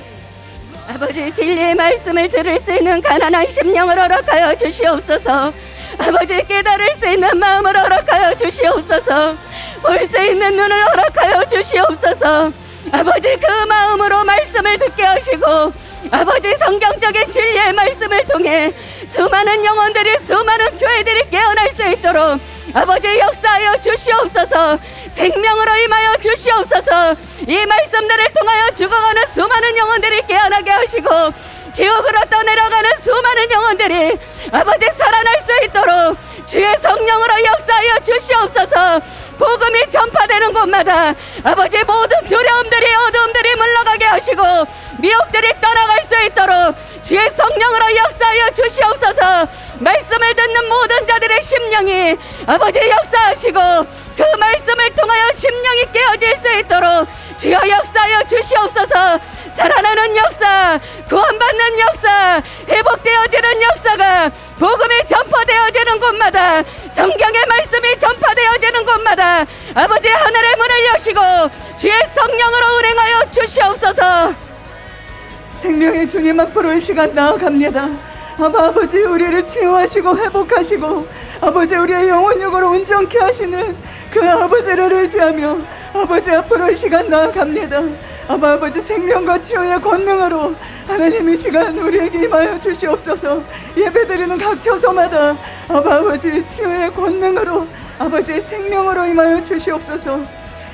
아버지, 진리의 말씀을 들을 수 있는 가난한 심령을 허락하여 주시옵소서. 아버지, 깨달을 수 있는 마음을 허락하여 주시옵소서. 볼 수 있는 눈을 허락하여 주시옵소서. 아버지, 그 마음으로 말씀을 듣게 하시고 아버지, 성경적인 진리의 말씀을 통해 수많은 영혼들이, 수많은 교회들이 깨어날 수 있도록 아버지 역사하여 주시옵소서. 생명으로 임하여 주시옵소서. 이 말씀들을 통하여 죽어가는 수많은 영혼들이 깨어나게 하시고 지옥으로 떠내려가는 수많은 영혼들이 아버지 살아날 수 있도록 주의 성령으로 역사하여 주시옵소서. 복음이 전파되는 곳마다 아버지 모든 두려움들이, 어두움들이 물러가게 하시고 미혹들이 떠나갈 수 있도록 주의 성령으로 역사하여 주시옵소서. 말씀을 듣는 모든 자들의 심령이 아버지 역사하시고 그 말씀을 통하여 심령이 깨어질 수 있도록 주여 역사하여 주시옵소서. 살아나는 역사, 구원받는 역사, 회복되어지는 역사가 복음이 전파되어지는 곳마다, 성경의 말씀이 전파되어지는 곳마다 아버지 하늘의 문을 여시고 주의 성령으로 운행하여 주시옵소서. 생명의 주님 앞으로 이 시간 나아갑니다. 아버지, 우리를 치유하시고 회복하시고 아버지 우리의 영혼 육으로 온전케 하시는 그 아버지를 의지하며 아버지 앞으로 이 시간 나아갑니다. 아버지, 생명과 치유의 권능으로 하나님 이 시간 우리에게 임하여 주시옵소서. 예배드리는 각 처소마다 아버지 치유의 권능으로 아버지의 생명으로 임하여 주시옵소서.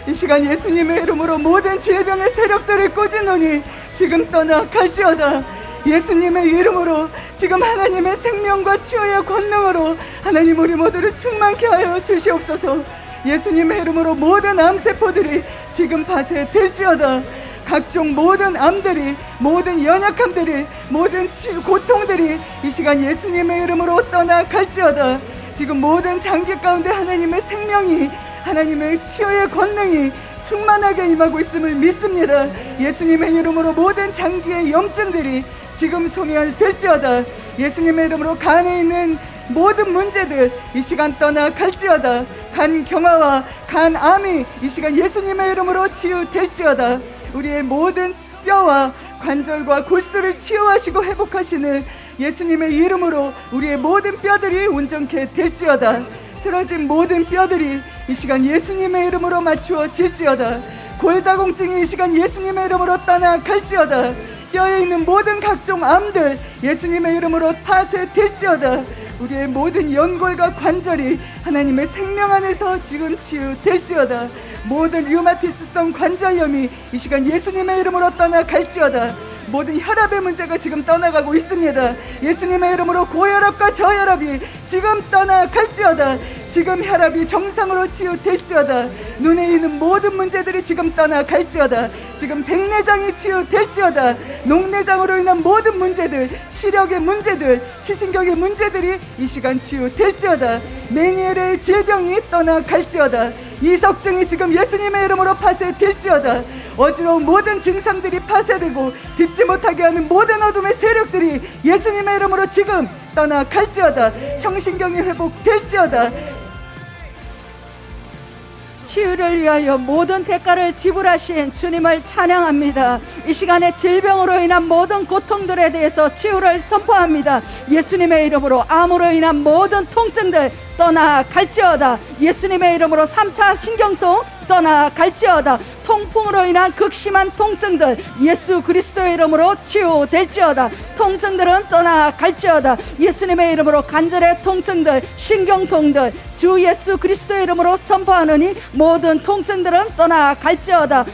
이 시간 예수님의 이름으로 모든 질병의 세력들을 꾸짖노니 지금 떠나 갈지어다. 예수님의 이름으로 지금 하나님의 생명과 치유의 권능으로 하나님 우리 모두를 충만케 하여 주시옵소서. 예수님의 이름으로 모든 암세포들이 지금 밭에 들지어다. 각종 모든 암들이, 모든 연약함들이, 모든 고통들이 이 시간 예수님의 이름으로 떠나갈지어다. 지금 모든 장기 가운데 하나님의 생명이, 하나님의 치유의 권능이 충만하게 임하고 있음을 믿습니다. 예수님의 이름으로 모든 장기의 염증들이 지금 소멸될지어다. 예수님의 이름으로 간에 있는 모든 문제들 이 시간 떠나갈지어다. 간 경화와 간암이 이 시간 예수님의 이름으로 치유될지어다. 우리의 모든 뼈와 관절과 골수를 치유하시고 회복하시는 예수님의 이름으로 우리의 모든 뼈들이 온전케 될지어다. 틀어진 모든 뼈들이 이 시간 예수님의 이름으로 맞추어질지어다. 골다공증이 이 시간 예수님의 이름으로 떠나갈지어다. 뼈에 있는 모든 각종 암들 예수님의 이름으로 파쇄될지어다. 우리의 모든 연골과 관절이 하나님의 생명 안에서 지금 치유될지어다. 모든 류마티스성 관절염이 이 시간 예수님의 이름으로 떠나갈지어다. 모든 혈압의 문제가 지금 떠나가고 있습니다. 예수님의 이름으로 고혈압과 저혈압이 지금 떠나갈지어다. 지금 혈압이 정상으로 치유될지어다. 눈에 있는 모든 문제들이 지금 떠나갈지어다. 지금 백내장이 치유될지어다. 녹내장으로 인한 모든 문제들, 시력의 문제들, 시신경의 문제들이 이 시간 치유될지어다. 메니엘의 질병이 떠나갈지어다. 이석증이 지금 예수님의 이름으로 파쇄될지어다. 어지러운 모든 증상들이 파쇄되고 듣지 못하게 하는 모든 어둠의 세력들이 예수님의 이름으로 지금 떠나갈지어다. 청신경이 회복될지어다. 치유를 위하여 모든 대가를 지불하신 주님을 찬양합니다. 이 시간에 질병으로 인한 모든 고통들에 대해서 치유를 선포합니다. 예수님의 이름으로 암으로 인한 모든 통증들 떠나갈지어다. 예수님의 이름으로 3차 신경통 떠나갈지어다. 통풍으로 인한 극심한 통증들 예수 그리스도의 이름으로 치유될지어다. 통증들은 떠나갈지어다. 예수님의 이름으로 관절의 통증들, 신경통들 주 예수 그리스도의 이름으로 선포하느니 모든 통증들은 떠나갈지어다.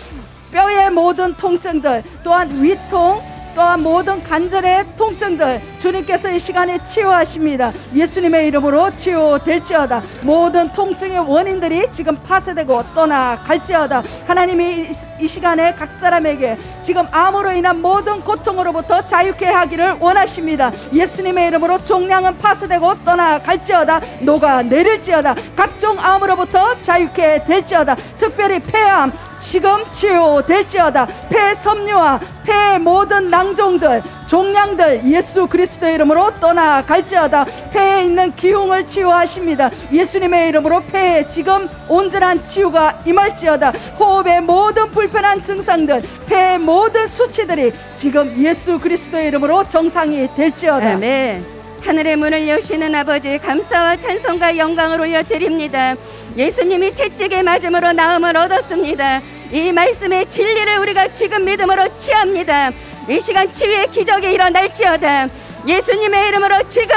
뼈의 모든 통증들, 또한 위통, 또한 모든 관절의 통증들 주님께서 이 시간에 치유하십니다. 예수님의 이름으로 치유될지어다. 모든 통증의 원인들이 지금 파쇄되고 떠나갈지어다. 하나님이 이 시간에 각 사람에게 지금 암으로 인한 모든 고통으로부터 자유케 하기를 원하십니다. 예수님의 이름으로 종양은 파쇄되고 떠나갈지어다. 녹아내릴지어다. 각종 암으로부터 자유케 될지어다. 특별히 폐암 지금 치유될지어다. 폐섬유와 폐의 모든 낭종들, 종양들 예수 그리스도의 이름으로 떠나갈지어다. 폐에 있는 기흉을 치유하십니다. 예수님의 이름으로 폐에 지금 온전한 치유가 임할지어다. 호흡의 모든 불편한 증상들, 폐의 모든 수치들이 지금 예수 그리스도의 이름으로 정상이 될지어다. 아멘. 하늘의 문을 여시는 아버지 감사와 찬송과 영광을 올려드립니다. 예수님이 채찍에 맞음으로 나음을 얻었습니다. 이 말씀의 진리를 우리가 지금 믿음으로 취합니다. 이 시간 치유의 기적이 일어날지어다. 예수님의 이름으로 지금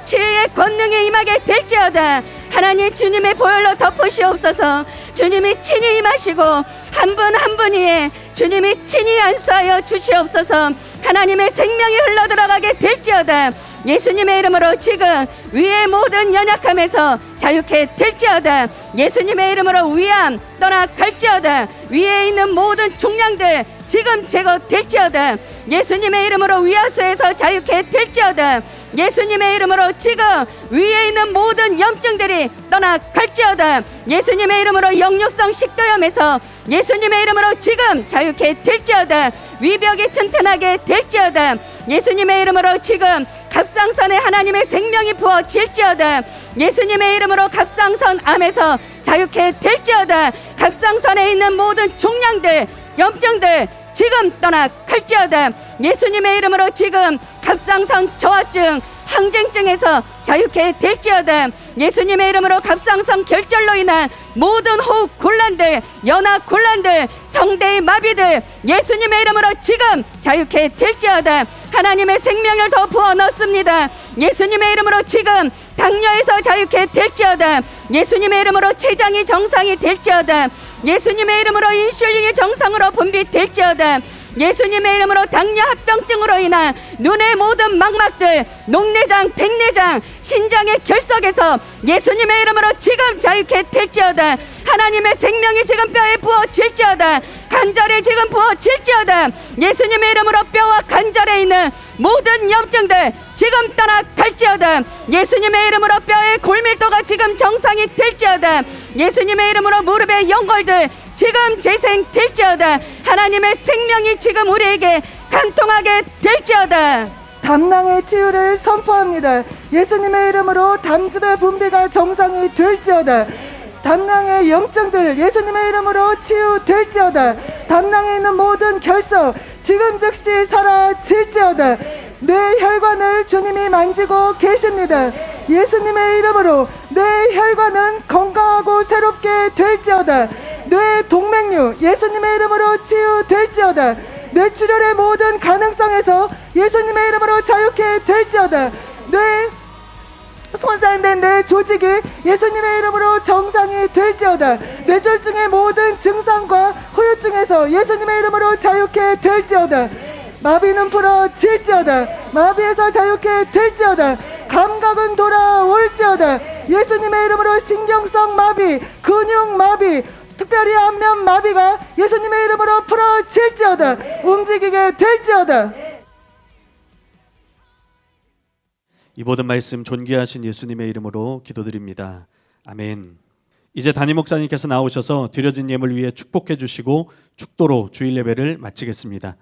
치유의 권능이 임하게 될지어다. 하나님 주님의 보혈로 덮으시옵소서. 주님이 친히 임하시고 한 분 한 분 위에 주님이 친히 안수하여 주시옵소서. 하나님의 생명이 흘러들어가게 될지어다. 예수님의 이름으로 지금 위의 모든 연약함에서 자유케 될지어다. 예수님의 이름으로 위암 떠나갈지어다. 위에 있는 모든 종양들 지금 제거될지어다. 예수님의 이름으로 위하수에서 자유케 될지어다. 예수님의 이름으로 지금 위에 있는 모든 염증들이 떠나갈지어다. 예수님의 이름으로 역류성 식도염에서 예수님의 이름으로 지금 자유케 될지어다. 위벽이 튼튼하게 될지어다. 예수님의 이름으로 지금 갑상선에 하나님의 생명이 부어질지어다. 예수님의 이름으로 갑상선 암에서 자유케 될지어다. 갑상선에 있는 모든 종양들, 염증들 지금 떠나갈지어다. 예수님의 이름으로 지금 갑상선 저하증, 항쟁증에서 자유케 될지어다. 예수님의 이름으로 갑상선 결절로 인한 모든 호흡 곤란들, 연화 곤란들, 성대의 마비들 예수님의 이름으로 지금 자유케 될지어다. 하나님의 생명을 더 부어 넣습니다. 예수님의 이름으로 지금 당뇨에서 자유케 될지어다. 예수님의 이름으로 췌장이 정상이 될지어다. 예수님의 이름으로 인슐린이 정상으로 분비될지어다. 예수님의 이름으로 당뇨 합병증으로 인한 눈의 모든 망막들, 녹내장, 백내장, 신장의 결석에서 예수님의 이름으로 지금 자유케 될지어다. 하나님의 생명이 지금 뼈에 부어질지어다. 관절에 지금 부어질지어다. 예수님의 이름으로 뼈와 관절에 있는 모든 염증들 지금 떠나갈지어다. 예수님의 이름으로 뼈의 골밀도가 지금 정상이 될지어다. 예수님의 이름으로 무릎의 연골들 지금 재생될지어다. 하나님의 생명이 지금 우리에게 간통하게 될지어다. 담낭의 치유를 선포합니다. 예수님의 이름으로 담즙의 분비가 정상이 될지어다. 담낭의 염증들 예수님의 이름으로 치유될지어다. 담낭에 있는 모든 결석 지금 즉시 사라질지어다. 뇌 혈관을 주님이 만지고 계십니다. 예수님의 이름으로 뇌 혈관은 건강하고 새롭게 될지어다. 뇌 동맥류 예수님의 이름으로 치유될지어다. 뇌출혈의 모든 가능성에서 예수님의 이름으로 자유케 될지어다. 뇌 손상된 뇌 조직이 예수님의 이름으로 정상이 될지어다. 뇌졸중의 모든 증상과 후유증에서 예수님의 이름으로 자유케 될지어다. 마비는 풀어질지어다. 마비에서 자유케 될지어다. 감각은 돌아올지어다. 예수님의 이름으로 신경성 마비, 근육 마비, 특별히 안면 마비가 예수님의 이름으로 풀어질지어다. 움직이게 될지어다. 이 모든 말씀 존귀하신 예수님의 이름으로 기도드립니다. 아멘. 이제 담임 목사님께서 나오셔서 드려진 예물 위에 축복해 주시고 축도로 주일 예배를 마치겠습니다.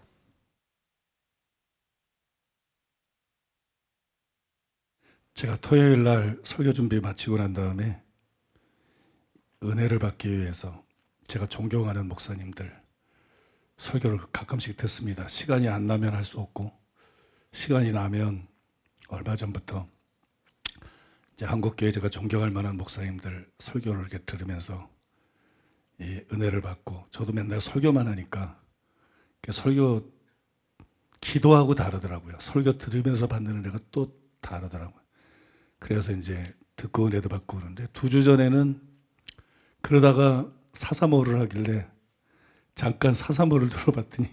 제가 토요일 날 설교 준비 마치고 난 다음에 은혜를 받기 위해서 제가 존경하는 목사님들 설교를 가끔씩 듣습니다. 시간이 안 나면 할 수 없고, 시간이 나면 얼마 전부터 이제 한국교회 제가 존경할 만한 목사님들 설교를 이렇게 들으면서 이 은혜를 받고, 저도 맨날 설교만 하니까 설교 기도하고 다르더라고요. 설교 들으면서 받는 은혜가 또 다르더라고요. 그래서 이제 듣고 은혜도 받고 그러는데, 2주 전에는 그러다가 사사모를 하길래 잠깐 사사모를 들어봤더니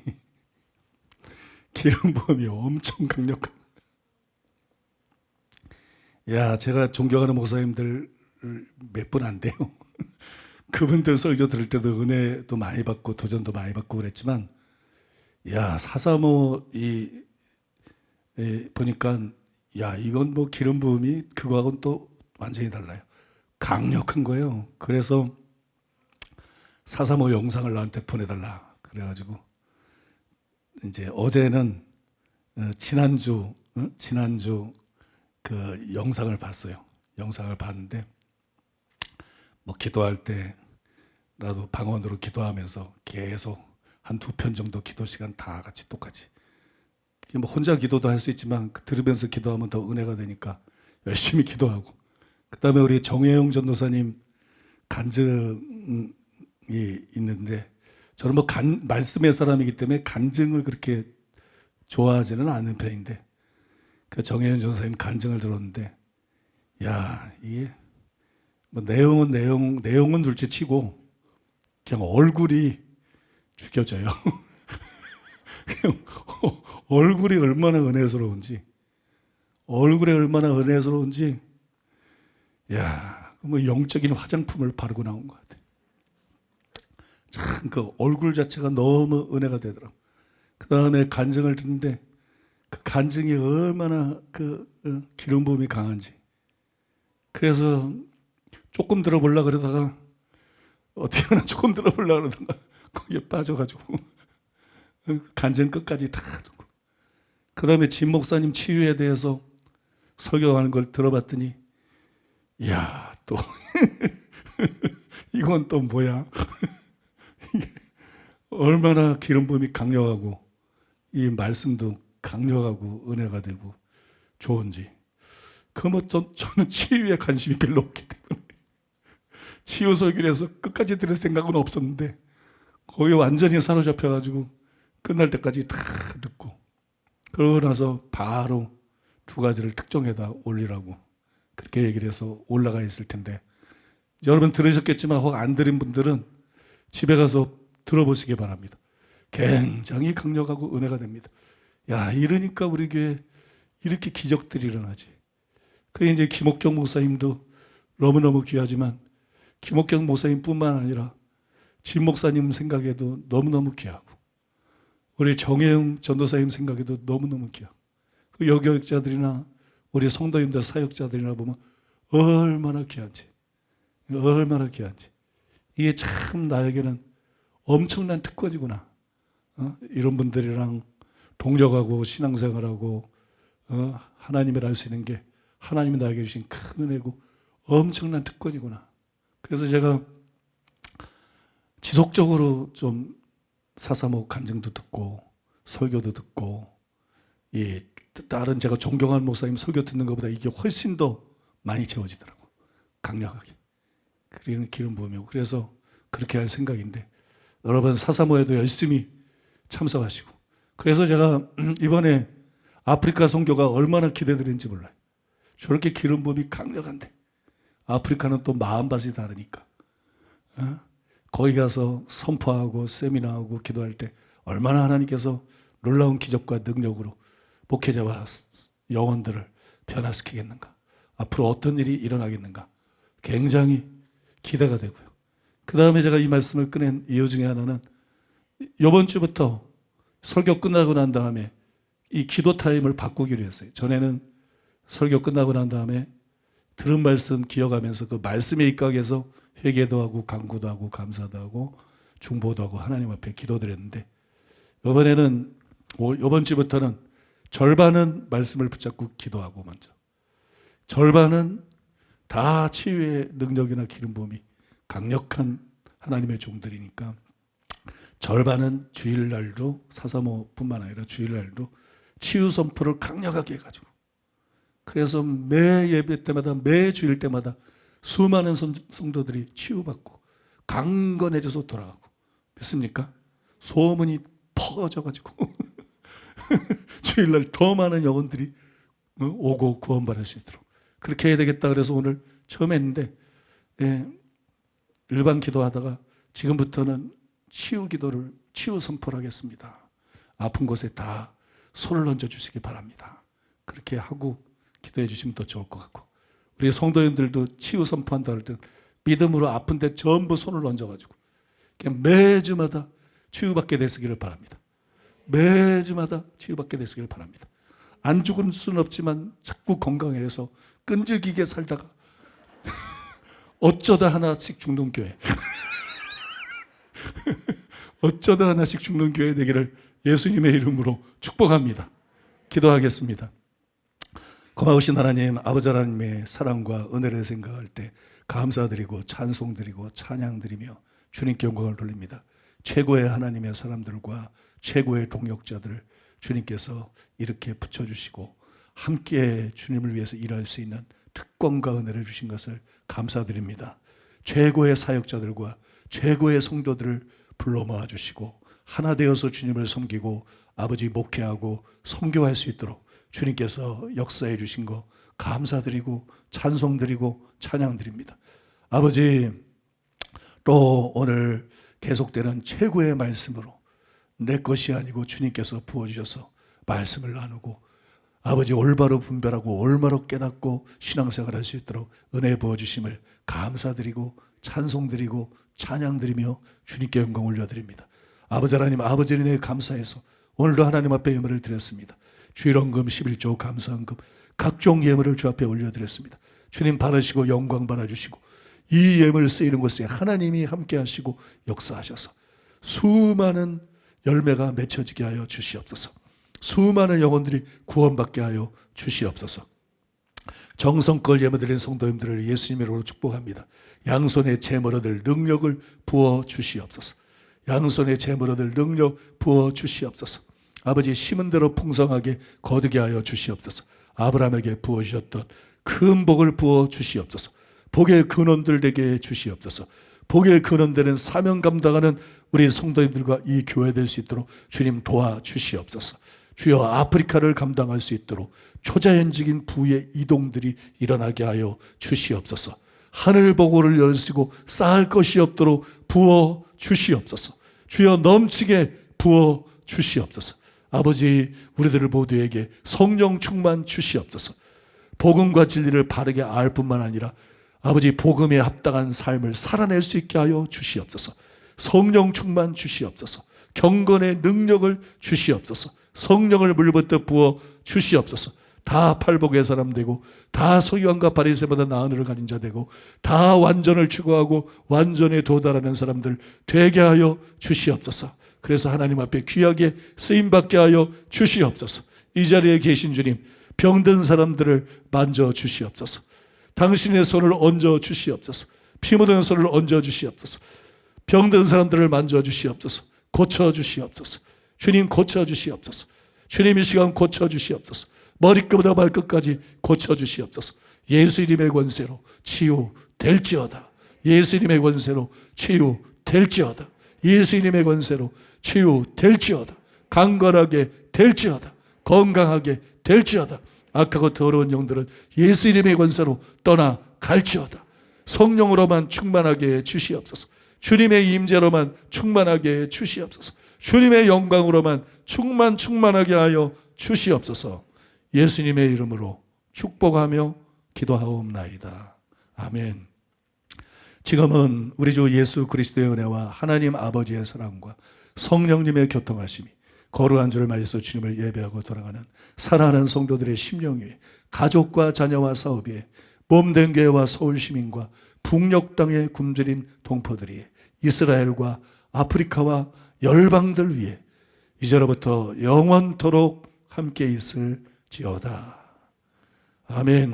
기름 부음이 엄청 강력한. 야, 제가 존경하는 목사님들 몇 분 안 돼요. 그분들 설교 들을 때도 은혜도 많이 받고 도전도 많이 받고 그랬지만, 야, 사사모 보니까 야, 이건 뭐 기름 부음이 그거하고는 또 완전히 달라요. 강력한 거예요. 그래서 사사모 영상을 나한테 보내달라 그래가지고 이제 어제는 지난주 그 영상을 봤어요. 영상을 봤는데 뭐 기도할 때라도 방언으로 기도하면서 계속 한 2편 정도 기도 시간 다 같이 똑같이, 뭐 혼자 기도도 할 수 있지만 들으면서 기도하면 더 은혜가 되니까 열심히 기도하고, 그 다음에 우리 정혜영 전도사님 간증이 있는데, 저는 뭐 말씀의 사람이기 때문에 간증을 그렇게 좋아하지는 않는 편인데, 그 정혜영 전도사님 간증을 들었는데, 야, 이게 뭐 내용은 둘째 치고 그냥 얼굴이 죽여져요. 그냥 얼굴이 얼마나 은혜스러운지, 야, 뭐 영적인 화장품을 바르고 나온 것 같아. 참 그 얼굴 자체가 너무 은혜가 되더라고. 그 다음에 간증을 듣는데 그 간증이 얼마나 그 기름 부음이 강한지. 그래서 조금 들어보려고 그러다가, 어떻게 하나 조금 들어보려고 그러다가 거기에 빠져가지고 간증 끝까지 다 듣고, 그 다음에 진 목사님 치유에 대해서 설교하는 걸 들어봤더니, 이야, 또 이건 또 뭐야. 얼마나 기름 부음이 강력하고 이 말씀도 강력하고 은혜가 되고 좋은지. 저는 치유에 관심이 별로 없기 때문에 치유 설교를 해서 끝까지 들을 생각은 없었는데, 거기 완전히 사로잡혀가지고 끝날 때까지 다 듣고, 그러고 나서 바로 2가지를 특정해다 올리라고 그렇게 얘기를 해서 올라가 있을 텐데, 여러분 들으셨겠지만 혹 안 들은 분들은 집에 가서 들어보시기 바랍니다. 굉장히 강력하고 은혜가 됩니다. 야, 이러니까 우리 교회 이렇게 기적들이 일어나지. 그 이제 김옥경 목사님도 너무너무 귀하지만, 김옥경 목사님뿐만 아니라 진 목사님 생각에도 너무너무 귀하고, 우리 정혜영 전도사님 생각에도 너무너무 귀하고, 그 여교육자들이나 우리 성도님들 사역자들이나 보면 얼마나 귀한지. 이게 참 나에게는 엄청난 특권이구나. 이런 분들이랑 동력하고 신앙생활하고 하나님을 알 수 있는 게 하나님이 나에게 주신 큰 은혜고 엄청난 특권이구나. 그래서 제가 지속적으로 좀 사사모 간증도 듣고 설교도 듣고, 이 다른 제가 존경하는 목사님 설교 듣는 것보다 이게 훨씬 더 많이 채워지더라고. 강력하게. 그리는 기름 부음이고. 그래서 그렇게 할 생각인데, 여러분 사사모에도 열심히 참석하시고. 그래서 제가 이번에 아프리카 선교가 얼마나 기대되는지 몰라요. 저렇게 기름 부음이 강력한데, 아프리카는 또 마음밭이 다르니까 거기 가서 선포하고 세미나하고 기도할 때 얼마나 하나님께서 놀라운 기적과 능력으로 목회자와 영혼들을 변화시키겠는가, 앞으로 어떤 일이 일어나겠는가, 굉장히 기대가 되고요. 그 다음에 제가 이 말씀을 꺼낸 이유 중에 하나는, 이번 주부터 설교 끝나고 난 다음에 이 기도 타임을 바꾸기로 했어요. 전에는 설교 끝나고 난 다음에 들은 말씀 기억하면서 그 말씀에 입각해서 회개도 하고 간구도 하고 감사도 하고 중보도 하고 하나님 앞에 기도드렸는데, 이번에는 이번 주부터는 절반은 말씀을 붙잡고 기도하고, 먼저 절반은 다 치유의 능력이나 기름 부음이 강력한 하나님의 종들이니까 절반은 주일날도, 435뿐만 아니라 주일날도 치유 선포를 강력하게 해가지고, 그래서 매 예배 때마다, 매 주일 때마다 수많은 성도들이 치유받고 강건해져서 돌아가고, 믿습니까? 소문이 퍼져가지고 주일날 더 많은 영혼들이 오고 구원받을 수 있도록 그렇게 해야 되겠다. 그래서 오늘 처음 했는데, 일반 기도하다가 지금부터는 치유 기도를, 치유 선포를 하겠습니다. 아픈 곳에 다 손을 얹어 주시기 바랍니다. 그렇게 하고 기도해 주시면 더 좋을 것 같고, 우리 성도님들도 치유 선포한다 할 때 믿음으로 아픈 데 전부 손을 얹어가지고 그냥 매주마다 치유받게 되시기를 바랍니다. 매주마다 치유받게 되시기를 바랍니다. 안 죽을 수는 없지만 자꾸 건강해서 끈질기게 살다가 어쩌다 하나씩 죽는 교회 어쩌다 하나씩 죽는 교회 되기를 예수님의 이름으로 축복합니다. 기도하겠습니다. 고마우신 하나님, 아버지 하나님의 사랑과 은혜를 생각할 때 감사드리고 찬송드리고 찬양드리며 주님께 영광을 돌립니다. 최고의 하나님의 사람들과 최고의 동역자들을 주님께서 이렇게 붙여주시고 함께 주님을 위해서 일할 수 있는 특권과 은혜를 주신 것을 감사드립니다. 최고의 사역자들과 최고의 성도들을 불러 모아주시고 하나 되어서 주님을 섬기고 아버지 목회하고 선교할 수 있도록 주님께서 역사해 주신 거 감사드리고 찬송드리고 찬양드립니다. 아버지, 또 오늘 계속되는 최고의 말씀으로 내 것이 아니고 주님께서 부어주셔서 말씀을 나누고 아버지 올바로 분별하고 올바로 깨닫고 신앙생활 할 수 있도록 은혜 부어주심을 감사드리고 찬송드리고 찬양드리며 주님께 영광 올려드립니다. 아버지 하나님, 아버지 은혜에 감사해서 오늘도 하나님 앞에 예물을 드렸습니다. 주일헌금 11조 감사헌금 각종 예물을 주 앞에 올려드렸습니다. 주님 받으시고 영광 받아주시고 이 예물 쓰이는 곳에 하나님이 함께 하시고 역사하셔서 수많은 열매가 맺혀지게 하여 주시옵소서. 수많은 영혼들이 구원받게 하여 주시옵소서. 정성껏 예물드린 성도님들을 예수님의 이름으로 축복합니다. 양손에 재물 얻을 능력을 부어 주시옵소서. 양손에 재물 얻을 능력 부어 주시옵소서. 아버지, 심은 대로 풍성하게 거두게 하여 주시옵소서. 아브라함에게 부어주셨던 큰 복을 부어 주시옵소서. 복의 근원들 되게 주시옵소서. 복의 근원되는 사명 감당하는 우리 성도님들과 이 교회 될 수 있도록 주님 도와주시옵소서. 주여, 아프리카를 감당할 수 있도록 초자연적인 부의 이동들이 일어나게 하여 주시옵소서. 하늘 보고를 열시고 쌓을 것이 없도록 부어 주시옵소서. 주여, 넘치게 부어 주시옵소서. 아버지, 우리들 모두에게 성령 충만 주시옵소서. 복음과 진리를 바르게 알 뿐만 아니라 아버지 복음에 합당한 삶을 살아낼 수 있게 하여 주시옵소서. 성령 충만 주시옵소서. 경건의 능력을 주시옵소서. 성령을 물부터 부어 주시옵소서. 다 팔복의 사람 되고 다 서기관과 바리새보다 나은 을을 가진 자 되고 다 완전을 추구하고 완전에 도달하는 사람들 되게 하여 주시옵소서. 그래서 하나님 앞에 귀하게 쓰임받게 하여 주시옵소서. 이 자리에 계신 주님, 병든 사람들을 만져 주시옵소서. 당신의 손을 얹어 주시옵소서. 피 묻은 손을 얹어 주시옵소서. 병든 사람들을 만져 주시옵소서. 고쳐 주시옵소서. 주님, 고쳐 주시옵소서. 주님, 이 시간 고쳐 주시옵소서. 머리끝부터 발끝까지 고쳐 주시옵소서. 예수 이름의 권세로 치유될지어다. 예수 이름의 권세로 치유될지어다. 예수 이름의 권세로 치유될지어다. 강건하게 될지어다. 건강하게 될지어다. 악하고 더러운 영들은 예수 이름의 권세로 떠나갈지어다. 성령으로만 충만하게 해 주시옵소서. 주님의 임재로만 충만하게 해 주시옵소서. 주님의 영광으로만 충만하게 하여 주시옵소서. 예수님의 이름으로 축복하며 기도하옵나이다. 아멘. 지금은 우리 주 예수 그리스도의 은혜와 하나님 아버지의 사랑과 성령님의 교통하심이 거룩한 주를 맞이해서 주님을 예배하고 돌아가는 사랑하는 성도들의 심령 위에, 가족과 자녀와 사업 위에, 몸된 교회와 서울 시민과 북녘 땅에 굶주린 동포들이, 이스라엘과 아프리카와 열방들 위에 이제로부터 영원토록 함께 있을지어다. 아멘.